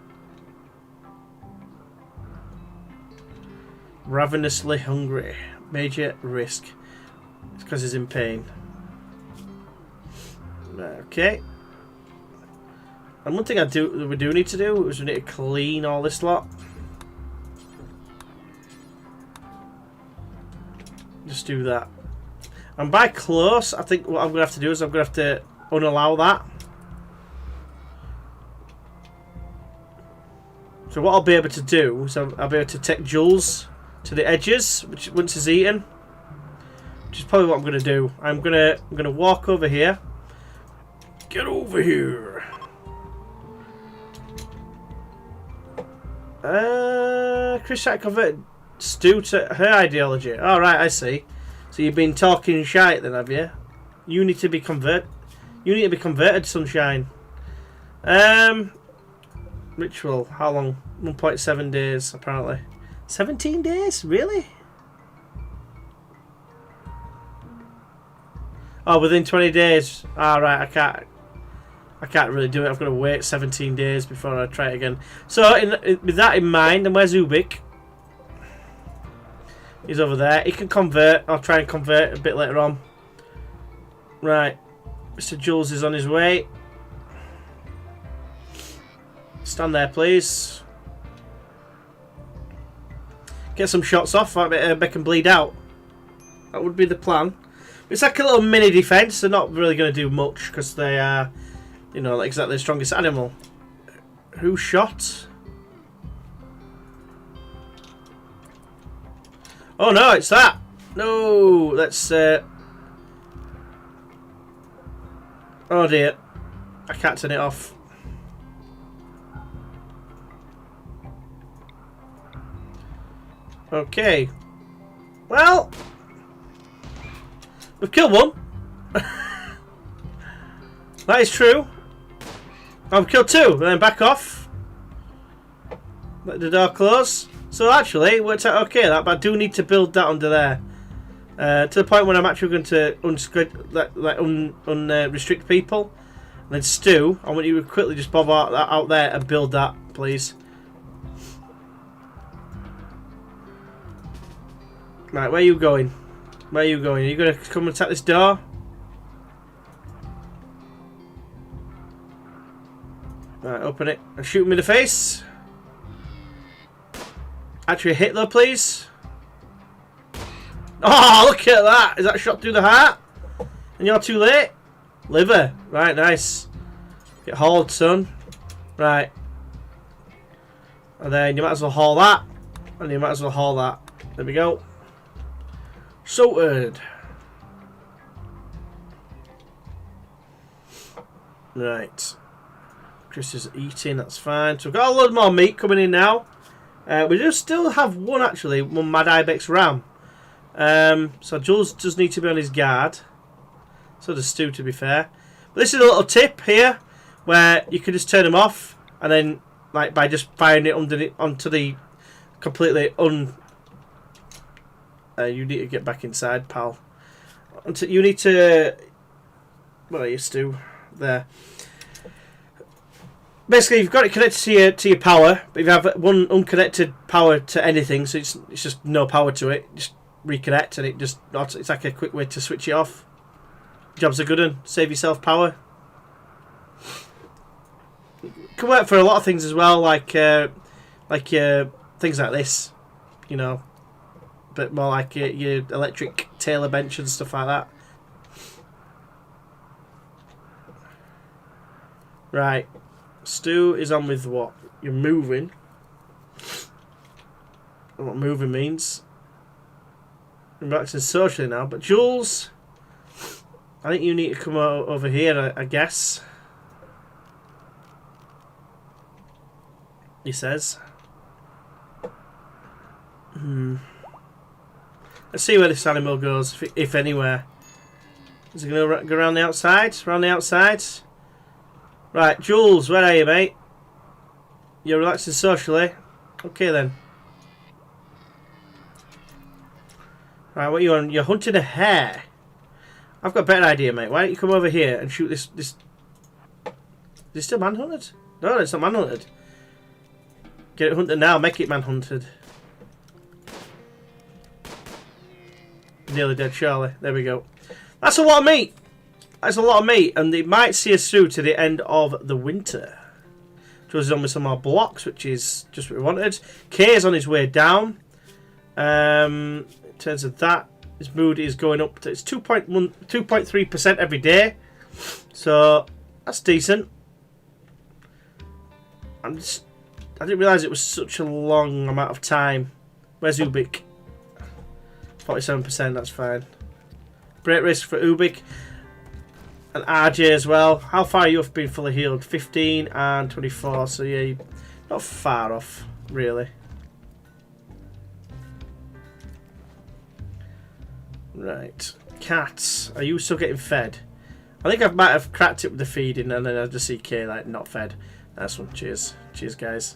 Ravenously hungry. Major risk. It's because he's in pain. Okay. And one thing we do need to do is we need to clean all this lot. Just do that. And by close, I think what I'm going to have to do is I'm going to have to unallow that. So what I'll be able to do is I'll be able to take Jules to the edges, which once he's eaten. Which is probably what I'm going to do. I'm going to walk over here. Get over here. Chris had converted Stu to her ideology. Alright, I see. So you've been talking shite then, have you? You need to be converted. You need to be converted, Sunshine. Ritual. How long? 1.7 days, apparently. 17 days? Really? Oh, within 20 days. Alright, I can't really do it. I've got to wait 17 days before I try it again. So, with that in mind, and where's Ubik? He's over there. He can convert. I'll try and convert a bit later on. Right. Mr. Jules is on his way. Stand there, please. Get some shots off. Make him bleed out. That would be the plan. It's like a little mini defense. They're not really going to do much because they are, you know, exactly the strongest animal. Who shot? Oh no, it's that. No, let's. Oh dear, I can't turn it off. Okay. Well, we've killed one. That is true. I've killed two, and then back off. Let the door close. So actually, it worked out okay, that, but I do need to build that under there. To the point when I'm actually going to restrict people. And then Stu, I want you to quickly just bob out there and build that, please. Right, where are you going? Where are you going? Are you going to come and attack this door? Right, open it and shoot him in the face. Actually, hit though, please. Oh, look at that! Is that shot through the heart? And you're too late? Liver. Right, nice. Get hauled, son. Right. And then you might as well haul that. And you might as well haul that. There we go. Sorted. Right. Chris is eating, that's fine. So we've got a load more meat coming in now. We do still have one Mad Ibex ram. So Jules does need to be on his guard. So does Stu, to be fair. But this is a little tip here where you can just turn them off, and then like by just firing it onto the completely you need to get back inside, pal. You need to. Where are you, Stu? There. Basically, you've got it connected to your power, but if you have one unconnected power to anything, so it's just no power to it, just reconnect, and it's like a quick way to switch it off. Job's a good one. Save yourself power. Can work for a lot of things as well, like things like this, you know, but more like your electric tailor bench and stuff like that. Right. Stu is on with what? You're moving. What moving means. I'm back to socially now. But Jules, I think you need to come over here, I guess. He says. Let's see where this animal goes, if anywhere. Is it going to go around the outside? Around the outside? Right, Jules, where are you, mate? You're relaxing socially. Okay, then. Right, what are you on? You're hunting a hare. I've got a better idea, mate. Why don't you come over here and shoot this... Is it still manhunted? No, it's not manhunted. Get it hunted now. Make it manhunted. Nearly dead, Charlie. There we go. That's a lot of meat. That's a lot of meat, and it might see us through to the end of the winter. Joe's on with some more blocks, which is just what we wanted. K is on his way down. In terms of that, his mood is going up to, it's 2.3% every day. So that's decent. I didn't realise it was such a long amount of time. Where's Ubik? 47%, that's fine. Break risk for Ubik. And RJ as well. How far are you off being fully healed? 15 and 24. So yeah, you're not far off, really. Right. Cats. Are you still getting fed? I think I might have cracked it with the feeding and then I just see K like not fed. Nice one. Cheers. Cheers, guys.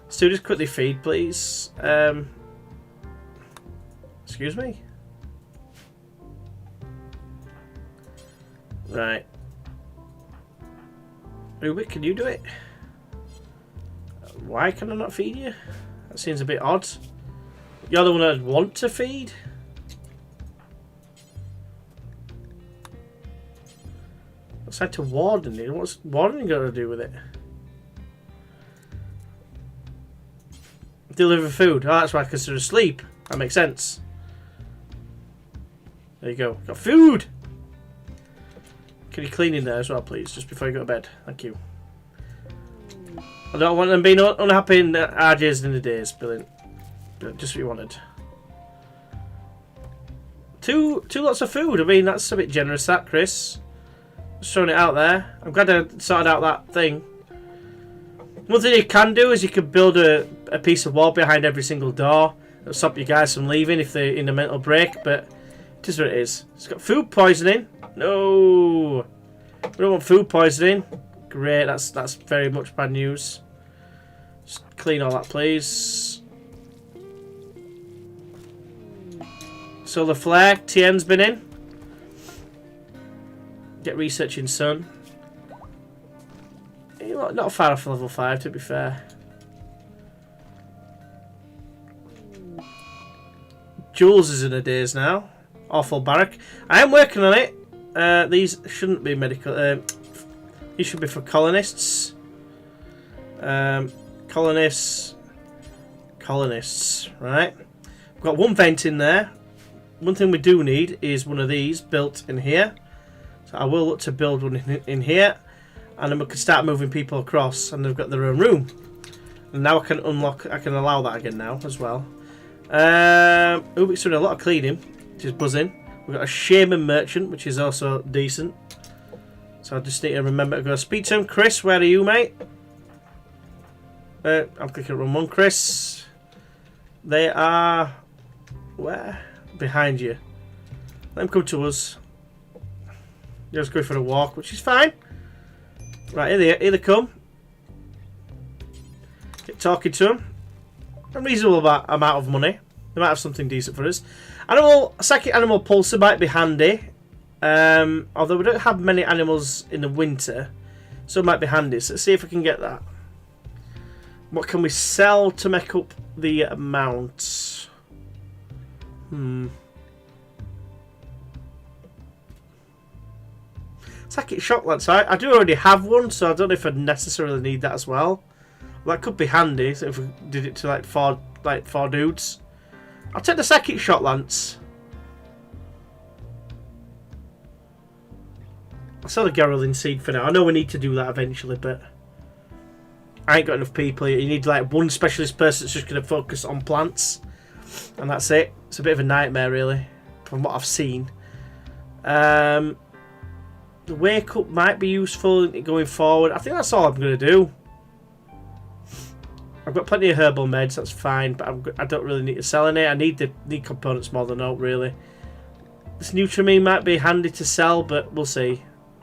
Stu, just quickly feed, please. Excuse me? Right. Ubik, can you do it? Why can I not feed you? That seems a bit odd. You're the one I'd want to feed? What's that to Warden? What's Warden got to do with it? Deliver food. Oh, that's why I consider sleep. That makes sense. There you go. Got food! Can you clean in there as well, please, just before you go to bed? Thank you. I don't want them being unhappy in the RJs in the days. Brilliant. Just what you wanted. Two lots of food. I mean, that's a bit generous, that, Chris. Just throwing it out there. I'm glad I sorted out that thing. One thing you can do is you can build a piece of wall behind every single door. It'll stop you guys from leaving if they're in a mental break, but it is what it is. It's got food poisoning. No, we don't want food poisoning. Great, that's very much bad news. Just clean all that, please. Solar flare. TN's been in. Get researching, son. You're not far off level 5, to be fair. Jules is in a daze now. Awful barrack. I am working on it. These shouldn't be medical. These should be for colonists. Colonists, right? We've got one vent in there. One thing we do need is one of these built in here. So I will look to build one in here. And then we can start moving people across and they've got their own room. And now I can allow that again now as well. Ubik's doing a lot of cleaning, which is buzzing. We've got a shaman merchant, which is also decent. So I just need to remember to go speak to him. Chris, where are you, mate? I'm clicking run one, Chris. They are where? Behind you. Let them come to us. You're just going for a walk, which is fine. Right, here they come. Get talking to them. A reasonable amount of money. They might have something decent for us. A psychic animal pulsar might be handy. Although we don't have many animals in the winter, so it might be handy. So let's see if we can get that. What can we sell to make up the amount? Psychic shock lance. I do already have one, so I don't know if I'd necessarily need that as well. That could be handy so if we did it to like four dudes. I'll take the psychic shot lance. I'll sell the Geraldine seed for now. I know we need to do that eventually, but I ain't got enough people. You need like one specialist person that's just going to focus on plants, and that's it. It's a bit of a nightmare, really, from what I've seen. The wake up might be useful going forward. I think that's all I'm going to do. I've got plenty of herbal meds, that's fine, but I don't really need to sell any. I need components more than not, really. This Nutramine might be handy to sell, but we'll see.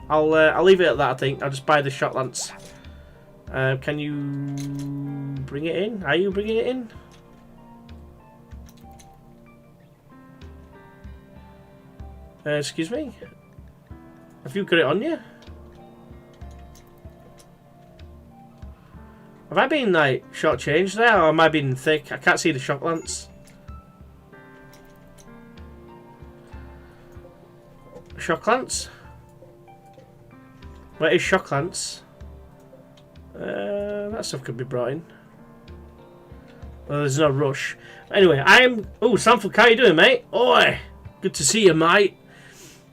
I'll leave it at that, I think. I'll just buy the shot lance. Can you bring it in? Are you bringing it in? Excuse me? Have you got it on you? Have I been like shortchanged there, or am I being thick? I can't see the shock lance. Shock lance? Where is shock lance? That stuff could be brought in. Well, there's no rush. Anyway, I am... Oh, Sanford, how you doing, mate? Oi! Good to see you, mate.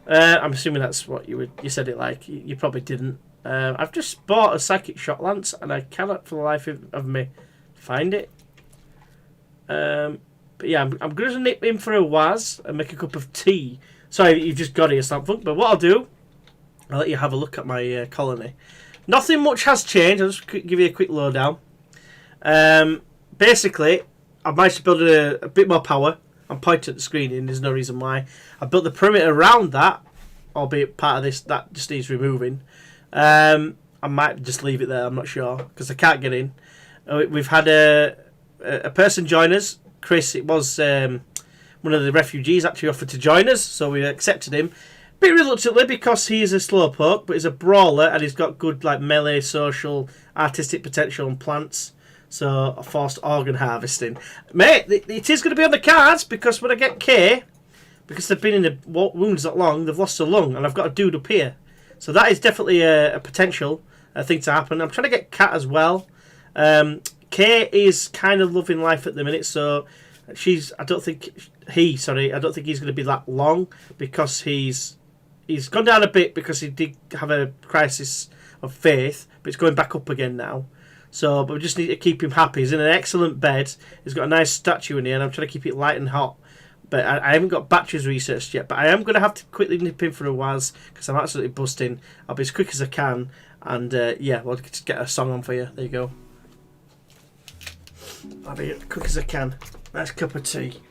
I'm assuming that's what you said it like. You probably didn't. I've just bought a psychic shot lance, and I cannot for the life of me find it. But yeah, I'm going to nip in for a waz and make a cup of tea. Sorry, you've just got here, Sanford. But what I'll do, I'll let you have a look at my colony. Nothing much has changed. I'll just give you a quick lowdown. Basically, I've managed to build a bit more power. I'm pointing at the screen and there's no reason why. I built the perimeter around that, albeit part of this that just needs removing. I might just leave it there, I'm not sure, because I can't get in. We've had a person join us. Chris, it was one of the refugees actually offered to join us, so we accepted him. A bit reluctantly because he is a slowpoke, but he's a brawler and he's got good like melee, social, artistic potential on plants. So, forced organ harvesting. Mate, it is going to be on the cards because when I get K, because they've been in the wounds that long, they've lost a lung and I've got a dude up here. So that is definitely a potential thing to happen. I'm trying to get Cat as well. K is kind of loving life at the minute, so I don't think he's going to be that long because he's gone down a bit because he did have a crisis of faith, but it's going back up again now. So, but we just need to keep him happy. He's in an excellent bed. He's got a nice statue in here, and I'm trying to keep it light and hot. But I haven't got batteries researched yet. But I am going to have to quickly nip in for a whiz because I'm absolutely busting. I'll be as quick as I can. And yeah, we'll just get a song on for you. There you go. I'll be as quick as I can. Nice cup of tea.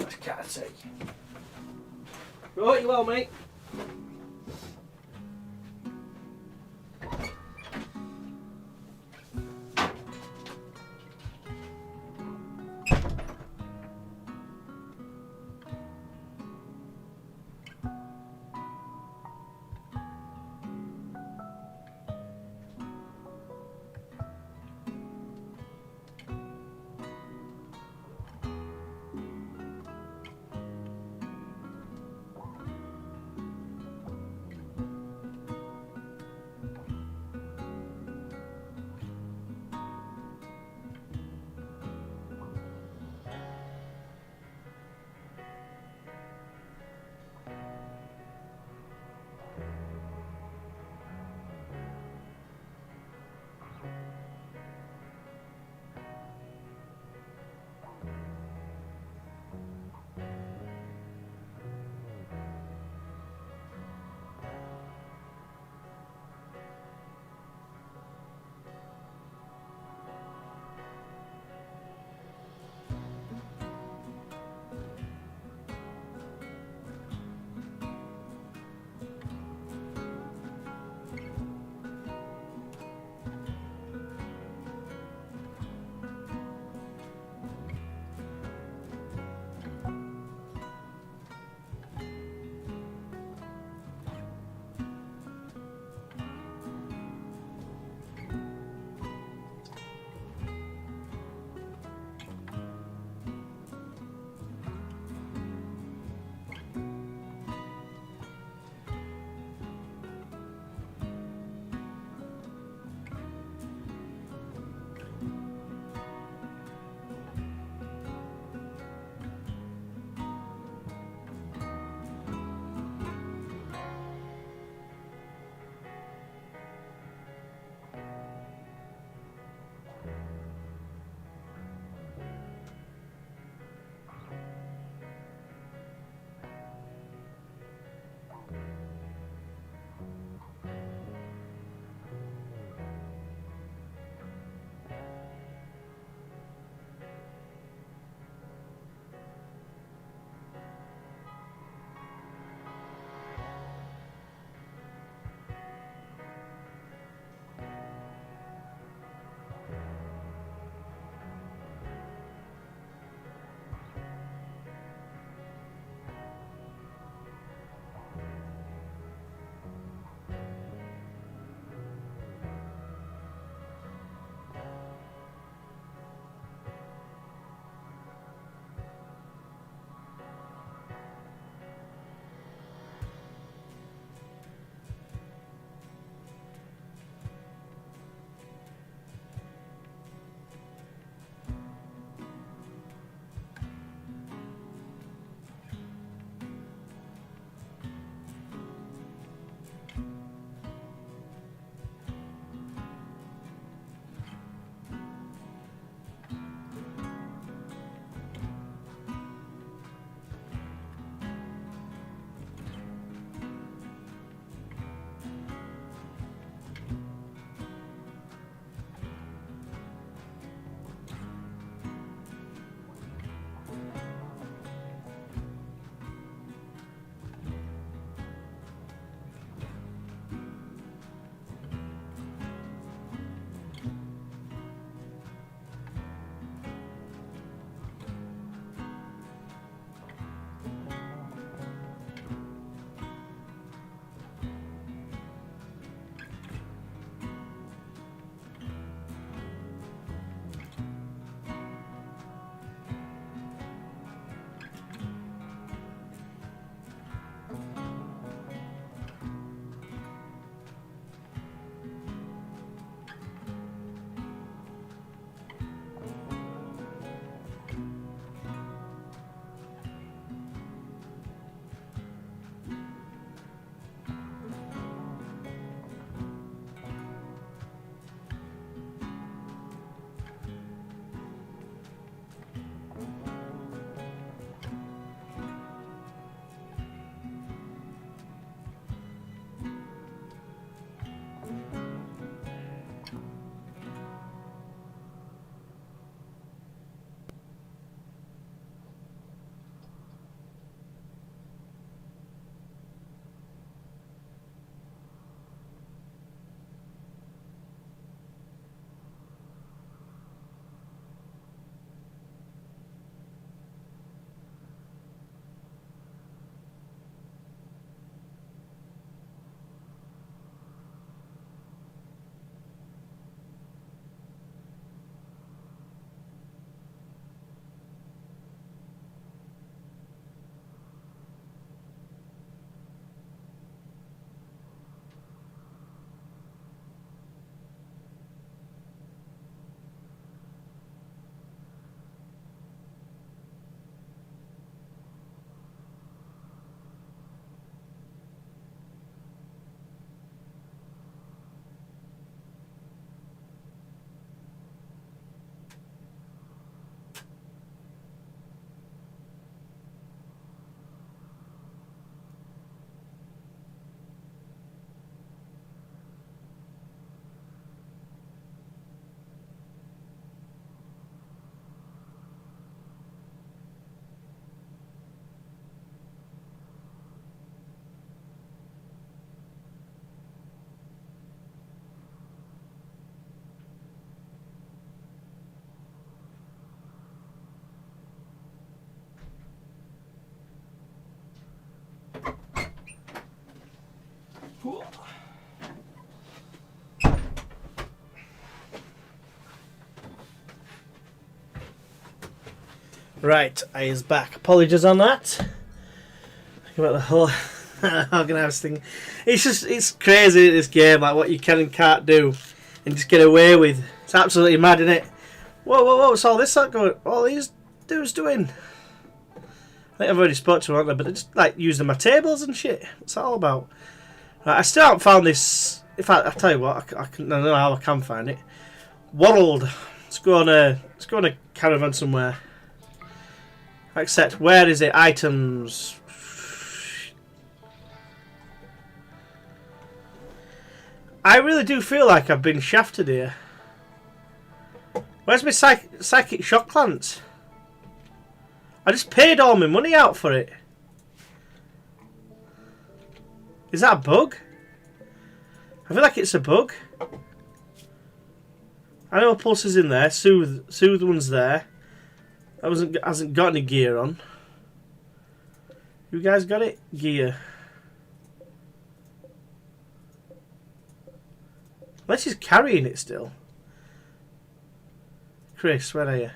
Nice cat of tea. Right, you well, mate? Right, I is back. Apologies on that. Think about the whole organised thing. It's crazy this game, like what you can and can't do, and just get away with. It's absolutely mad, isn't it? Whoa! What's all this going? All these dudes doing? I think I've already spoke to them, haven't I? But they're just like using my tables and shit. What's that all about? Right, I still haven't found this. In fact, I'll tell you what. I don't know how I can find it. World. Let's go on a caravan somewhere. Except, where is it? Items. I really do feel like I've been shafted here. Where's my psychic shock lance? I just paid all my money out for it. Is that a bug? I feel like it's a bug. I know Pulse is in there. Soothe one's there. That hasn't got any gear on. You guys got it? Gear. Unless he's carrying it still. Chris, where are you?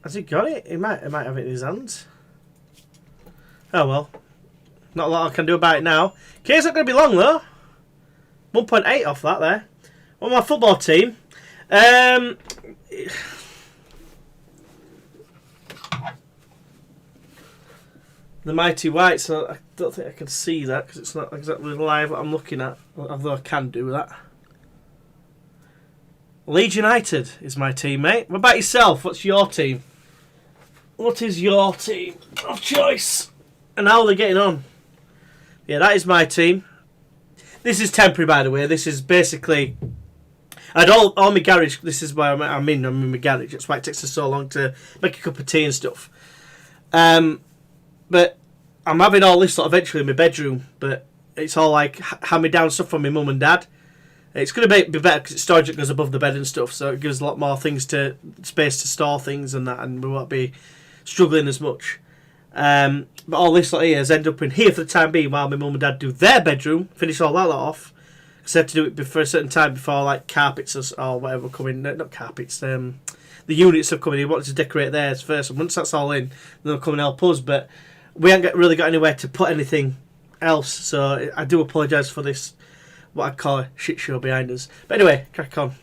Has he got it? He might have it in his hands. Oh well. Not a lot I can do about it now. K's not going to be long though. 1.8 off that there. On my football team. The Mighty Whites, so I don't think I can see that because it's not exactly live what I'm looking at, although I can do that. Leeds United is my team, mate. What about yourself? What's your team? What is your team of choice? And how are they getting on? Yeah, that is my team. This is temporary, by the way. This is basically... I had all my garage. This is where I'm in my garage. That's why it takes us so long to make a cup of tea and stuff. But I'm having all this eventually in my bedroom. But it's all like hand-me-down stuff from my mum and dad. It's going to be better because it's storage that goes above the bed and stuff. So it gives a lot more space to store things and that. And we won't be struggling as much. But all this here has ended up in here for the time being while my mum and dad do their bedroom. Finish all that lot off. Because they have to do it for a certain time before like carpets or whatever come in. Not carpets. The units have come in. He wanted to decorate theirs first. And once that's all in, they'll come and help us. But we haven't really got anywhere to put anything else. So I do apologise for this, what I call a shit show behind us. But anyway, crack on.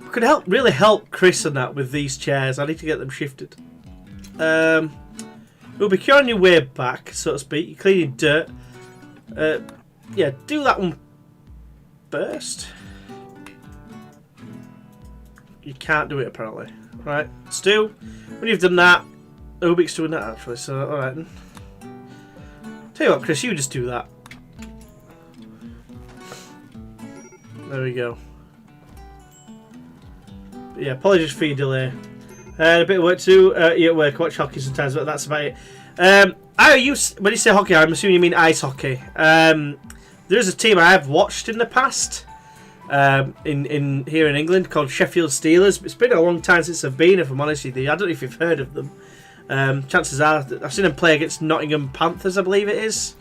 We could really help Chris and that with these chairs. I need to get them shifted. We'll be on your way back, so to speak. You're cleaning dirt. Yeah, do that one first. You can't do it apparently. Right, Stu, when you've done that, Ubik's doing that actually, so alright then. Tell you what, Chris, you just do that. There we go. But yeah, apologies for your delay. A bit of work to do. Yeah, work, watch hockey sometimes, but that's about it. When you say hockey, I'm assuming you mean ice hockey. There is a team I have watched in the past, in here in England, called Sheffield Steelers. It's been a long time since I've been, if I'm honest with you. I don't know if you've heard of them. Chances are, I've seen them play against Nottingham Panthers, I believe it is.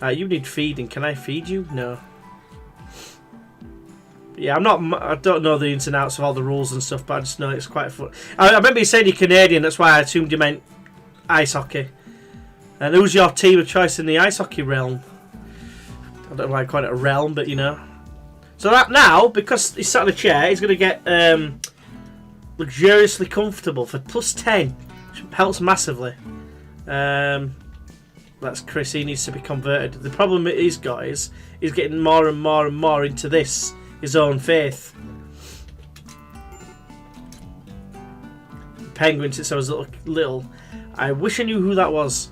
You need feeding. Can I feed you? No. Yeah, I don't know the ins and outs of all the rules and stuff, but I just know it's quite fun. I remember you saying you're Canadian, that's why I assumed you meant ice hockey. And who's your team of choice in the ice hockey realm? I don't know why I call it a realm, but you know. So that now, because he's sat in a chair, he's going to get luxuriously comfortable for +10, which helps massively. That's Chris, he needs to be converted. The problem that he's got is he's getting more and more and more into this. His own faith. Penguin, since I was little. I wish I knew who that was.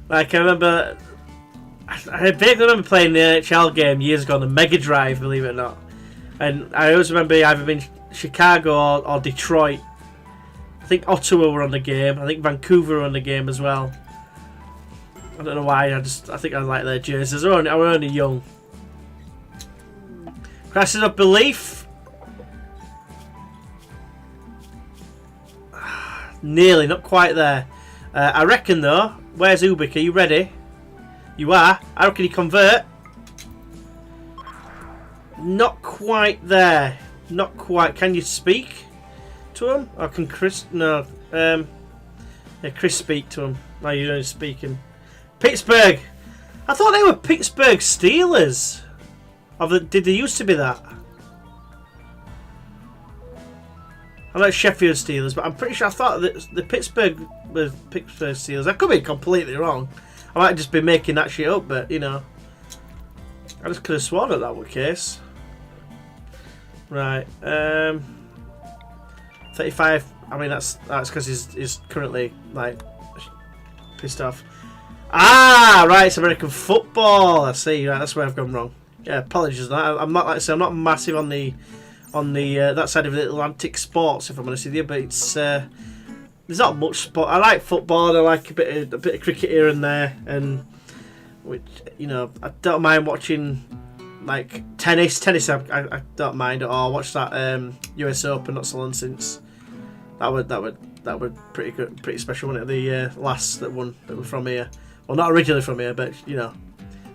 Like, I remember... I vaguely remember playing the NHL game years ago on the Mega Drive, believe it or not. And I always remember either being Chicago or Detroit. I think Ottawa were on the game. I think Vancouver were on the game as well. I don't know why, I think I like their jerseys. I were only young. Crisis of belief. Nearly, not quite there. I reckon though. Where's Ubik? Are you ready? You are. How can you convert? Not quite there. Not quite. Can you speak to him? Or can Chris? No. Yeah, Chris speak to him. Now you're only speaking. Pittsburgh. I thought they were Pittsburgh Steelers. Did they used to be that? I like Sheffield Steelers, but I'm pretty sure I thought that the Pittsburgh were Pittsburgh Steelers. I could be completely wrong. I might just be making that shit up, but you know, I just could have sworn that was the case. Right, 35. I mean, that's because he's currently like pissed off. Ah, right, it's American football. I see. Right, that's where I've gone wrong. Yeah, apologies for that. I'm not, like I say, I'm not massive on the that side of the Atlantic sports, if I'm honest with you. But it's there's not much sport. I like football. I like a bit of cricket here and there, and which, you know, I don't mind watching like tennis. I don't mind at all. I watched that US Open not so long since. That would pretty good, pretty special, wasn't it? The last that won that were from here. Well, not originally from here, but you know,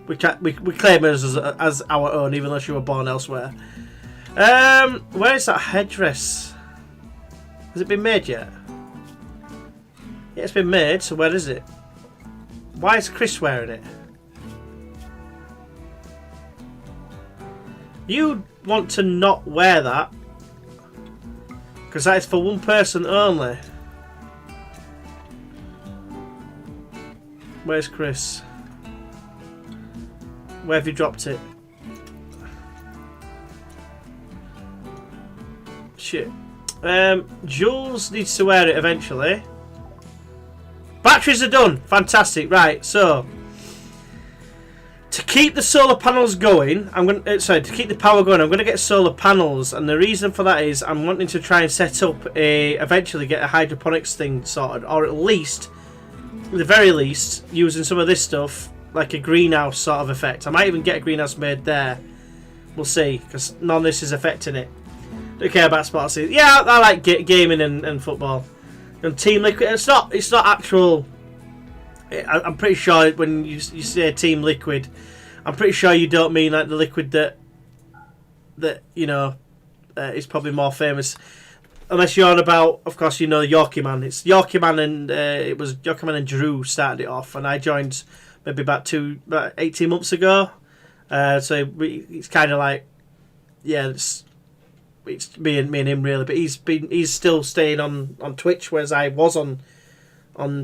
we claim it as our own, even though she were born elsewhere. Where is that headdress? Has it been made yet? Yeah, it's been made. So where is it? Why is Chris wearing it? You want to not wear that because that is for one person only. Where's Chris? Where have you dropped it? Shit. Jules needs to wear it eventually. Batteries are done. Fantastic. Right, so to keep the solar panels going, to keep the power going, I'm going to get solar panels, and the reason for that is I'm wanting to try and set up eventually get a hydroponics thing sorted, or at least, at the very least, using some of this stuff like a greenhouse sort of effect. I might even get a greenhouse made there. We'll see, because none of this is affecting it. Don't care about sports. Yeah, I like gaming and football. And Team Liquid, it's not actual. I'm pretty sure when you say Team Liquid, I'm pretty sure you don't mean like the liquid that you know is probably more famous. Unless you're on about, of course, you know Yorkie Man. It's Yorkie Man, and it was Yorkie Man and Drew started it off, and I joined maybe about 18 months ago. So it's kind of like, yeah, it's me and him really. But he's still staying on Twitch, whereas I was on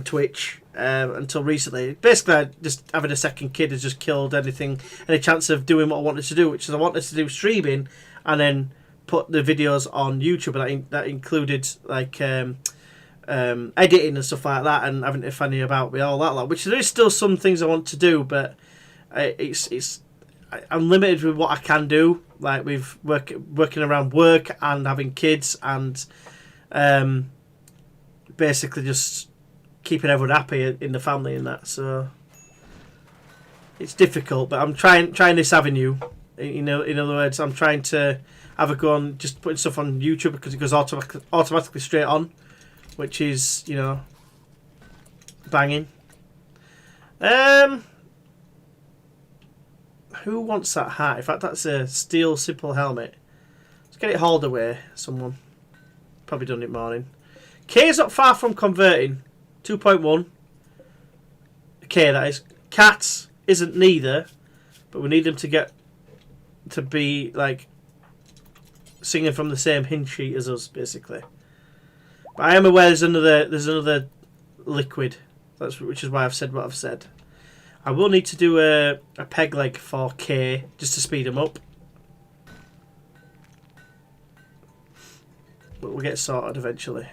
Twitch until recently. Basically, just having a second kid has just killed any chance of doing what I wanted to do, which is I wanted to do streaming and then put the videos on YouTube, and that included like editing and stuff like that, and having to funny about with all that, which there is still some things I want to do, but I'm limited with what I can do, like with working around work and having kids, and basically just keeping everyone happy in the family and that. So it's difficult, but I'm trying this avenue. You know, in other words, I'm trying to have a go on just putting stuff on YouTube because it goes automatically straight on, which is, you know, banging. Who wants that hat? In fact, that's a steel simple helmet. Let's get it hauled away. Someone probably done it morning. K is not far from converting. 2.1. K, that is. Cats isn't neither, but we need them to get to be like singing from the same hymn sheet as us, basically. But I am aware there's another liquid, which is why I've said what I've said. I will need to do a peg leg for K just to speed him up, but we'll get sorted eventually.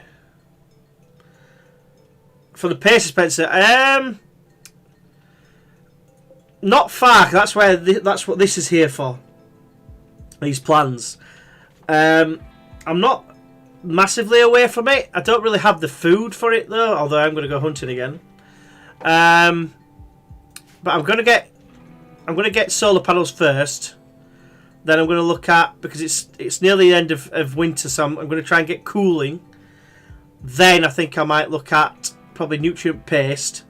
For the pace dispenser, not far. That's what this is here for. These plans. I'm not massively away from it. I don't really have the food for it though, although I'm going to go hunting again. But I'm going to get solar panels first. Then I'm going to look at, because it's nearly the end of winter, so I'm going to try and get cooling. Then I think I might look at probably nutrient paste,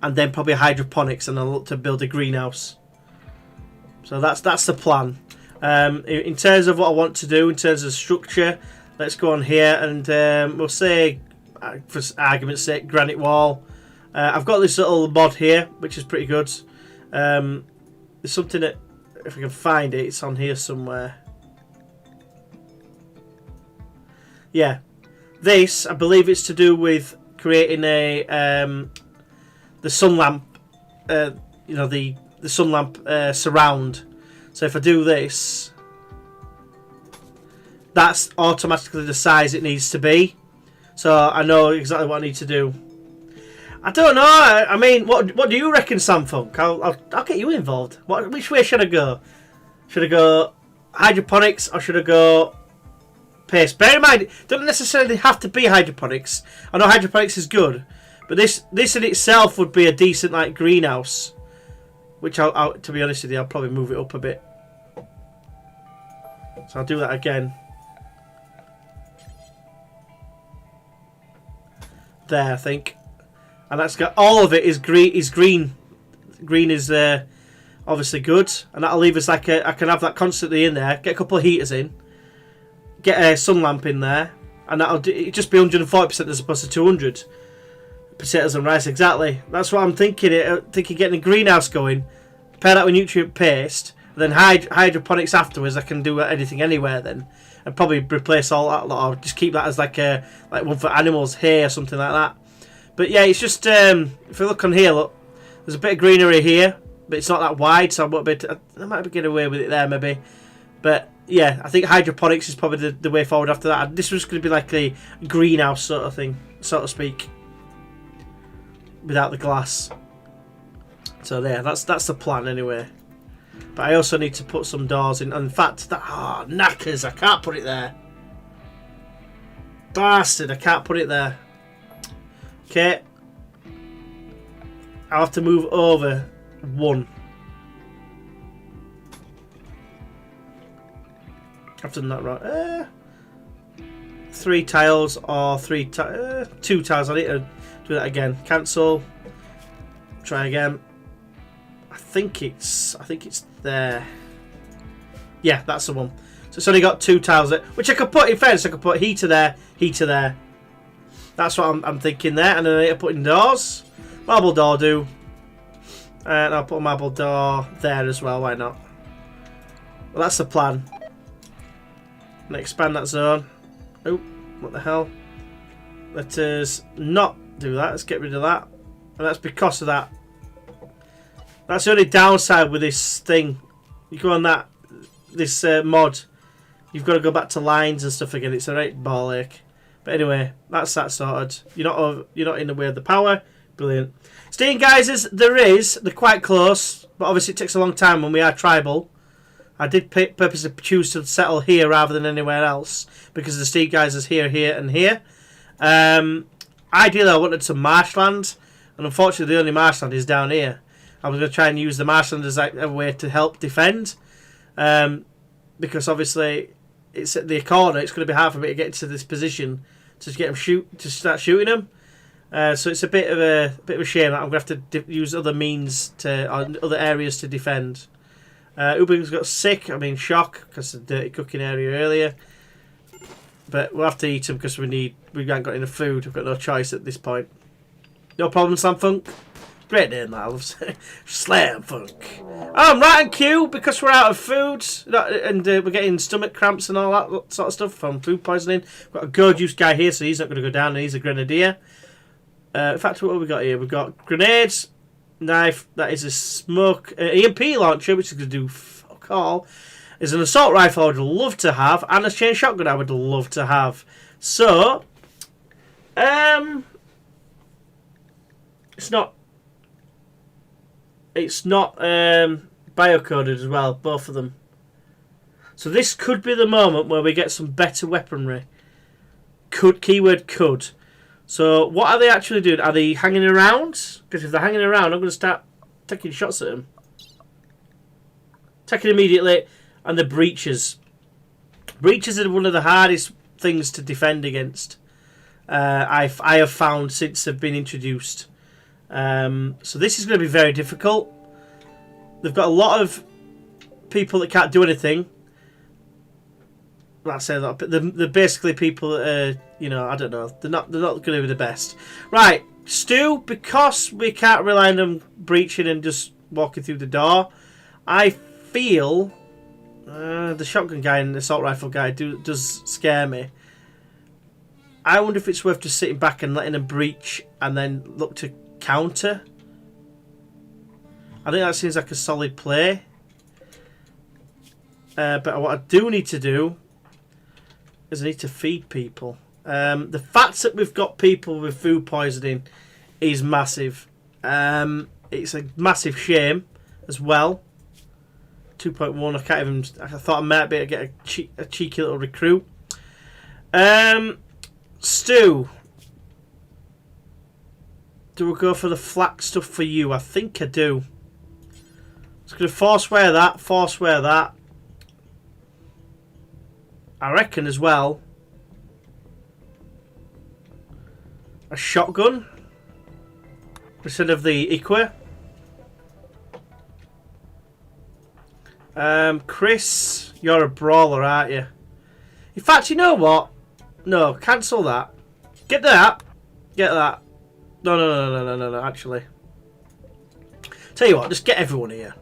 and then probably hydroponics, and I'll look to build a greenhouse. So that's the plan. In terms of what I want to do, in terms of structure, let's go on here and we'll say, for argument's sake, granite wall. I've got this little mod here, which is pretty good. There's something that, if I can find it, it's on here somewhere. Yeah, this, I believe it's to do with creating a the sun lamp, you know, the sun lamp surround. So if I do this, that's automatically the size it needs to be. So I know exactly what I need to do. I don't know. I mean, what do you reckon, Samfunk? I'll get you involved. Which way should I go? Should I go hydroponics or should I go paste? Bear in mind, it doesn't necessarily have to be hydroponics. I know hydroponics is good, but this in itself would be a decent like greenhouse. Which I'll to be honest with you, I'll probably move it up a bit. So I'll do that again. There, I think. And that's got all of it is green. Green is obviously good, and that'll leave us like I can have that constantly in there. Get a couple of heaters in, get a sun lamp in there, and that'll just be 140% as opposed to 200. Potatoes and rice, exactly. That's what I'm thinking. Thinking getting a greenhouse going, pair that with nutrient paste, and then hydroponics afterwards. I can do anything anywhere then, and probably replace all that lot, or just keep that as like one for animals, hay or something like that. But yeah, it's just if you look on here, look, there's a bit of greenery here, but it's not that wide, so I might be getting away with it there maybe. But yeah, I think hydroponics is probably the way forward after that. This was going to be like a greenhouse sort of thing, so to speak, without the glass. So there, that's the plan anyway. But I also need to put some doors in. In fact, knackers, I can't put it there. Bastard, I can't put it there. Okay. I'll have to move over one. I've done that right. 3 tiles or 2 tiles. I need to do that again. Cancel. Try again. I think it's there. Yeah, that's the one. So it's only got 2 tiles there, which I could put in fairness. I could put heater there, heater there. That's what I'm thinking there, and then I need to put in doors. Marble door do, and I'll put a marble door there as well. Why not? Well, that's the plan. And expand that zone. Oh, what the hell? Let us not do that. Let's get rid of that, and that's because of that. That's the only downside with this thing. You go on this mod, you've got to go back to lines and stuff again. It's a right ball ache. But anyway, that's that sorted. You're not in the way of the power. Brilliant. Steam geysers, they're quite close, but obviously it takes a long time when we are tribal. I did purposely choose to settle here rather than anywhere else because the steam geysers here, and here. Ideally, I wanted some marshland, and unfortunately, the only marshland is down here. I was going to try and use the marshland as a way to help defend, because obviously it's at the corner. It's going to be hard for me to get into this position to get them start shooting them. So it's a bit of a shame that I'm going to have to use other means other areas to defend. Ubing's got sick. I mean shock because of the dirty cooking area earlier. But we'll have to eat them because we haven't got enough food. We've got no choice at this point. No problem, Samfunk. Great name, that. I love Slam Funk. I'm right on cue because we're out of food and we're getting stomach cramps and all that sort of stuff from food poisoning. We've got a gorgeous guy here, so he's not going to go down, and he's a grenadier. In fact, what have we got here? We've got grenades, knife, that is a smoke, EMP launcher, which is going to do fuck all. There's an assault rifle I would love to have, and a chain shotgun I would love to have. So, it's not biocoded as well, both of them. So this could be the moment where we get some better weaponry. Keyword could. So what are they actually doing? Are they hanging around? Because if they're hanging around, I'm going to start taking shots at them. Attacking immediately. And the breaches. Breaches are one of the hardest things to defend against. I have found since they've been introduced. So this is going to be very difficult. They've got a lot of people that can't do anything. I say that, but they're basically people that are, you know, I don't know. They're not going to be the best. Right, Stu, because we can't rely on them breaching and just walking through the door, I feel the shotgun guy and the assault rifle guy does scare me. I wonder if it's worth just sitting back and letting them breach and then look to counter. I think that seems like a solid play. But what I do need to do is I need to feed people. The fact that we've got people with food poisoning is massive. It's a massive shame as well. 2.1. I can't even. I thought I might be able to get a cheeky little recruit. Stu, do we go for the flak stuff for you? I think I do. It's going to forswear that. Forswear that. I reckon as well. A shotgun instead of the Equa. Chris, you're a brawler, aren't you? In fact, you know what? No, cancel that. Get that. Get that. No, actually. Tell you what, just get everyone here.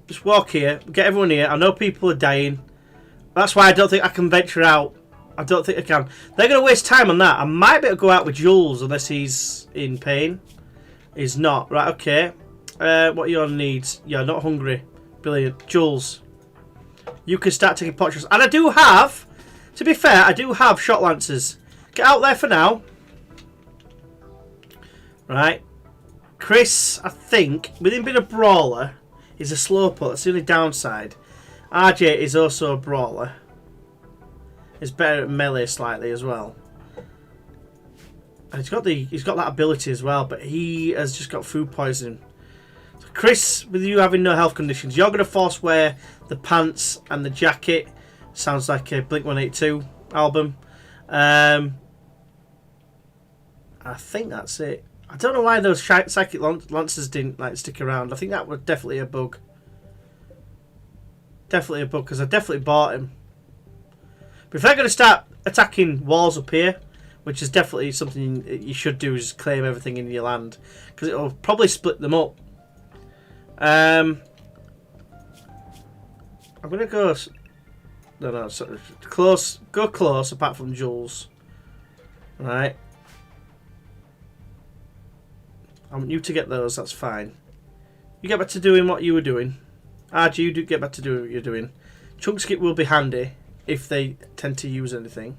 Just walk here, get everyone here. I know people are dying. That's why I don't think I can venture out. I don't think I can. They're going to waste time on that. I might be able to go out with Jules unless he's in pain. He's not. Right, okay. What are your needs? You're not hungry. Brilliant. Jules, you can start taking pot shots. And I do have, to be fair, I do have shot lancers. Get out there for now. Right. Chris, I think, with him being a brawler, he's a slowpoke. That's the only downside. RJ is also a brawler. He's better at melee slightly as well. And he's got that ability as well, but he has just got food poisoning. So Chris, with you having no health conditions, you're going to force wear the pants and the jacket. Sounds like a Blink-182 album. I think that's it. I don't know why those psychic lancers didn't stick around. I think that was definitely a bug. Definitely a bug, because I definitely bought him. But if they're going to start attacking walls up here, which is definitely something you should do, is claim everything in your land, because it'll probably split them up. I'm going to go... No, close. Go close, apart from Jules. Right. I want you to get those, that's fine. You get back to doing what you were doing. RG, you do get back to doing what you're doing. Chunk skip will be handy if they tend to use anything.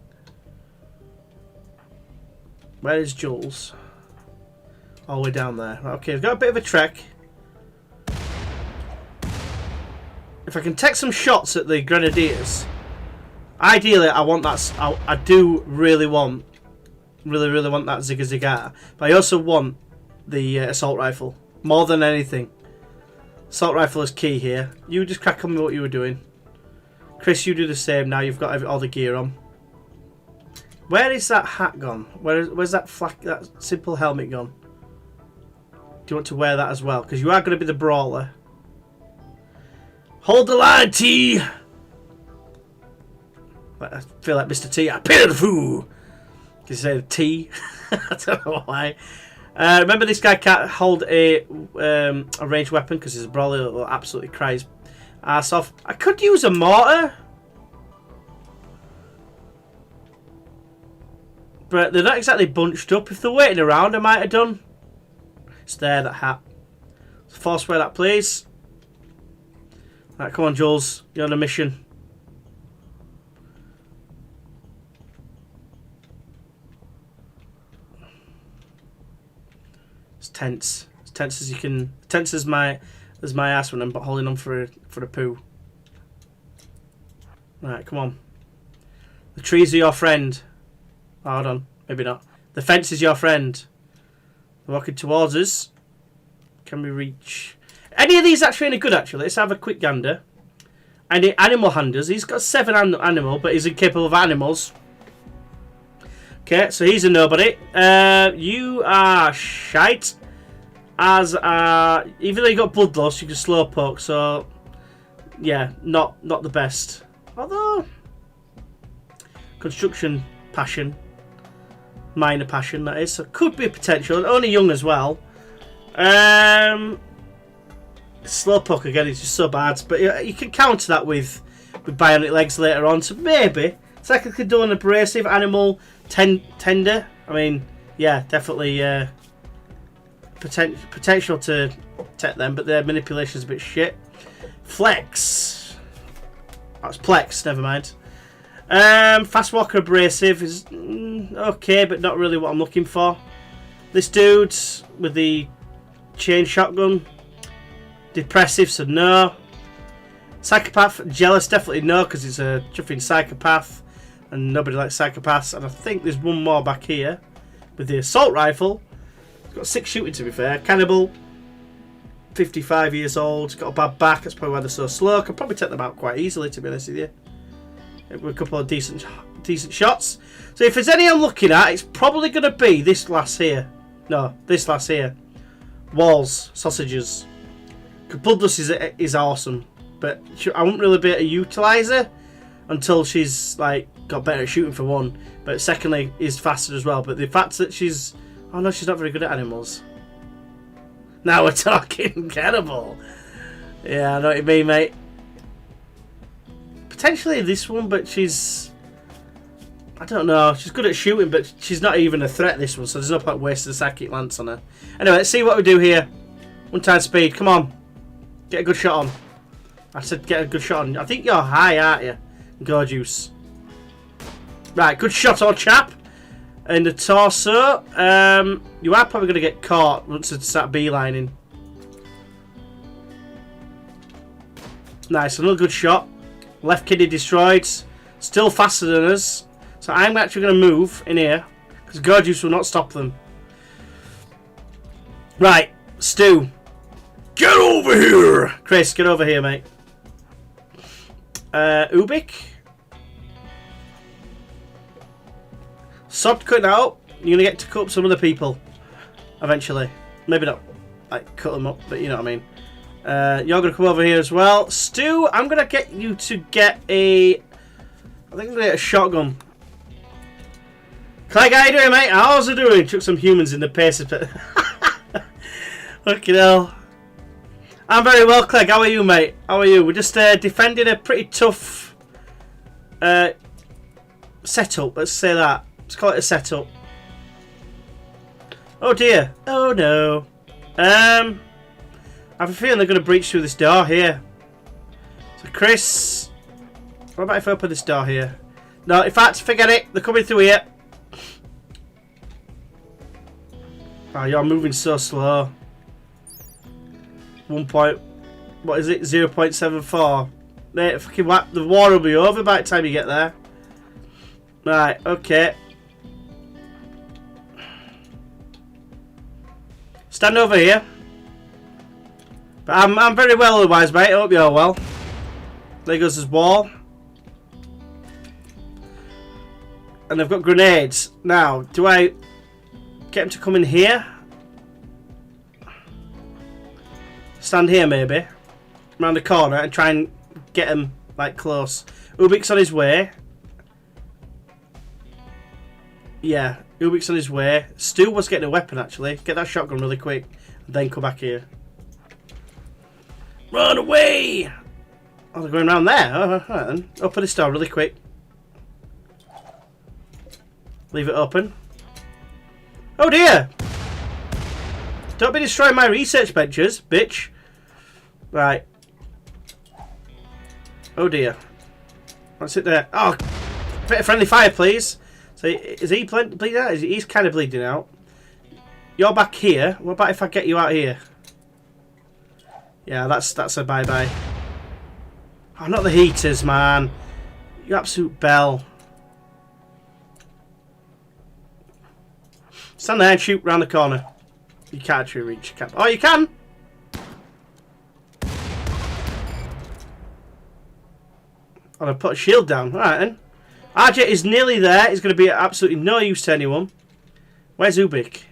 Where is Jules? All the way down there. Okay, I've got a bit of a trek. If I can take some shots at the Grenadiers, ideally I want that. I do really want that Zigga Zigga, but I also want the assault rifle more than anything. Assault rifle is key here. You just crack on with what you were doing. Chris, you do the same now. You've got all the gear on. Where is that hat gone? Where's that simple helmet gone? Do you want to wear that as well? Because you are going to be the brawler. Hold the line, T. I feel like Mr. T. I pay the fool. Can you say T? I don't know why. Remember, this guy can't hold a ranged weapon because his brawler will absolutely cry his ass off. I could use a mortar, but they're not exactly bunched up. If they're waiting around, I might have done. It's there, that hat. So force wear that, please. Right, come on, Jules. You're on a mission. It's tense. It's tense as you can. Tense as my ass when I'm holding on for a poo. Right, come on. The trees are your friend. Oh, hold on, maybe not. The fence is your friend. They're walking towards us. Can we reach? Any of these actually any good? Actually, let's have a quick gander. Any animal handlers? He's got 7 animal, but he's incapable of animals. Okay, so he's a nobody. You are shite. As even though you got bloodlust, you can slow poke. So yeah, not the best. Although construction passion, minor passion that is, so could be potential. Only young as well. Slowpoke again is just so bad, but you can counter that with bionic legs later on. So maybe technically do an abrasive animal tender. I mean, yeah, definitely potential to take them, but their manipulation is a bit shit. Flex. That's Plex. Never mind. Fast walker abrasive is okay, but not really what I'm looking for. This dude with the chain shotgun, depressive, so no. Psychopath, jealous, definitely no, because it's a chuffing psychopath, and nobody likes psychopaths. And I think there's one more back here with the assault rifle. It's got 6 shooting, to be fair. Cannibal, 55 years old, got a bad back. That's probably why they're so slow. Could probably take them out quite easily, to be honest with you. With a couple of decent shots. So if there's any I'm looking at, it's probably going to be this lass here. No, this lass here. Walls, sausages. Bloodlust is awesome, but I won't really be able to utilise her until she's like got better at shooting for one. But secondly, is faster as well. But the fact that she's, oh no, she's not very good at animals. Now we're talking cannibal. Yeah, I know what you mean, mate. Potentially this one, but she's, I don't know. She's good at shooting, but she's not even a threat, this one. So there's no point wasting a psychic lance on her. Anyway, let's see what we do here. 1 time speed. Come on. Get a good shot on. I said get a good shot on. I think you're high, aren't you? Gorgeous. Right, good shot, old chap. In the torso. You are probably going to get caught once it start beelining. Nice, another good shot. Left kidney destroyed. Still faster than us. So I'm actually going to move in here, because Gorgeous will not stop them. Right, Stu. Get over here! Chris, get over here, mate. Ubik. Sod cutting out. You're going to get to cut up some other people. Eventually. Maybe not like cut them up, but you know what I mean. You're going to come over here as well. Stu, I'm going to get you to get a... I think I'm going to get a shotgun. Clegg, how you doing, mate? How's it doing? Chuck some humans in the pace of it. Fucking hell. I'm very well, Clegg. How are you, mate? How are you? We're just defending a pretty tough setup. Let's say that. Let's call it a setup. Oh dear. Oh no. I have a feeling they're going to breach through this door here. So Chris, what about if I open this door here? No, in fact, forget it. They're coming through here. Oh, you're moving so slow. 1 point, what is it? 0.74. Mate, fucking whack. The war will be over by the time you get there. Right, okay. Stand over here. But I'm very well otherwise, mate. I hope you're well. There goes his wall. And I've got grenades. Now, do I get him to come in here? Stand here, maybe. Around the corner and try and get him, like, close. Ubik's on his way. Yeah, Ubik's on his way. Stu was getting a weapon, actually. Get that shotgun really quick. And then come back here. Run away! Oh, they're going around there. Oh, right then. Open this door really quick. Leave it open. Oh dear! Don't be destroying my research benches, bitch. Right. Oh dear. What's it there? Oh, bit of friendly fire, please. So, is he bleeding out? He's kind of bleeding out. You're back here. What about if I get you out here? Yeah, that's a bye-bye. Oh, not the heaters, man. You absolute bell. Stand there and shoot round the corner. You can't actually reach. Oh, you can! Oh, I put a shield down. Alright then. RJ is nearly there. He's going to be absolutely no use to anyone. Where's Ubik?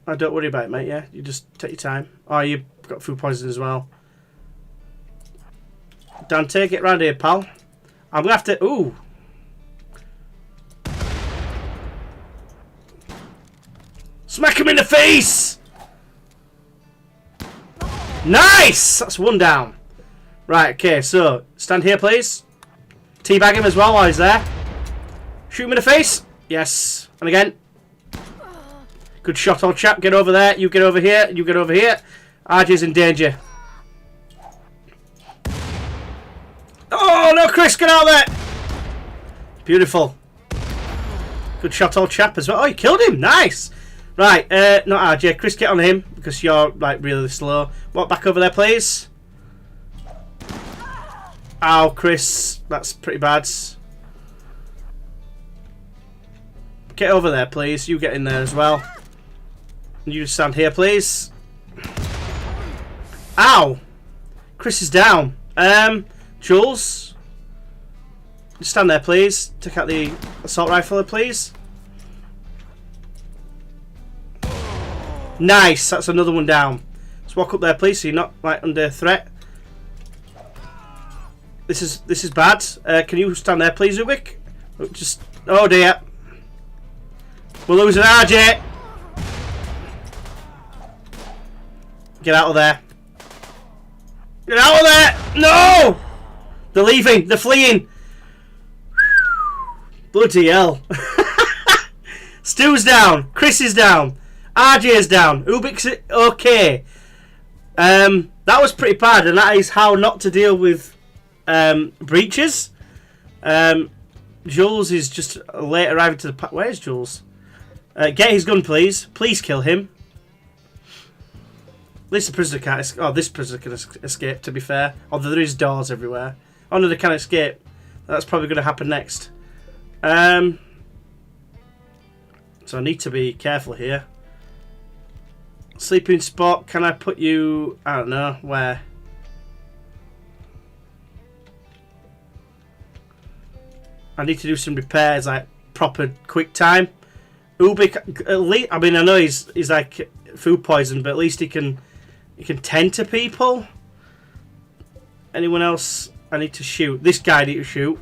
Oh, don't worry about it, mate, yeah? You just take your time. Oh, you got food poison as well. Dante, get round here, pal. I'm gonna have to. Ooh. Smack him in the face! Nice! That's one down. Right, okay, so stand here, please. Teabag him as well while he's there. Shoot him in the face. Yes. And again. Good shot, old chap. Get over there. You get over here. You get over here. RJ's in danger. Oh, no, Chris, get out there. Beautiful. Good shot, old chap, as well. Oh, you killed him. Nice. Right, not RJ. Chris, get on him, because you're, like, really slow. Walk back over there, please. Ow, Chris. That's pretty bad. Get over there, please. You get in there as well. And you just stand here, please. Ow! Chris is down. Jules? Just stand there, please. Take out the assault rifle, please. Nice! That's another one down. Just walk up there, please, so you're not, like, under threat. This is bad. Can you stand there, please, Ubik? Just... Oh, dear. We're losing RJ. Get out of there. Get out of there! No! They're leaving. They're fleeing. Bloody hell. Stu's down. Chris is down. RJ's down. Ubik's okay. That was pretty bad, and that is how not to deal with breaches. Jules is just late arriving to the... Where's Jules? Get his gun, please. Please kill him. At least the prisoner can't escape. Oh, this prisoner can escape, to be fair. Although there is doors everywhere. Oh, no, they can't escape. That's probably going to happen next. So I need to be careful here. Sleeping spot. Can I put you... I don't know. Where? I need to do some repairs, like proper quick time. Ubik, at least, I mean, I know he's like food poisoned, but at least he can tend to people. Anyone else I need to shoot? This guy I need to shoot.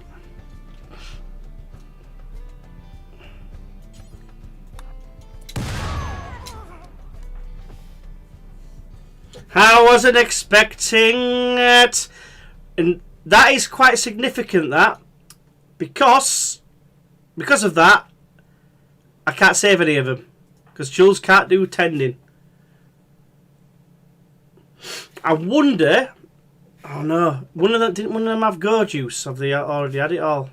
I wasn't expecting it, and that is quite significant. That because of that. I can't save any of them because Jules can't do tending. I wonder. Oh no! Didn't one of them have go juice? Have they already had it all?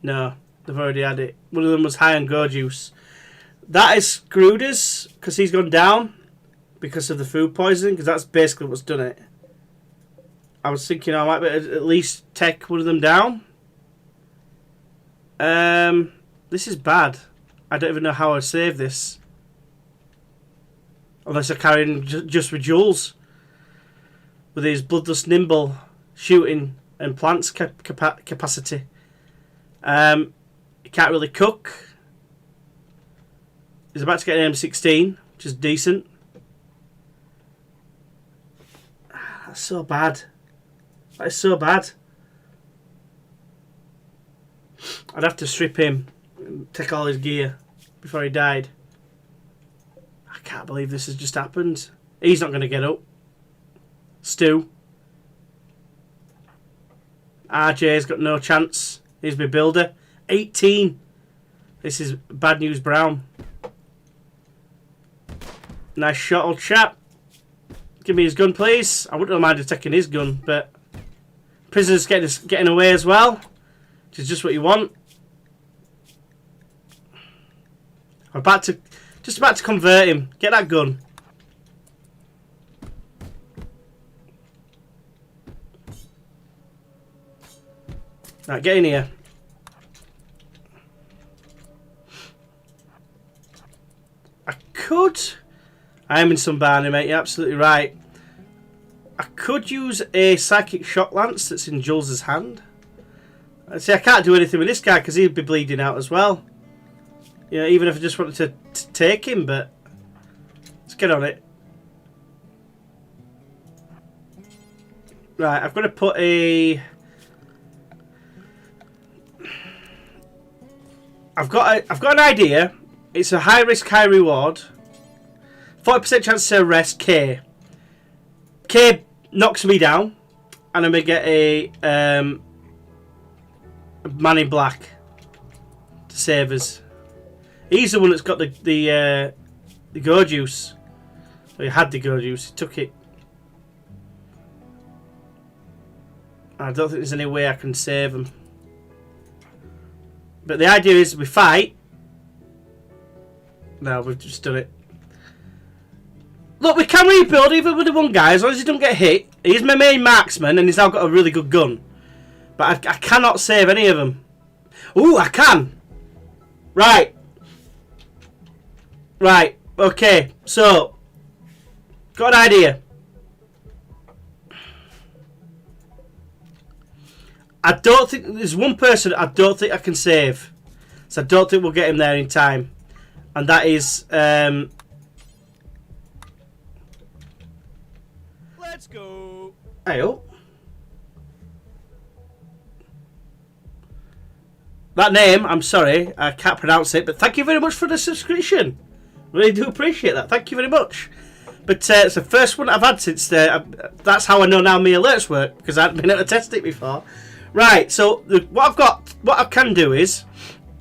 No, they've already had it. One of them was high on go juice. That has screwed us because he's gone down because of the food poisoning. Because that's basically what's done it. I was thinking I might be at least take one of them down. This is bad. I don't even know how I save this. Unless I carry in just with Jules. With his bloodless nimble shooting and plants capacity. He can't really cook. He's about to get an M16, which is decent. That's so bad. That is so bad. I'd have to strip him and take all his gear before he died. I can't believe this has just happened. He's not going to get up. Stu. RJ's got no chance. He's my builder. 18. This is bad news Brown. Nice shot, old chap. Give me his gun, please. I wouldn't have minded taking his gun, but... Prisoner's getting away as well, which is just what you want. I'm just about to convert him. Get that gun. Right, get in here. I am in some Barney, mate. You're absolutely right. I could use a psychic shock lance that's in Jules's hand. See, I can't do anything with this guy because he'd be bleeding out as well. You know, even if I just wanted to take him, but let's get on it. Right, I've got to put a... I've got an idea. It's a high risk, high reward. 40% chance to arrest K. K knocks me down, and I'm gonna get a man in black to save us. He's the one that's got the go juice. Well, he had the go juice. He took it. I don't think there's any way I can save him. But the idea is we fight. No, we've just done it. Look, we can rebuild even with the one guy as long as he don't get hit. He's my main marksman and he's now got a really good gun. But I cannot save any of them. Ooh, I can. Right. Right. Okay. So, got an idea. I don't think there's one person I don't think I can save. So I don't think we'll get him there in time. And that is let's go. Heyo. That name, I'm sorry, I can't pronounce it, but thank you very much for the subscription. Really do appreciate that. Thank you very much. But it's the first one I've had since that's how I know now my alerts work, because I hadn't been able to test it before. Right, so what I can do is,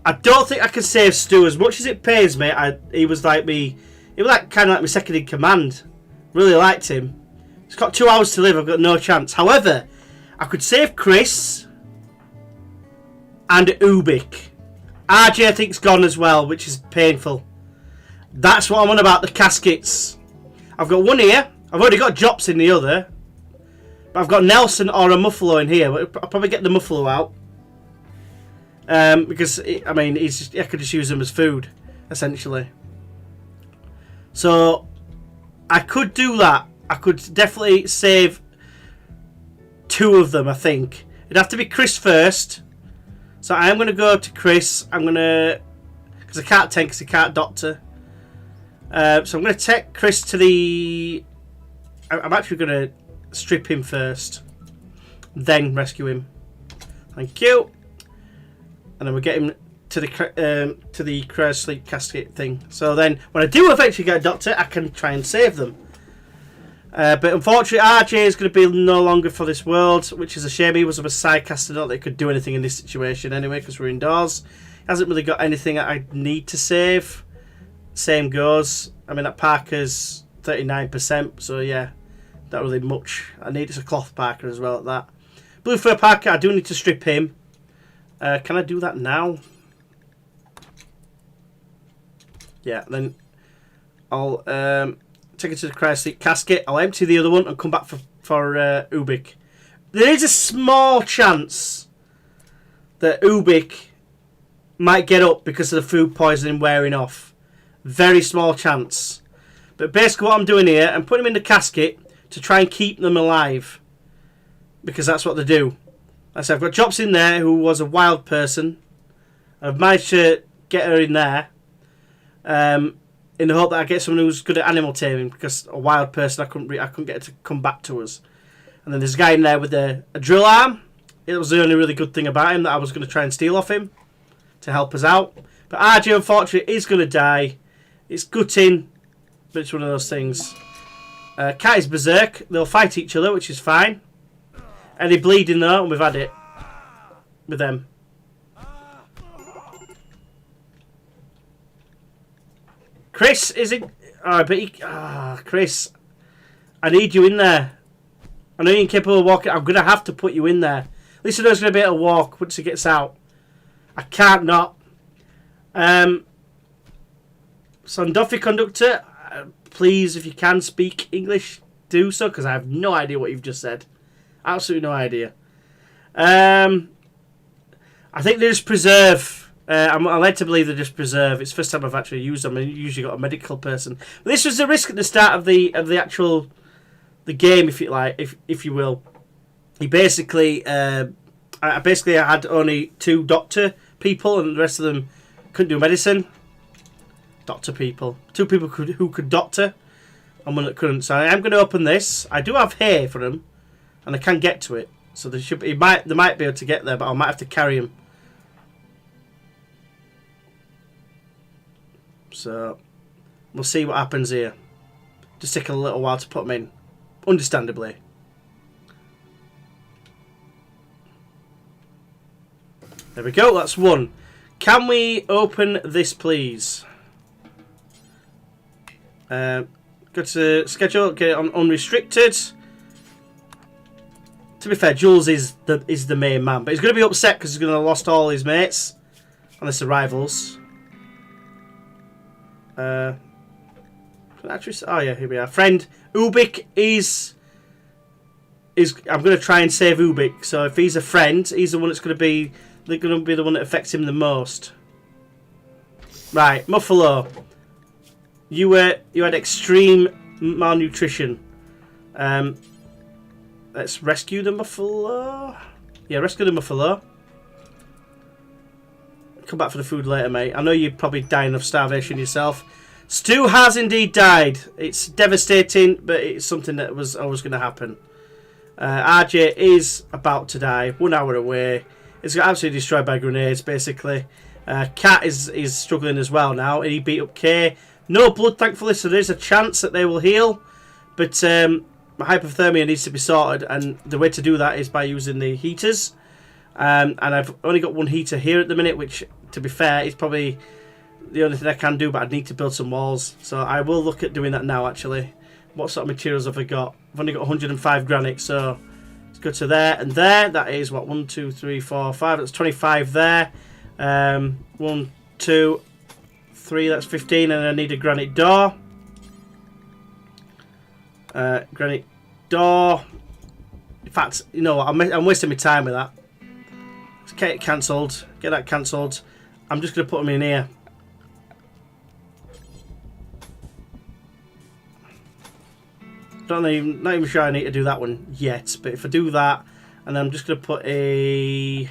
I don't think I can save Stu as much as it pains me. He was like kind of like my second in command. Really liked him. He's got 2 hours to live. I've got no chance. However, I could save Chris and Ubik. RJ I think's gone as well, which is painful. That's what I'm on about, the caskets. I've got one here. I've already got Jops in the other. But I've got Nelson or a Muffalo in here. I'll probably get the Muffalo out. Because, I mean, I could just use them as food, essentially. So, I could do that. I could definitely save 2 of them, I think. It'd have to be Chris first. So, I am going to go to Chris. I'm going to... Because I can't tank, because I can't doctor. So, I'm going to take Chris to the... I'm actually going to strip him first. Then rescue him. Thank you. And then we get him to the cryo sleep casket thing. So then, when I do eventually get a doctor, I can try and save them. But unfortunately, RJ is going to be no longer for this world, which is a shame. He was a sidecaster, not that he could do anything in this situation anyway, because we're indoors. He hasn't really got anything that I need to save. Same goes. I mean, that Parker's 39%, so yeah, not really much. I need a cloth Parker as well at that. Blue fur Parker, I do need to strip him. Can I do that now? Yeah, then I'll take it to the cryosleep casket. I'll empty the other one and come back for Ubik. There is a small chance that Ubik might get up because of the food poisoning wearing off. Very small chance. But basically what I'm doing here, I'm putting them in the casket to try and keep them alive. Because that's what they do. Like I said, I've got Jops in there who was a wild person. I've managed to get her in there. In the hope that I get someone who's good at animal taming, because a wild person I couldn't get her to come back to us. And then there's a guy in there with a drill arm. It was the only really good thing about him that I was going to try and steal off him to help us out. But RJ unfortunately is going to die. It's gutting, but it's one of those things. Cat is berserk. They'll fight each other, which is fine. Any bleeding though, and we've had it with them. Chris is it? Oh, but Chris, I need you in there. I know you're incapable of walking. I'm gonna have to put you in there. At least I know he's gonna be able to walk once he gets out. I can't not. Duffy conductor, please, if you can speak English, do so, because I have no idea what you've just said. Absolutely no idea. I think they just preserve. I'm led to believe they just preserve. It's the first time I've actually used them. I usually got a medical person. But this was the risk at the start of the actual the game, if you like, if you will. He basically I basically had only 2 doctor people, and the rest of them couldn't do medicine. Doctor people. 2 people who could doctor, and one that couldn't. So I am going to open this. I do have hair for them, and I can get to it. So they might be able to get there, but I might have to carry them. So we'll see what happens here. Just take a little while to put them in, understandably. There we go, that's 1. Can we open this, please? Go to schedule, get it on unrestricted. To be fair, Jules is the main man, but he's going to be upset because he's going to have lost all his mates. Unless they're rivals. Actually, oh yeah, here we are. Friend Ubik is. I'm going to try and save Ubik. So if he's a friend, he's the one that's going to be. They're going to be the one that affects him the most. Right, Muffalo. You had extreme malnutrition. Let's rescue the Muffalo. Yeah, rescue the Muffalo. Come back for the food later, mate. I know you're probably dying of starvation yourself. Stu has indeed died. It's devastating, but it's something that was always going to happen. RJ is about to die. 1 hour away. It's got absolutely destroyed by grenades, basically. Cat is struggling as well now. He beat up Kay. No blood, thankfully, so there's a chance that they will heal. But hypothermia needs to be sorted, and the way to do that is by using the heaters. And I've only got 1 heater here at the minute, which, to be fair, is probably the only thing I can do, but I'd need to build some walls. So I will look at doing that now, actually. What sort of materials have I got? I've only got 105 granite, so let's go to there and there. That is, what, 1, 2, 3, 4, 5. That's 25 there. 1, 2, 3, that's 15, and I need a granite door. Granite door. In fact, you know what, I'm wasting my time with that. Let's get it cancelled. Get that cancelled. I'm just going to put them in here. Not even sure I need to do that one yet, but if I do that, and then I'm just going to put a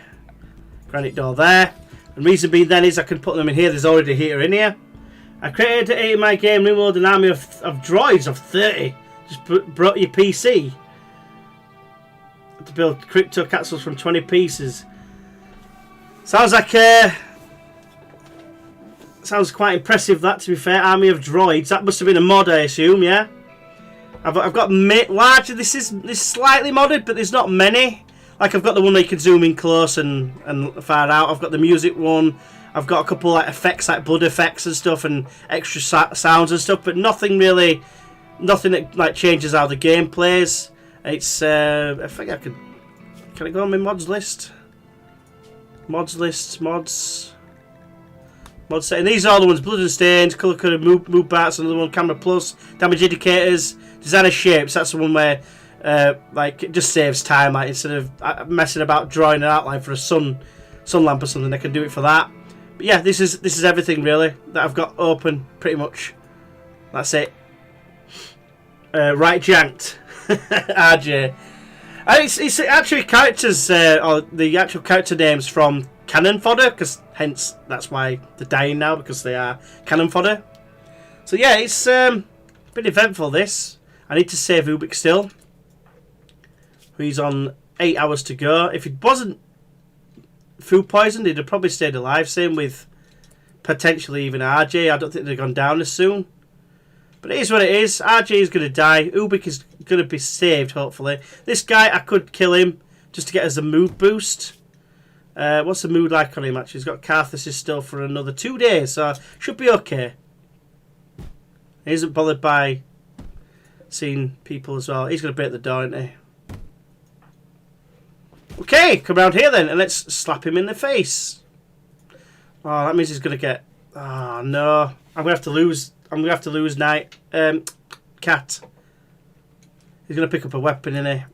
granite door there. And reason being then is I can put them in here. There's already a heater in here. I created in my game Rimworld an army of droids of 30. Just brought your PC to build crypto capsules from 20 pieces. Sounds like sounds quite impressive. That, to be fair, army of droids. That must have been a mod, I assume. Yeah. I've got larger. This is slightly modded, but there's not many. Like I've got the one where you can zoom in close and far out. I've got the music one. I've got a couple like effects, like blood effects and stuff, and extra sounds and stuff. But nothing really, nothing that like changes how the game plays. It's I think I can I go on my mods list? Mods setting. These are all the ones: blood and stains, color coded move parts, another one, camera plus, damage indicators, designer shapes. That's the one where like it just saves time. Like instead of messing about drawing an outline for a sun lamp or something, I can do it for that. But yeah, this is everything really that I've got open pretty much. That's it. Right, janked. RJ. It's actually characters or the actual character names from cannon fodder, because hence that's why they're dying now, because they are cannon fodder. So yeah, it's been eventful this. I need to save Ubik still. He's on 8 hours to go. If he wasn't food poisoned, he'd have probably stayed alive. Same with potentially even RJ. I don't think they've gone down as soon. But it is what it is. RJ is going to die. Ubik is going to be saved, hopefully. This guy, I could kill him just to get us a mood boost. What's the mood like on him, actually? He's got catharsis still for another 2 days, so should be okay. He isn't bothered by seeing people as well. He's going to break the door, isn't he? Okay, come around here then, and let's slap him in the face. Oh, that means he's going to get... Oh, no. I'm going to have to lose... Night. Cat. He's going to pick up a weapon, isn't he?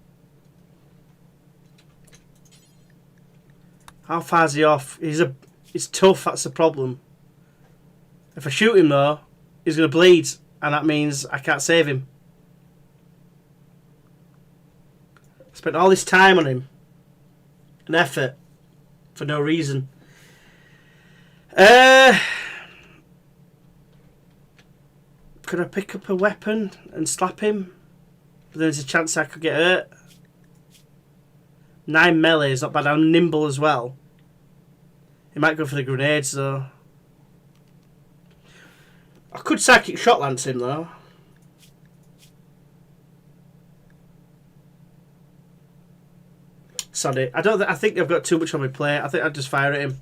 How far is he off? He's tough, that's the problem. If I shoot him, though, he's going to bleed, and that means I can't save him. I spent all this time on him. an effort for no reason. Could I pick up a weapon and slap him? But there's a chance I could get hurt. 9 melee is not bad. I'm nimble as well. He might go for the grenades though. I could psychic shot lance him though. Sorry, I think I've got too much on my plate. I think I'd just fire at him.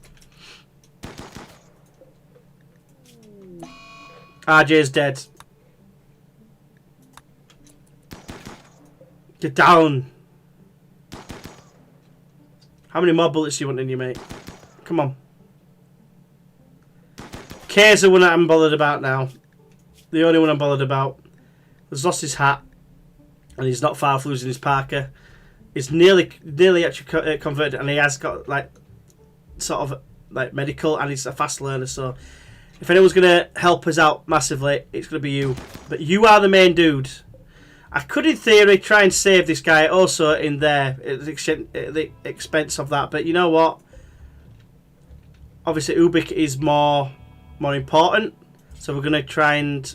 RJ's dead. Get down. How many more bullets do you want in you, mate? Come on. K's the one that I'm bothered about now. The only one I'm bothered about. He's lost his hat. And he's not far from losing his Parker. He's nearly actually converted. And he has got, like, sort of, like, medical. And he's a fast learner. So, if anyone's going to help us out massively, it's going to be you. But you are the main dude. I could, in theory, try and save this guy also in there at the expense of that. But you know what? Obviously, Ubik is more important. So we're going to try and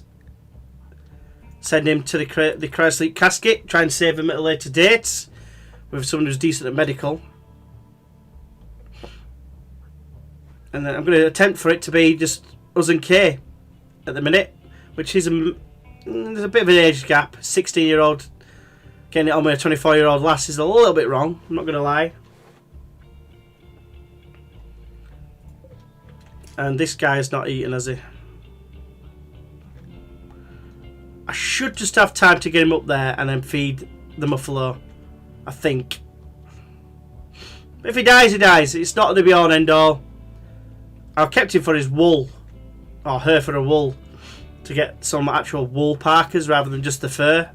send him to the cryosleep casket. Try and save him at a later date with someone who's decent at medical. And then I'm going to attempt for it to be just us and Kay at the minute, which is there's a bit of an age gap. 16-year-old getting it on with a 24-year-old lass is a little bit wrong. I'm not going to lie. And this guy's not eating, has he? I should just have time to get him up there and then feed the muffalo. I think. If he dies, he dies. It's not the be-all and end-all. I kept him for his wool. Or her for a wool. To get some actual wool parkers rather than just the fur.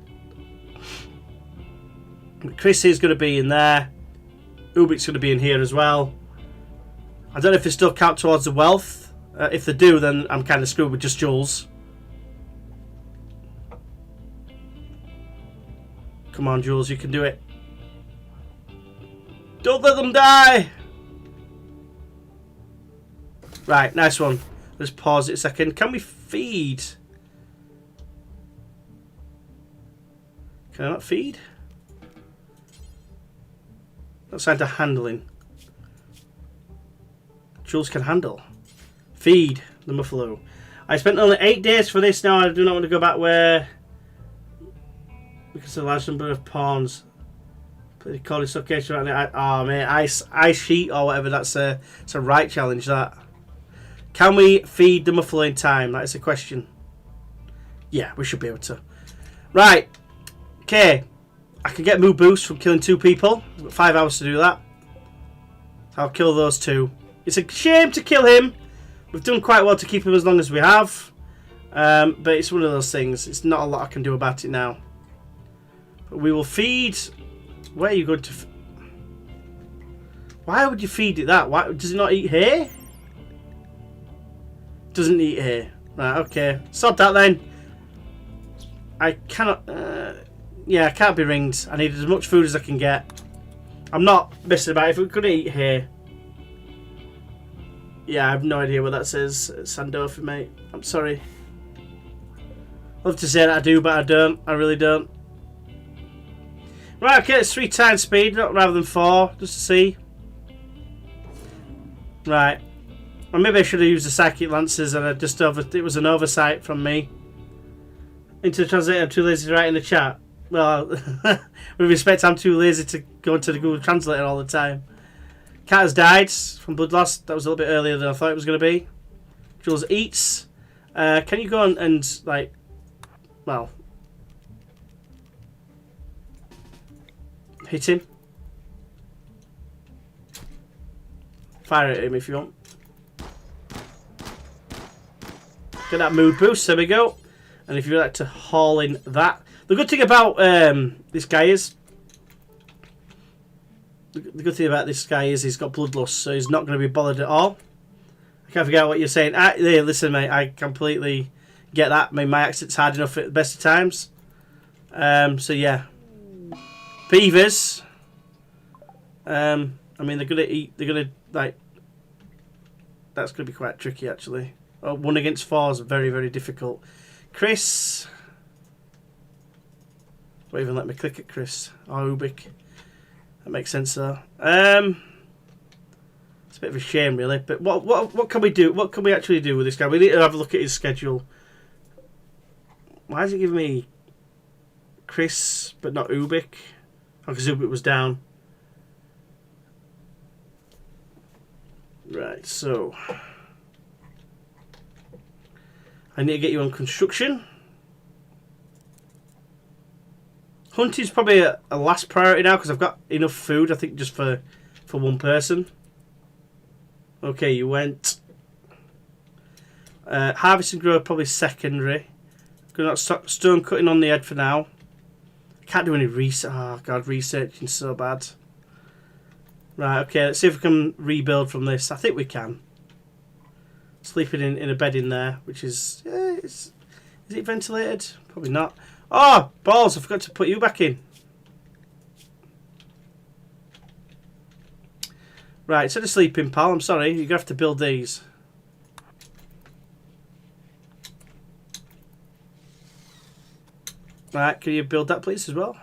Chris is going to be in there. Ubik's going to be in here as well. I don't know if they still count towards the wealth. If they do, then I'm kind of screwed with just Jules. Come on, Jules, you can do it. Don't let them die! Right, nice one. Let's pause it a second. Can we feed? Can I not feed? Not signed to handling. Jules can handle. Feed the muffalo. I spent only 8 days for this now. I do not want to go back where... Because of the large number of pawns. Pretty cold dislocation right now. Oh, man. Ice sheet or whatever. It's a right challenge, that. Can we feed the muffalo in time? That is a question. Yeah, we should be able to. Right. Okay. I can get move boost from killing 2 people. I've got 5 hours to do that. I'll kill those 2. It's a shame to kill him. We've done quite well to keep him as long as we have. But it's one of those things. It's not a lot I can do about it now. But we will feed... Where are you going to... Why would you feed it that? Why does it not eat hay? Doesn't eat hay. Right, okay. Sod that then. I cannot... yeah, I can't be ringed. I need as much food as I can get. I'm not messing about. If we could eat hay... Yeah, I have no idea what that says. Sandofi, mate. I'm sorry. I'd love to say that I do, but I don't. I really don't. Right, okay, it's 3 times speed, not rather than 4, just to see. Right. Or maybe I should have used the psychic lances and it was an oversight from me. Into the translator, I'm too lazy to write in the chat. Well, with respect, I'm too lazy to go into the Google Translator all the time. Cat has died from blood loss. That was a little bit earlier than I thought it was going to be. Jules eats. Can you go on and, like, well, hit him? Fire at him if you want. Get that mood boost. There we go. And if you'd like to haul in that. The good thing about this guy is... The good thing about this guy is he's got bloodlust, so he's not going to be bothered at all. I can't forget what you're saying. Hey, listen, mate, I completely get that. I mean, my accent's hard enough at the best of times. So, yeah. Beavers. I mean, they're gonna eat. They're gonna like. That's gonna be quite tricky, actually. Oh, 1 against 4 is very, very difficult. Chris. Won't even let me click at Chris. Oh, Ubik. That makes sense, though. It's a bit of a shame, really. But what can we do? What can we actually do with this guy? We need to have a look at his schedule. Why is it giving me Chris, but not Ubik? Oh, because Ubik was down. Right, so I need to get you on construction. Hunting's probably a last priority now because I've got enough food, I think, just for one person. Okay, you went. Harvest and grow probably secondary. Gonna stone cutting on the head for now. I can't do any research. Oh god, researching so bad. Right, okay, let's see if we can rebuild from this. I think we can. Sleeping in a bed in there, which is... is it ventilated? Probably not. Oh, balls, I forgot to put you back in. Right, instead of sleeping, pal, I'm sorry, you're going to have to build these. Right, can you build that please as well?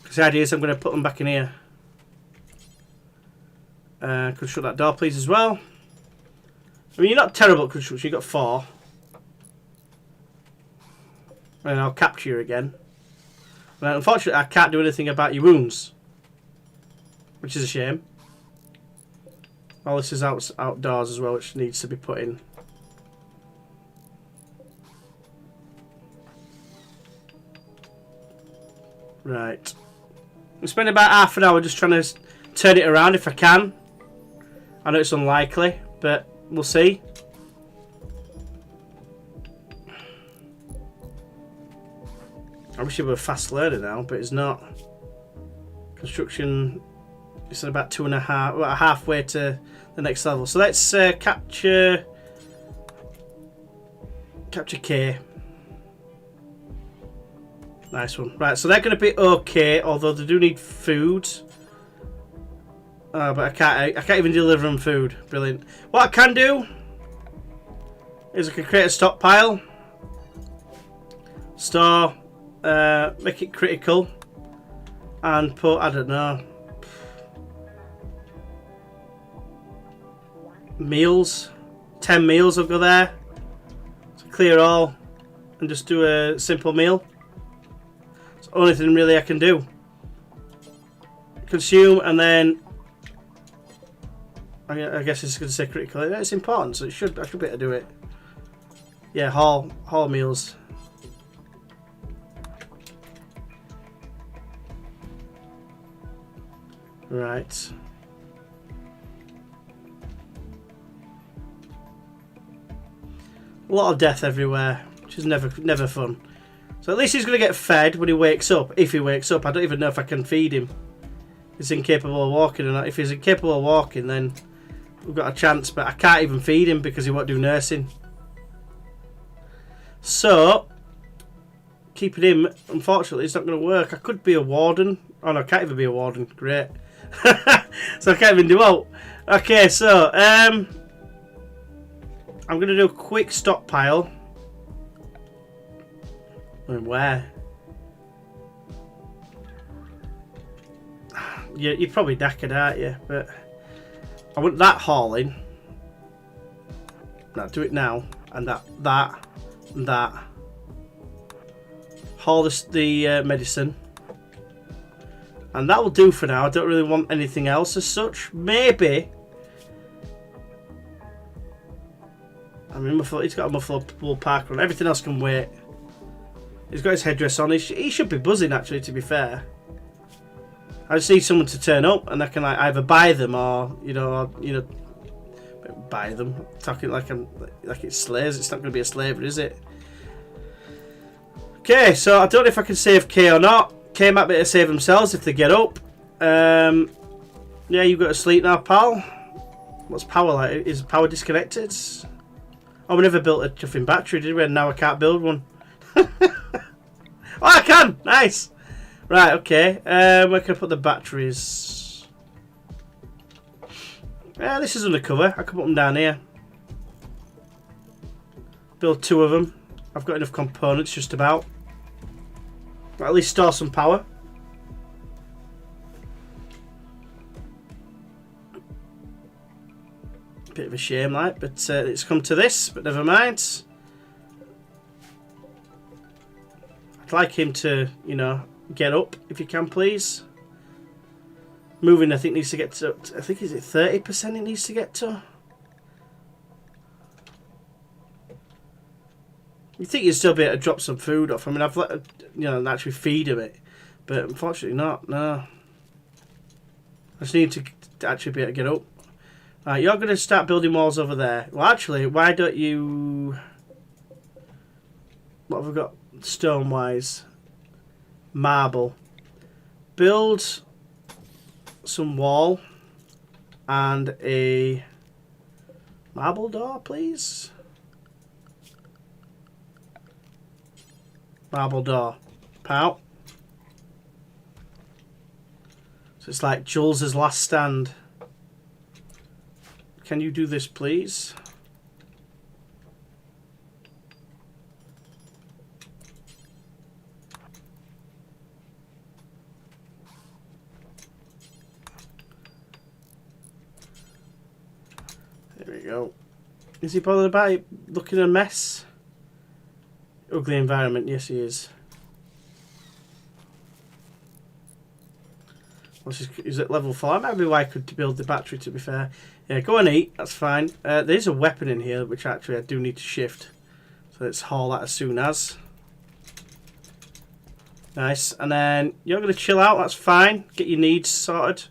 Because the idea is I'm going to put them back in here. Construct that door please as well. I mean, you're not terrible at construction, you've got 4. And I'll capture you again. But unfortunately, I can't do anything about your wounds. Which is a shame. All this is outdoors as well, which needs to be put in. Right. I'm spending about half an hour just trying to turn it around if I can. I know it's unlikely, but we'll see. I wish it were a fast learner now, but it's not. Construction is at about 2.5, well, halfway to the next level. So let's capture K. Nice one. Right, so they're going to be okay, although they do need food. But I can't even deliver them food. Brilliant. What I can do is I can create a stockpile, store, make it critical, and put, I don't know, meals. 10 meals will go there. So clear all and just do a simple meal. It's the only thing really I can do. Consume and then I guess it's going to say critical. It's important, so I should be able to do it. Yeah, haul meals. Right. A lot of death everywhere, which is never fun. So at least he's going to get fed when he wakes up. If he wakes up, I don't even know if I can feed him. He's incapable of walking or not. If he's incapable of walking, then we've got a chance, but I can't even feed him because he won't do nursing. So, keeping him, unfortunately, it's not going to work. I could be a warden. Oh no, I can't even be a warden. Great. So I can't even do out. Okay, so, I'm going to do a quick stockpile. And where? You're probably knackered, aren't you? But I want that hauling. No, do it now. And that. Haul the medicine. And that will do for now. I don't really want anything else as such. Maybe. I mean, he's got a muffler park on. Everything else can wait. He's got his headdress on. He should be buzzing, actually, to be fair. I just need someone to turn up, and I can like either buy them or buy them. I'm talking like it's slaves. It's not going to be a slavery, is it? Okay, so I don't know if I can save K or not. K might be able to save themselves if they get up. Yeah, you go to sleep now, pal. What's power like? Is power disconnected? Oh, we never built a chuffing battery, did we? And now I can't build one. Oh, I can! Nice! Right, okay. Where can I put the batteries? This is undercover. I can put them down here. Build 2 of them. I've got enough components just about. At least store some power. Bit of a shame, like, but it's come to this, but never mind. I'd like him to, you know, get up, if you can, please. Moving, I think, needs to get to, I think, is it 30% it needs to get to? You think you'd still be able to drop some food off. I mean, I've let, you know, actually feed him it, but unfortunately not, no. I just need to actually be able to get up. Right, you're going to start building walls over there. Well, actually, why don't you... What have we got stone-wise? Marble. Build some wall and a marble door, please. Marble door. Pow. So it's like Jules's last stand. Can you do this, please? There we go. Is he bothered about it looking a mess? Ugly environment, yes he is. Is it level 4? That might be why I could build the battery, to be fair. Yeah, go and eat, that's fine. There's a weapon in here, which actually I do need to shift. So let's haul that as soon as. Nice, and then you're going to chill out, that's fine. Get your needs sorted.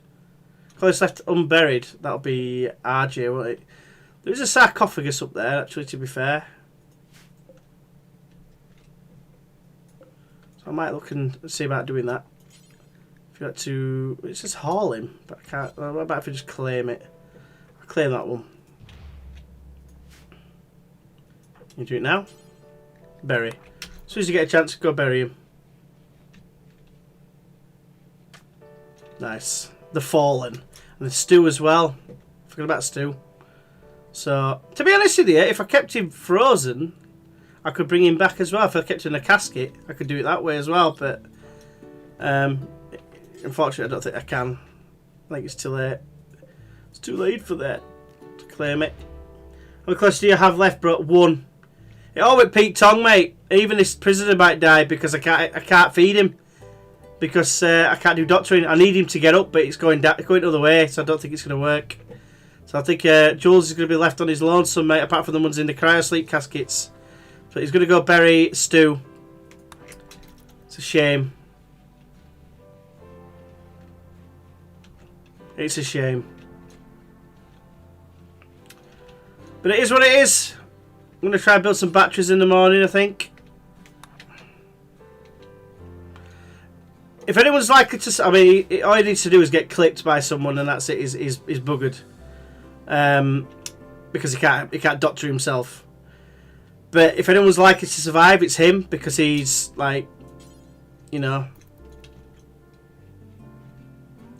Close left unburied, that'll be RJ, won't it? There's a sarcophagus up there, actually, to be fair. So I might look and see about doing that. If you got to... It says haul him, but I can't... What about if I just claim it? I'll claim that one. You do it now? Bury. As soon as you get a chance, go bury him. Nice. The Fallen. And the Stew as well. Forgot about Stew. So, to be honest with you, if I kept him frozen, I could bring him back as well. If I kept him in a casket, I could do it that way as well, but... unfortunately, I don't think I can. I think it's too late. It's too late for that. To claim it. How many quests do you have left, bro? 1. It all went Pete Tong, mate. Even this prisoner might die because I can't feed him. Because I can't do doctoring. I need him to get up, but it's going the other way, so I don't think it's going to work. So I think Jules is going to be left on his lonesome, mate, apart from the ones in the cryosleep caskets. So he's going to go bury Stu. It's a shame. It's a shame. But it is what it is. I'm going to try and build some batteries in the morning, I think. If anyone's likely to... I mean, all he needs to do is get clipped by someone and that's it. He's buggered. Because he can't doctor himself. But if anyone's likely to survive, it's him. Because he's, like... You know...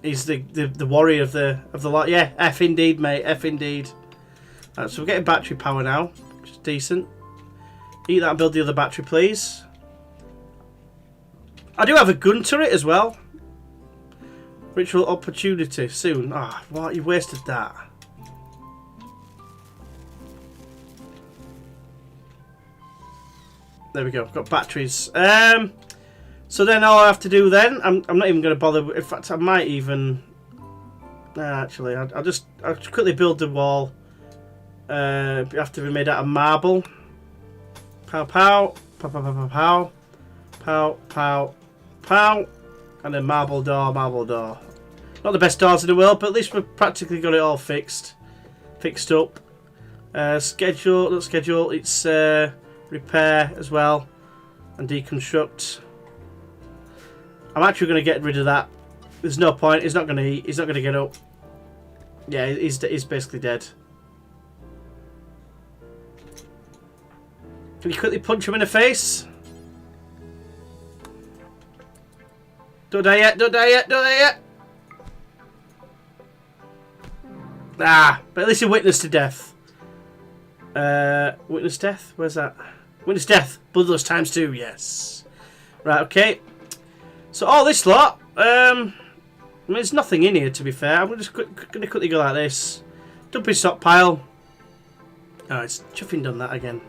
He's the warrior of the lot. Yeah, F indeed, mate. F indeed. Right, so we're getting battery power now, which is decent. Eat that and build the other battery, please. I do have a gun turret as well. Ritual opportunity soon. Ah, oh, what? You wasted that. There we go. Got batteries. So then all I have to do then, I'm not even going to bother. In fact, I might even... Nah, actually, I'll just quickly build the wall. You have to be made out of marble. Pow, pow. Pow, pow, pow, pow, pow. Pow, pow, pow. And then marble door, marble door. Not the best doors in the world, but at least we've practically got it all fixed. Fixed up. Schedule, not schedule, it's repair as well. And deconstruct. I'm actually going to get rid of that. There's no point. He's not going to eat. He's not going to get up. Yeah, he's basically dead. Can you quickly punch him in the face? Don't die yet, don't die yet, don't die yet. Ah, but at least he witnessed to death. Witness death? Where's that? Witness death. Bloodlust times 2, yes. Right, okay. So all this lot, I mean, there's nothing in here to be fair. I'm just going to quickly go like this. Dump his stockpile. Oh, it's chuffing done that again.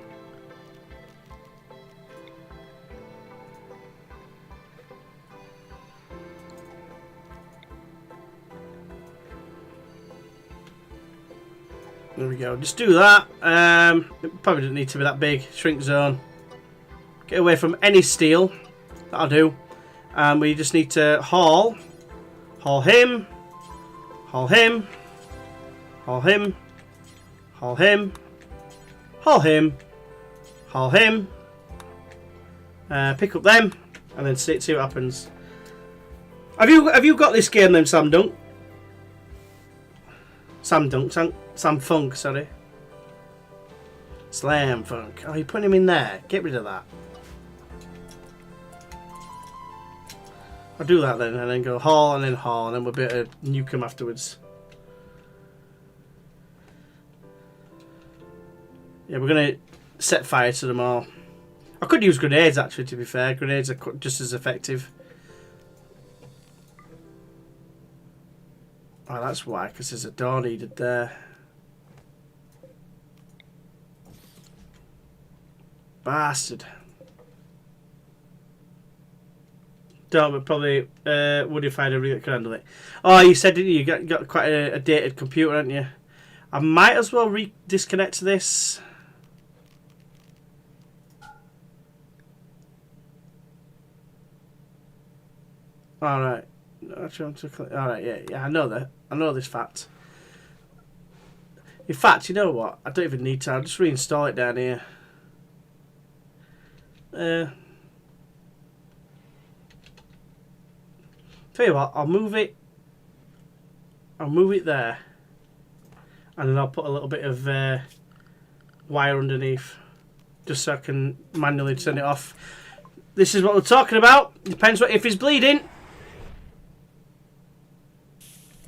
There we go. Just do that. It probably doesn't need to be that big. Shrink zone. Get away from any steel. That'll do. And we just need to haul. Haul him. Haul him. Haul him. Haul him. Haul him. Haul him. Pick up them. And then see what happens. Have you got this game then, Sam Dunk? Sam Funk, sorry. Slam Funk. Oh, you're putting him in there. Get rid of that. I'll do that then, and then go haul, and then we'll be able to nuke him afterwards. Yeah, we're going to set fire to them all. I could use grenades, actually, to be fair. Grenades are just as effective. Oh, that's why, because there's a door needed there. Bastard. Don't, but probably would if I had a really could handle it. Oh, you said, didn't you? You got quite a dated computer, haven't you? I might as well disconnect this. Alright. Alright, yeah, I know that. I know this fact. In fact, you know what? I don't even need to. I'll just reinstall it down here. Tell you what, I'll move it there, and then I'll put a little bit of wire underneath, just so I can manually turn it off. This is what we're talking about. Depends what if he's bleeding,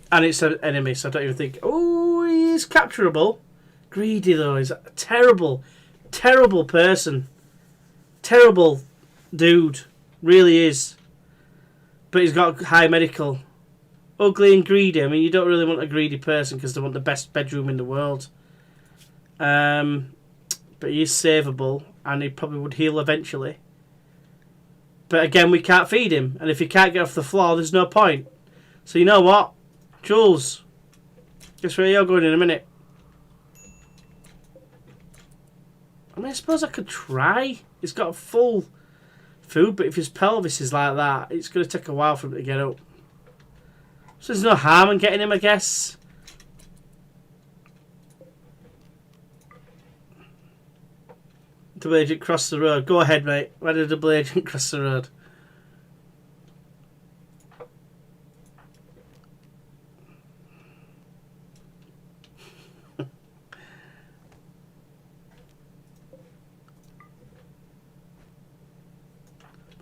and it's an enemy, so I don't even think. Oh, he's capturable. Greedy though, he's a terrible person. Terrible dude, really is. But he's got high medical. Ugly and greedy. I mean, you don't really want a greedy person because they want the best bedroom in the world. But he is savable, and he probably would heal eventually. But again, we can't feed him, and if he can't get off the floor, there's no point. So you know what, Jules? Guess where you're going in a minute. I mean, I suppose I could try. He's got full food, but if his pelvis is like that, it's going to take a while for him to get up. So there's no harm in getting him, I guess. Double agent cross the road. Go ahead, mate. Why did a double agent cross the road?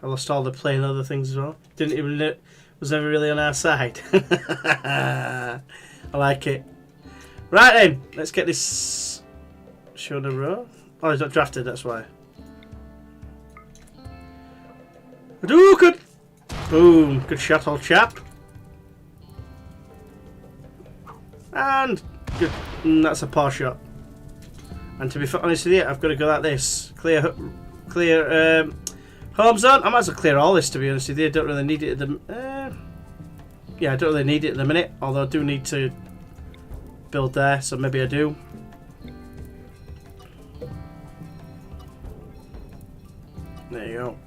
I lost all the play and other things as well. Didn't even know, was never really on our side. I like it. Right then, let's get this show in a row. Oh, he's not drafted, that's why. Hadouken! Boom, good shot, old chap. And good. That's a poor shot. And to be honest with you, I've got to go like this. Clear home zone. I might as well clear all this, to be honest with you. I don't really need it at the... yeah, I don't really need it at the minute. Although I do need to build there, so maybe I do. There you go.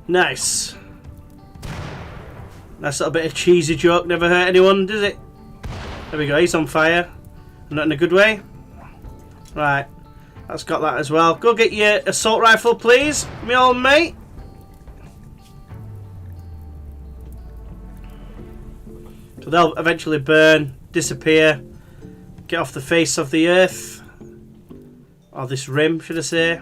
Nice. Nice little bit of cheesy joke. Never hurt anyone, does it? There we go. He's on fire. Not in a good way. Right. That's got that as well. Go get your assault rifle, please, me old mate. So they'll eventually burn, disappear, get off the face of the earth. Or this rim, should I say.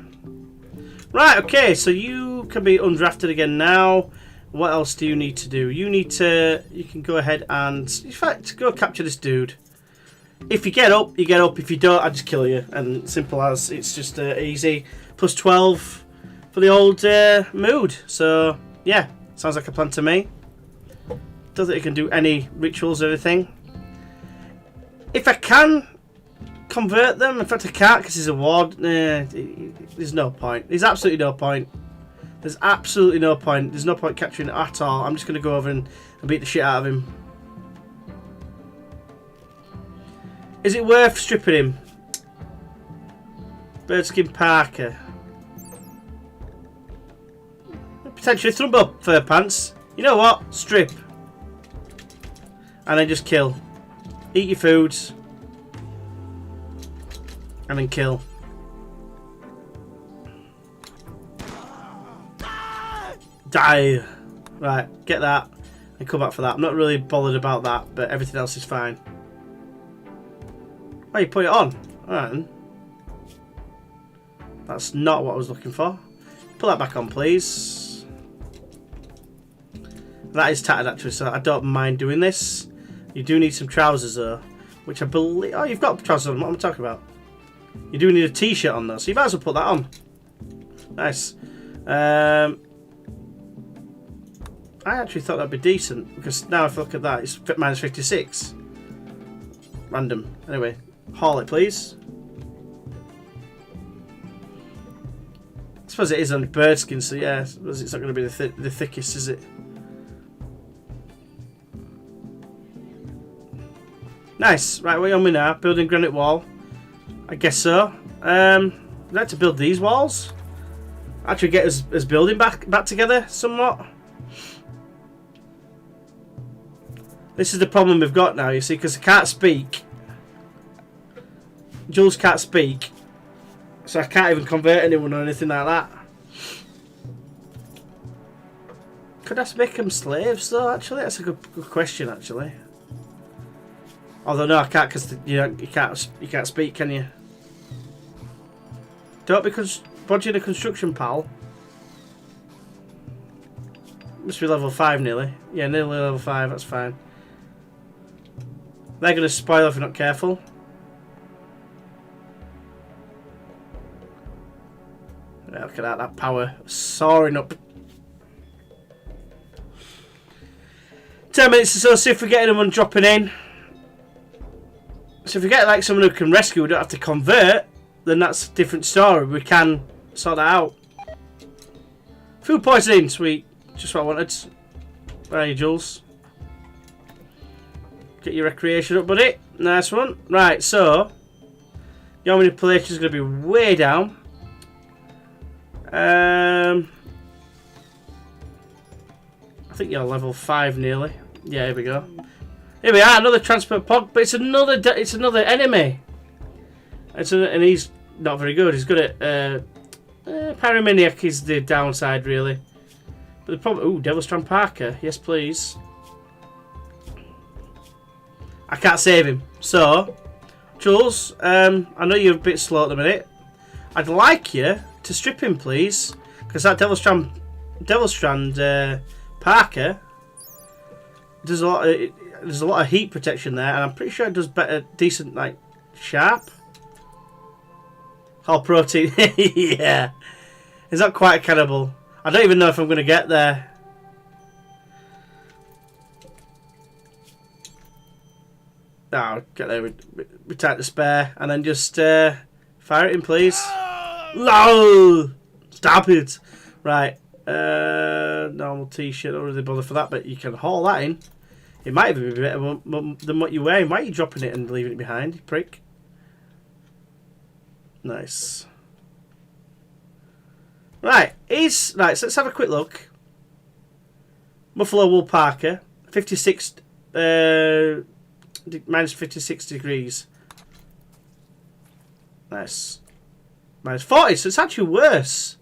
Right, okay, so you can be undrafted again now. What else do you need to do? You need to... You can go ahead and... In fact, go capture this dude. If you get up, you get up. If you don't, I just kill you. And simple as. It's just easy. Plus 12 for the old mood. So, yeah. Sounds like a plan to me. Don't think you can do any rituals or anything. If I can convert them, in fact I can't because he's a ward. There's no point. There's absolutely no point. There's absolutely no point. There's no point capturing it at all. I'm just going to go over and beat the shit out of him. Is it worth stripping him? Birdskin Parker. Potentially thumb up fur pants. You know what? Strip. And then just kill. Eat your foods. And then kill. Die. Right, get that. And come back for that. I'm not really bothered about that, but everything else is fine. Oh, you put it on. Alright then. That's not what I was looking for. Pull that back on, please. That is tattered actually, so I don't mind doing this. You do need some trousers though, which I believe... Oh, you've got trousers on. What am I talking about? You do need a t-shirt on though, so you might as well put that on. Nice. I actually thought that'd be decent, because now if I look at that, it's minus 56. Random. Anyway, haul it please. I suppose it is on bird skin, so yeah, I suppose it's not going to be the thickest, is it? Nice. Right, what are you on with now? Building granite wall. I guess so. I'd like to build these walls. Actually get us building back together somewhat. This is the problem we've got now, you see, because I can't speak. Jules can't speak. So I can't even convert anyone or anything like that. Could I make them slaves though, actually? That's a good question, actually. Although no, I can't, because you can't speak, can you? Don't be bodging a construction pal. Must be level 5 nearly. Yeah, nearly level 5, that's fine. They're going to spoil if you're not careful. Yeah, look at that power soaring up. 10 minutes or so, see if we're getting them and dropping in. So if we get like someone who can rescue, we don't have to convert, then that's a different story. We can sort that out. Food poisoning, sweet. Just what I wanted. Where are you, Jules? Get your recreation up, buddy. Nice one. Right, so your manipulation is going to be way down. I think you're level 5 nearly. Yeah, here we go. Here we are, another transport pod, but it's another enemy. And he's not very good. He's good at Pyromaniac is the downside really. But the problem, ooh, Devilstrand Parker, yes please. I can't save him. So, Jules, I know you're a bit slow at the minute. I'd like you to strip him, please, because that Devilstrand Parker does a lot. There's a lot of heat protection there, and I'm pretty sure it does better, decent, like sharp. Whole protein, yeah. It's not quite a cannibal. I don't even know if I'm going to get there. No, get there with time to spare, and then just fire it in, please. No, stop it. Right, normal t-shirt. Don't really bother for that, but you can haul that in. It might even be better than what you're wearing. Why are you dropping it and leaving it behind, you prick? Nice. Right, so let's have a quick look. Buffalo Wool Parker, 56, minus 56 degrees. Nice. Minus 40, so it's actually worse.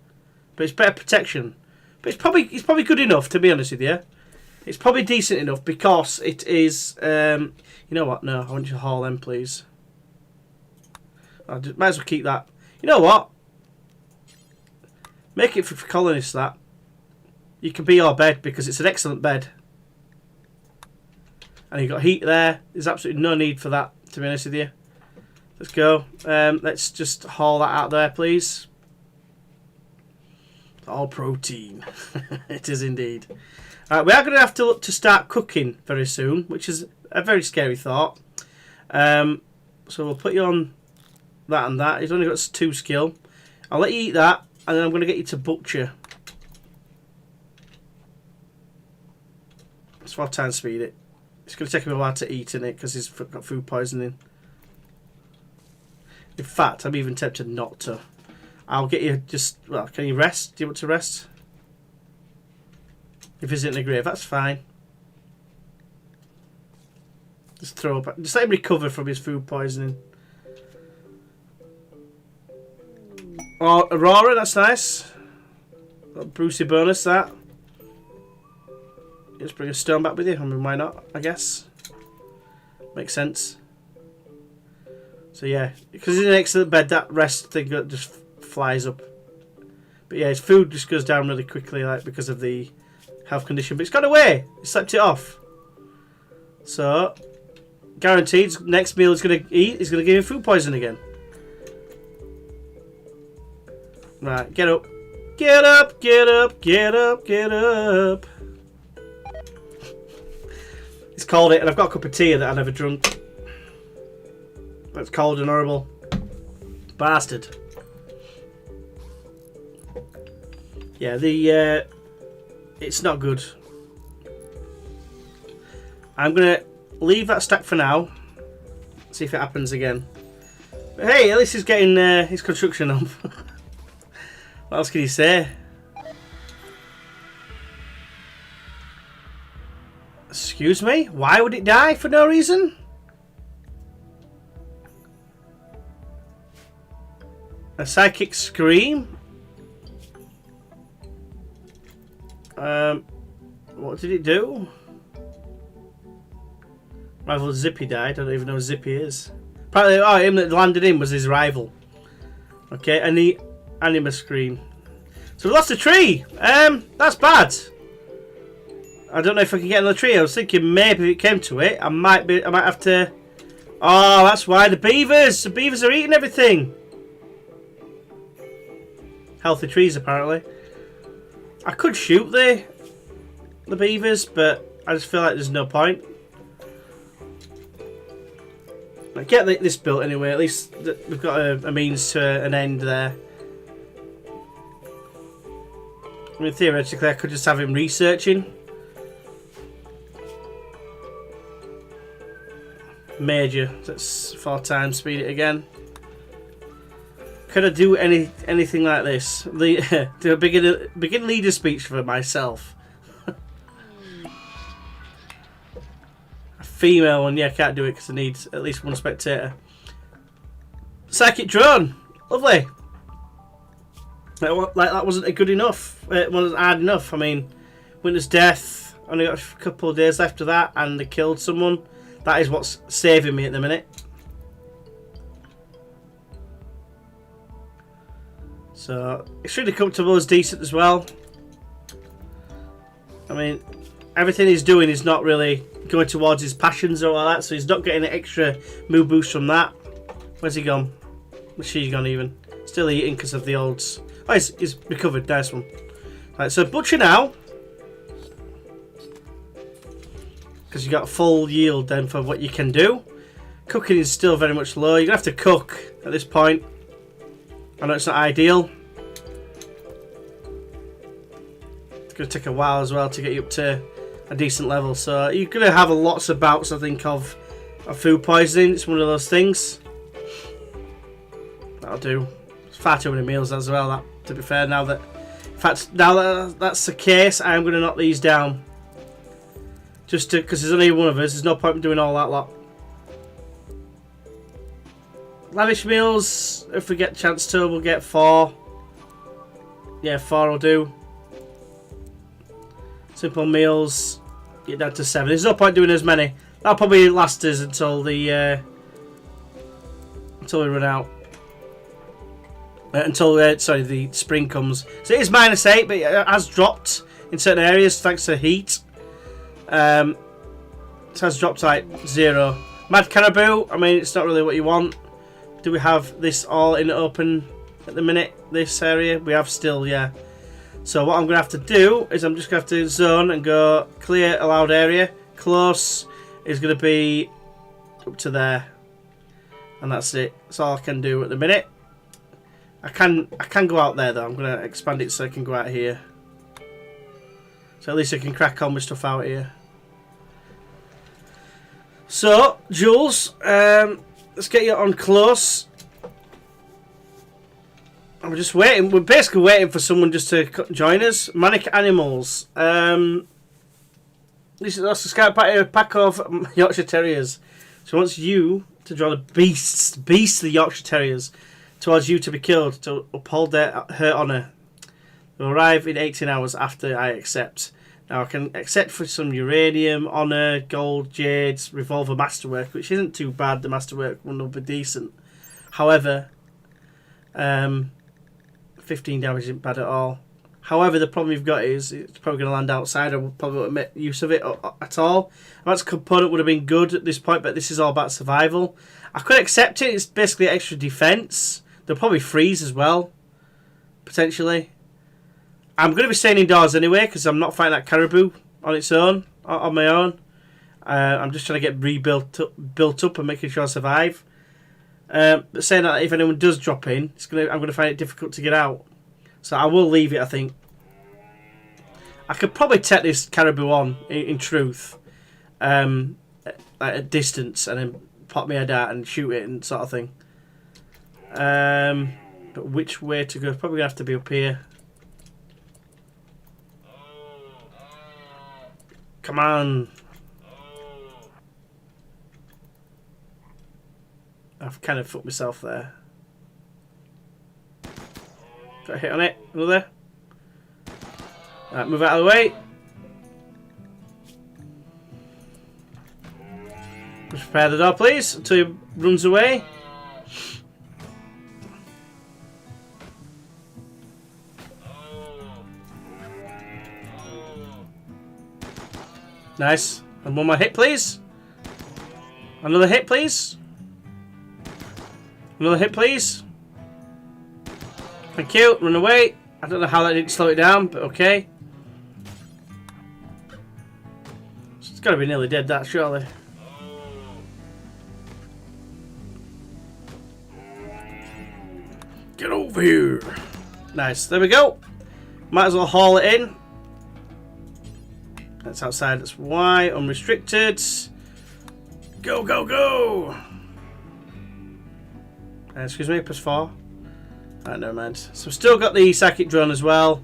But it's better protection. But it's probably good enough, to be honest with you. It's probably decent enough because it is. You know what? No, I want you to haul them, please. Might as well keep that. You know what? Make it for colonists, that. You can be your bed because it's an excellent bed. And you've got heat there. There's absolutely no need for that, to be honest with you. Let's go. Let's just haul that out there, please. All protein. It is indeed. Right, we are going to have to look to start cooking very soon, which is a very scary thought. So we'll put you on that and that. He's only got 2 skill. I'll let you eat that, and then I'm going to get you to butcher. Let's 4 times speed it. It's going to take him a while to eat in it because he's got food poisoning. In fact, I'm even tempted not to. I'll get you just... Well, can you rest? Do you want to rest? If he's in the grave, that's fine. Just throw up. Just let him recover from his food poisoning. Oh, Aurora, that's nice. Got Brucey bonus, that. Just bring a stone back with you. I mean, why not, I guess. Makes sense. So yeah, because he's in an excellent bed, that rest thing just flies up. But yeah, his food just goes down really quickly, like because of the health condition. But it's got away. He slept it off. So guaranteed, next meal he's going to eat, he's going to give him food poison again. Right, get up. Get up, get up, get up, get up. He's called it, and I've got a cup of tea that I never drunk. That's cold and horrible. Bastard. Yeah, it's not good. I'm going to leave that stack for now. See if it happens again. But hey, at least he's getting his construction up. What else can you say? Excuse me? Why would it die for no reason? A psychic scream? What did it do? Rival Zippy died. I don't even know who Zippy is. Apparently, him that landed in was his rival. Okay, and the anima scream. So we lost a tree. That's bad. I don't know if I can get another tree. I was thinking maybe if it came to it, I might have to. Oh, that's why the beavers. The beavers are eating everything. Healthy trees, apparently. I could shoot the beavers, but I just feel like there's no point. I get this built anyway. At least we've got a means to an end there. I mean, theoretically, I could just have him researching. Major. Let's 4 times speed it again. Could I do anything like this? Do a begin leader speech for myself. A female one, yeah, I can't do it because I need at least 1 spectator. Psychic drone, lovely. Like that wasn't good enough. It wasn't hard enough. I mean, Winter's death. Only got a couple of days left of that, and they killed someone. That is what's saving me at the minute. So, extremely comfortable is decent as well. I mean, everything he's doing is not really going towards his passions or all that, so he's not getting an extra mood boost from that. Where's he gone? Where's she gone even? Still eating because of the olds. Oh, he's recovered. Nice one. Right, so butcher now. Because you got full yield then for what you can do. Cooking is still very much low. You're going to have to cook at this point. I know it's not ideal. It's going to take a while as well to get you up to a decent level. So you're going to have lots of bouts, I think, of food poisoning. It's one of those things. That'll do. It's far too many meals as well, that, to be fair. Now that that's the case, I'm going to knock these down. Just because there's only one of us. There's no point in doing all that lot. Lavish meals, if we get a chance to, we'll get 4. Yeah, 4 will do. Simple meals, get down to 7. There's no point doing as many. That'll probably last us until we run out. until sorry, the spring comes. So it is -8, but it has dropped in certain areas thanks to heat. It has dropped to like 0. Mad Caribou, I mean, it's not really what you want. Do we have this all in open at the minute? This area? We have still, yeah. So what I'm going to have to do is I'm just going to have to zone and go clear allowed area. Close is going to be up to there. And that's it. That's all I can do at the minute. I can go out there though. I'm going to expand it so I can go out here. So at least I can crack on with stuff out here. So, Jules, let's get you on close. I'm just waiting. We're basically waiting for someone just to join us. Manic Animals. That's a scout party, a pack of Yorkshire Terriers. So wants you to draw the beastly Yorkshire Terriers towards you to be killed to uphold her honour. They'll arrive in 18 hours after I accept. Now I can accept for some uranium, honour, gold, jades, revolver masterwork, which isn't too bad. The masterwork will be decent. However, 15 damage isn't bad at all. However, the problem you've got is it's probably going to land outside. I probably won't make use of it at all. That's component would have been good at this point, but this is all about survival. I could accept it. It's basically extra defense. They'll probably freeze as well, potentially. I'm going to be staying indoors anyway because I'm not fighting that caribou on its own, on my own. I'm just trying to get built up and making sure I survive. But saying that, if anyone does drop in, I'm going to find it difficult to get out. So I will leave it, I think. I could probably take this caribou on, in truth, at a distance, and then pop my head out and shoot it and sort of thing. But which way to go? Probably going to have to be up here. Come on. I've kind of fucked myself there. Got a hit on it. Another. Right, move out of the way. Just prepare the door, please, until he runs away. Nice. And one more hit, please. Another hit, please. Another hit, please. Thank you. Run away. I don't know how that didn't slow it down, but okay. It's got to be nearly dead, that, surely. Get over here. Nice. There we go. Might as well haul it in. That's outside. That's Y. Unrestricted. Go, go, go. Excuse me, +4. Alright, never mind. So we've still got the psychic drone as well.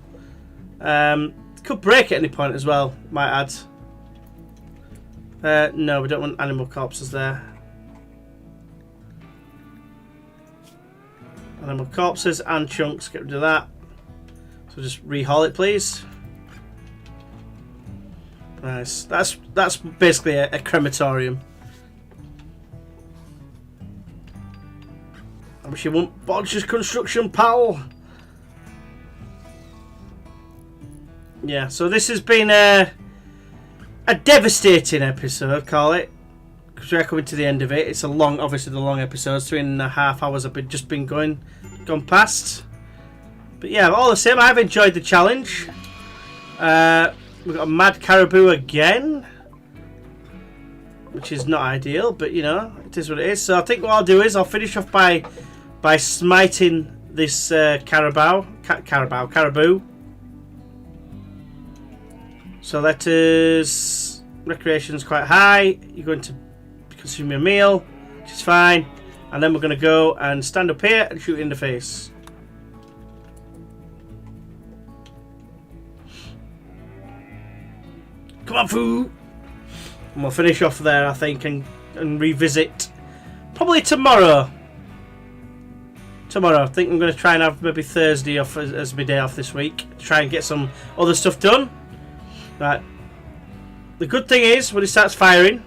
Could break at any point as well, might add. No, we don't want animal corpses there. Animal corpses and chunks, get rid of that. So just rehaul it, please. Nice. That's basically a crematorium. I wish you wouldn't bodge this construction, pal. Yeah, so this has been a devastating episode, call it. Because we're coming to the end of it. It's a long, obviously the long episodes. 3.5 hours have just been gone past. But yeah, all the same, I've enjoyed the challenge. We've got a mad caribou again, which is not ideal, but you know, it is what it is. So I think what I'll do is I'll finish off by smiting this caribou. So that is recreation's quite high. You're going to consume your meal, which is fine, and then we're going to go and stand up here and shoot it in the face. Come on, foo! And we'll finish off there, I think, and revisit probably tomorrow. I think I'm going to try and have maybe Thursday off as my day off this week. Try and get some other stuff done. Right. The good thing is, when he starts firing,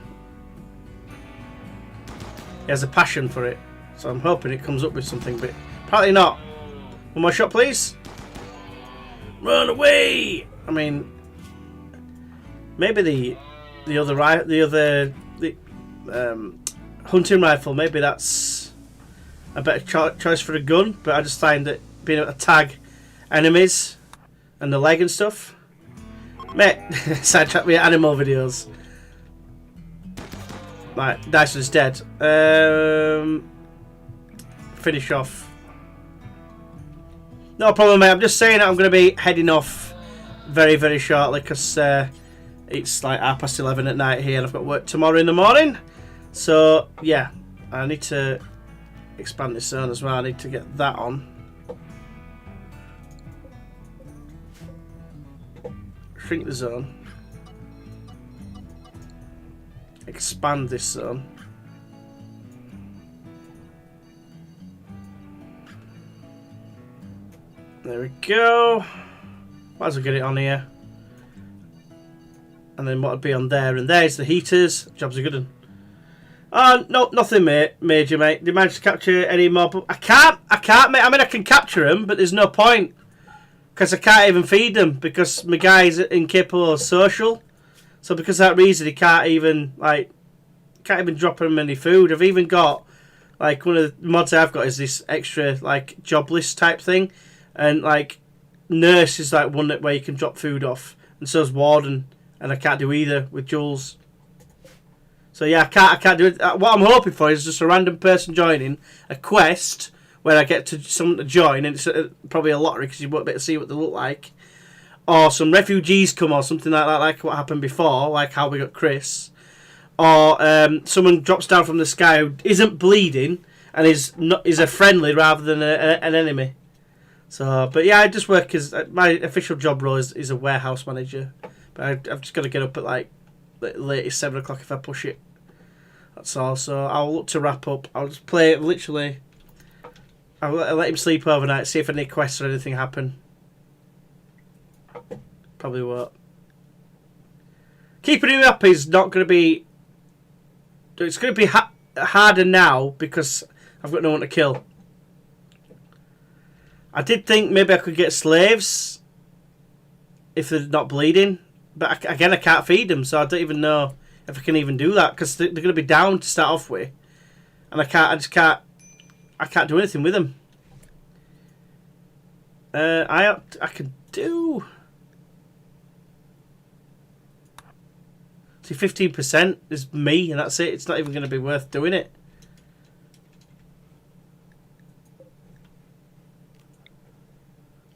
he has a passion for it. So I'm hoping it comes up with something, but apparently not. One more shot, please. Run away! I mean, maybe the other hunting rifle. Maybe that's a better choice for a gun. But I just find that being able to tag enemies and the leg and stuff. Mate, sidetrack me at animal videos. Right, Dyson's dead. Finish off. No problem, mate. I'm just saying that I'm going to be heading off very, very shortly because it's like 11:30 at night here and I've got work tomorrow in the morning. So, yeah, I need to expand this zone as well. I need to get that on. Shrink the zone. Expand this zone. There we go. Might as well get it on here. And then what would be on there? And there's the heaters. Job's a good one. No, nothing, major, mate. Did you manage to capture any more? I can't, mate. I mean, I can capture them, but there's no point. Because I can't even feed them. Because my guy's incapable of social. So because of that reason, he can't even drop them any food. I've even got, like, one of the mods I've got is this extra, like, job list type thing. And, like, nurse is, like, one where you can drop food off. And so is warden. And I can't do either with Jules. So, yeah, I can't do it. What I'm hoping for is just a random person joining a quest where I get to someone to join. And it's probably a lottery because you won't be able to see what they look like. Or some refugees come or something like that, like what happened before, like how we got Chris. Or someone drops down from the sky who isn't bleeding and is a friendly rather than an enemy. So, but yeah, I just work as my official job role is a warehouse manager. But I've just got to get up at like latest 7 o'clock if I push it. That's all. So I'll look to wrap up. I'll just play it literally. I'll let him sleep overnight, see if any quests or anything happen. Probably won't. Keeping him up is not going to be... It's going to be harder now because I've got no one to kill. I did think maybe I could get slaves if they're not bleeding. But again, I can't feed them, so I don't even know if I can even do that because they're going to be down to start off with. And I can't do anything with them. I can do... See, 15% is me, and that's it. It's not even going to be worth doing it.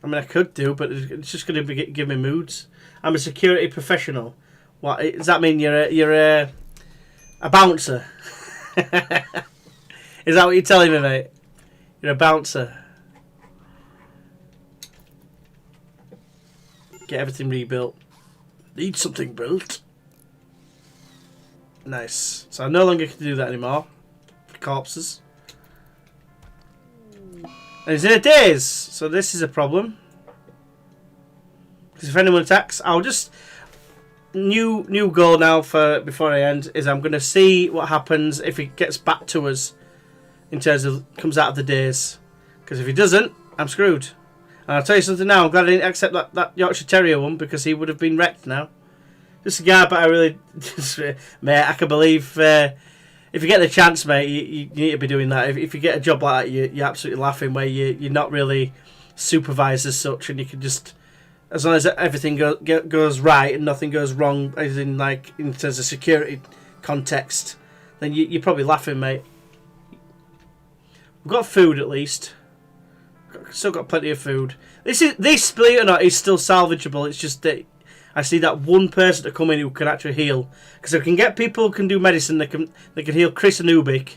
I mean, I could do, but it's just going to give me moods. I'm a security professional. What does that mean? You're a bouncer? Is that what you're telling me, mate? You're a bouncer. Get everything rebuilt. Need something built. Nice. So I no longer can do that anymore. For corpses. And it's in a daze. So this is a problem. Because if anyone attacks, I'll just... New goal now for before I end is I'm going to see what happens if he gets back to us. In terms of comes out of the daze. Because if he doesn't, I'm screwed. And I'll tell you something now. I'm glad I didn't accept that Yorkshire Terrier one. Because he would have been wrecked now. Just a guy, but I really... mate, I can believe... if you get the chance, mate, you need to be doing that. If you get a job like that, you're absolutely laughing, where you're not really supervised as such, and you can just... As long as everything goes right and nothing goes wrong, as in, like, in terms of security context, then you're probably laughing, mate. We've got food, at least. Still got plenty of food. This, believe it or not, is still salvageable. It's just that... I see that one person to come in who can actually heal. Because if I can get people who can do medicine, they can heal Chris and Ubik,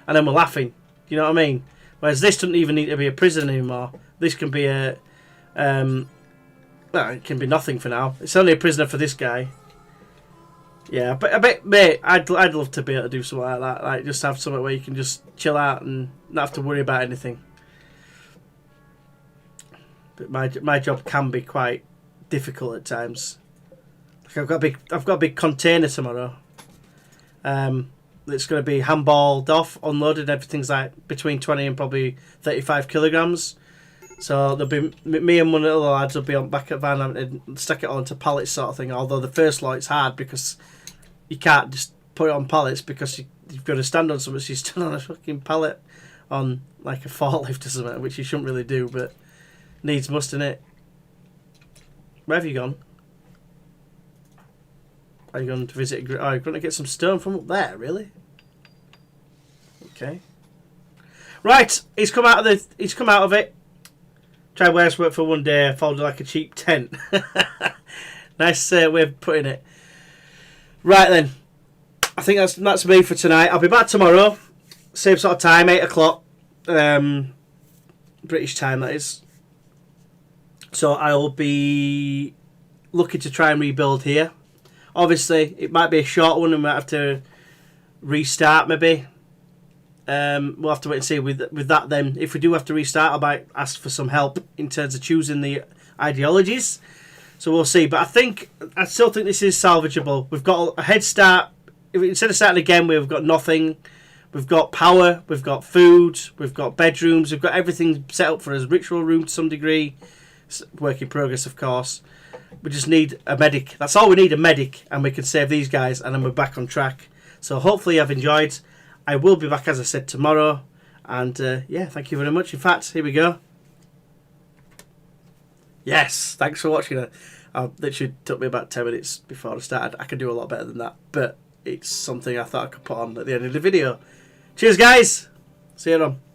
and then we're laughing. You know what I mean? Whereas this doesn't even need to be a prison anymore. This can be a... well, it can be nothing for now. It's only a prisoner for this guy. Yeah, but I bet, mate, I'd love to be able to do something like that. Like, just have something where you can just chill out and not have to worry about anything. But my job can be quite difficult at times. I've got a big container tomorrow. It's going to be handballed off, unloaded. Everything's like between 20 and probably 35 kilograms. So there'll be me and one of the other lads will be on back at Van having to stack it onto pallets sort of thing. Although the first lot it's hard because you can't just put it on pallets because you've got to stand on something. So you stand on a fucking pallet on like a forklift or something, which you shouldn't really do, but needs must, innit? Where have you gone? Are you going to visit? Oh, you're going to get some stone from up there, really? Okay. Right, he's come out of it. Tried warehouse work for one day. Folded like a cheap tent. Nice way of putting it. Right then, I think that's me for tonight. I'll be back tomorrow, same sort of time, 8 o'clock, British time that is. So I'll be looking to try and rebuild here. Obviously, it might be a short one, and we might have to restart maybe. We'll have to wait and see with that. Then, if we do have to restart, I might ask for some help in terms of choosing the ideologies. So we'll see. But I still think this is salvageable. We've got a head start. Instead of starting again, we've got nothing. We've got power. We've got food. We've got bedrooms. We've got everything set up for us. Ritual room to some degree. Work in progress, of course. We just need a medic. That's all we need, a medic, and we can save these guys, and then we're back on track. So hopefully you've enjoyed. I will be back, as I said, tomorrow. And yeah, thank you very much. In fact, here we go. Yes, thanks for watching it. Literally took me about 10 minutes before I started. I can do a lot better than that, but it's something I thought I could put on at the end of the video. Cheers, guys. See you on.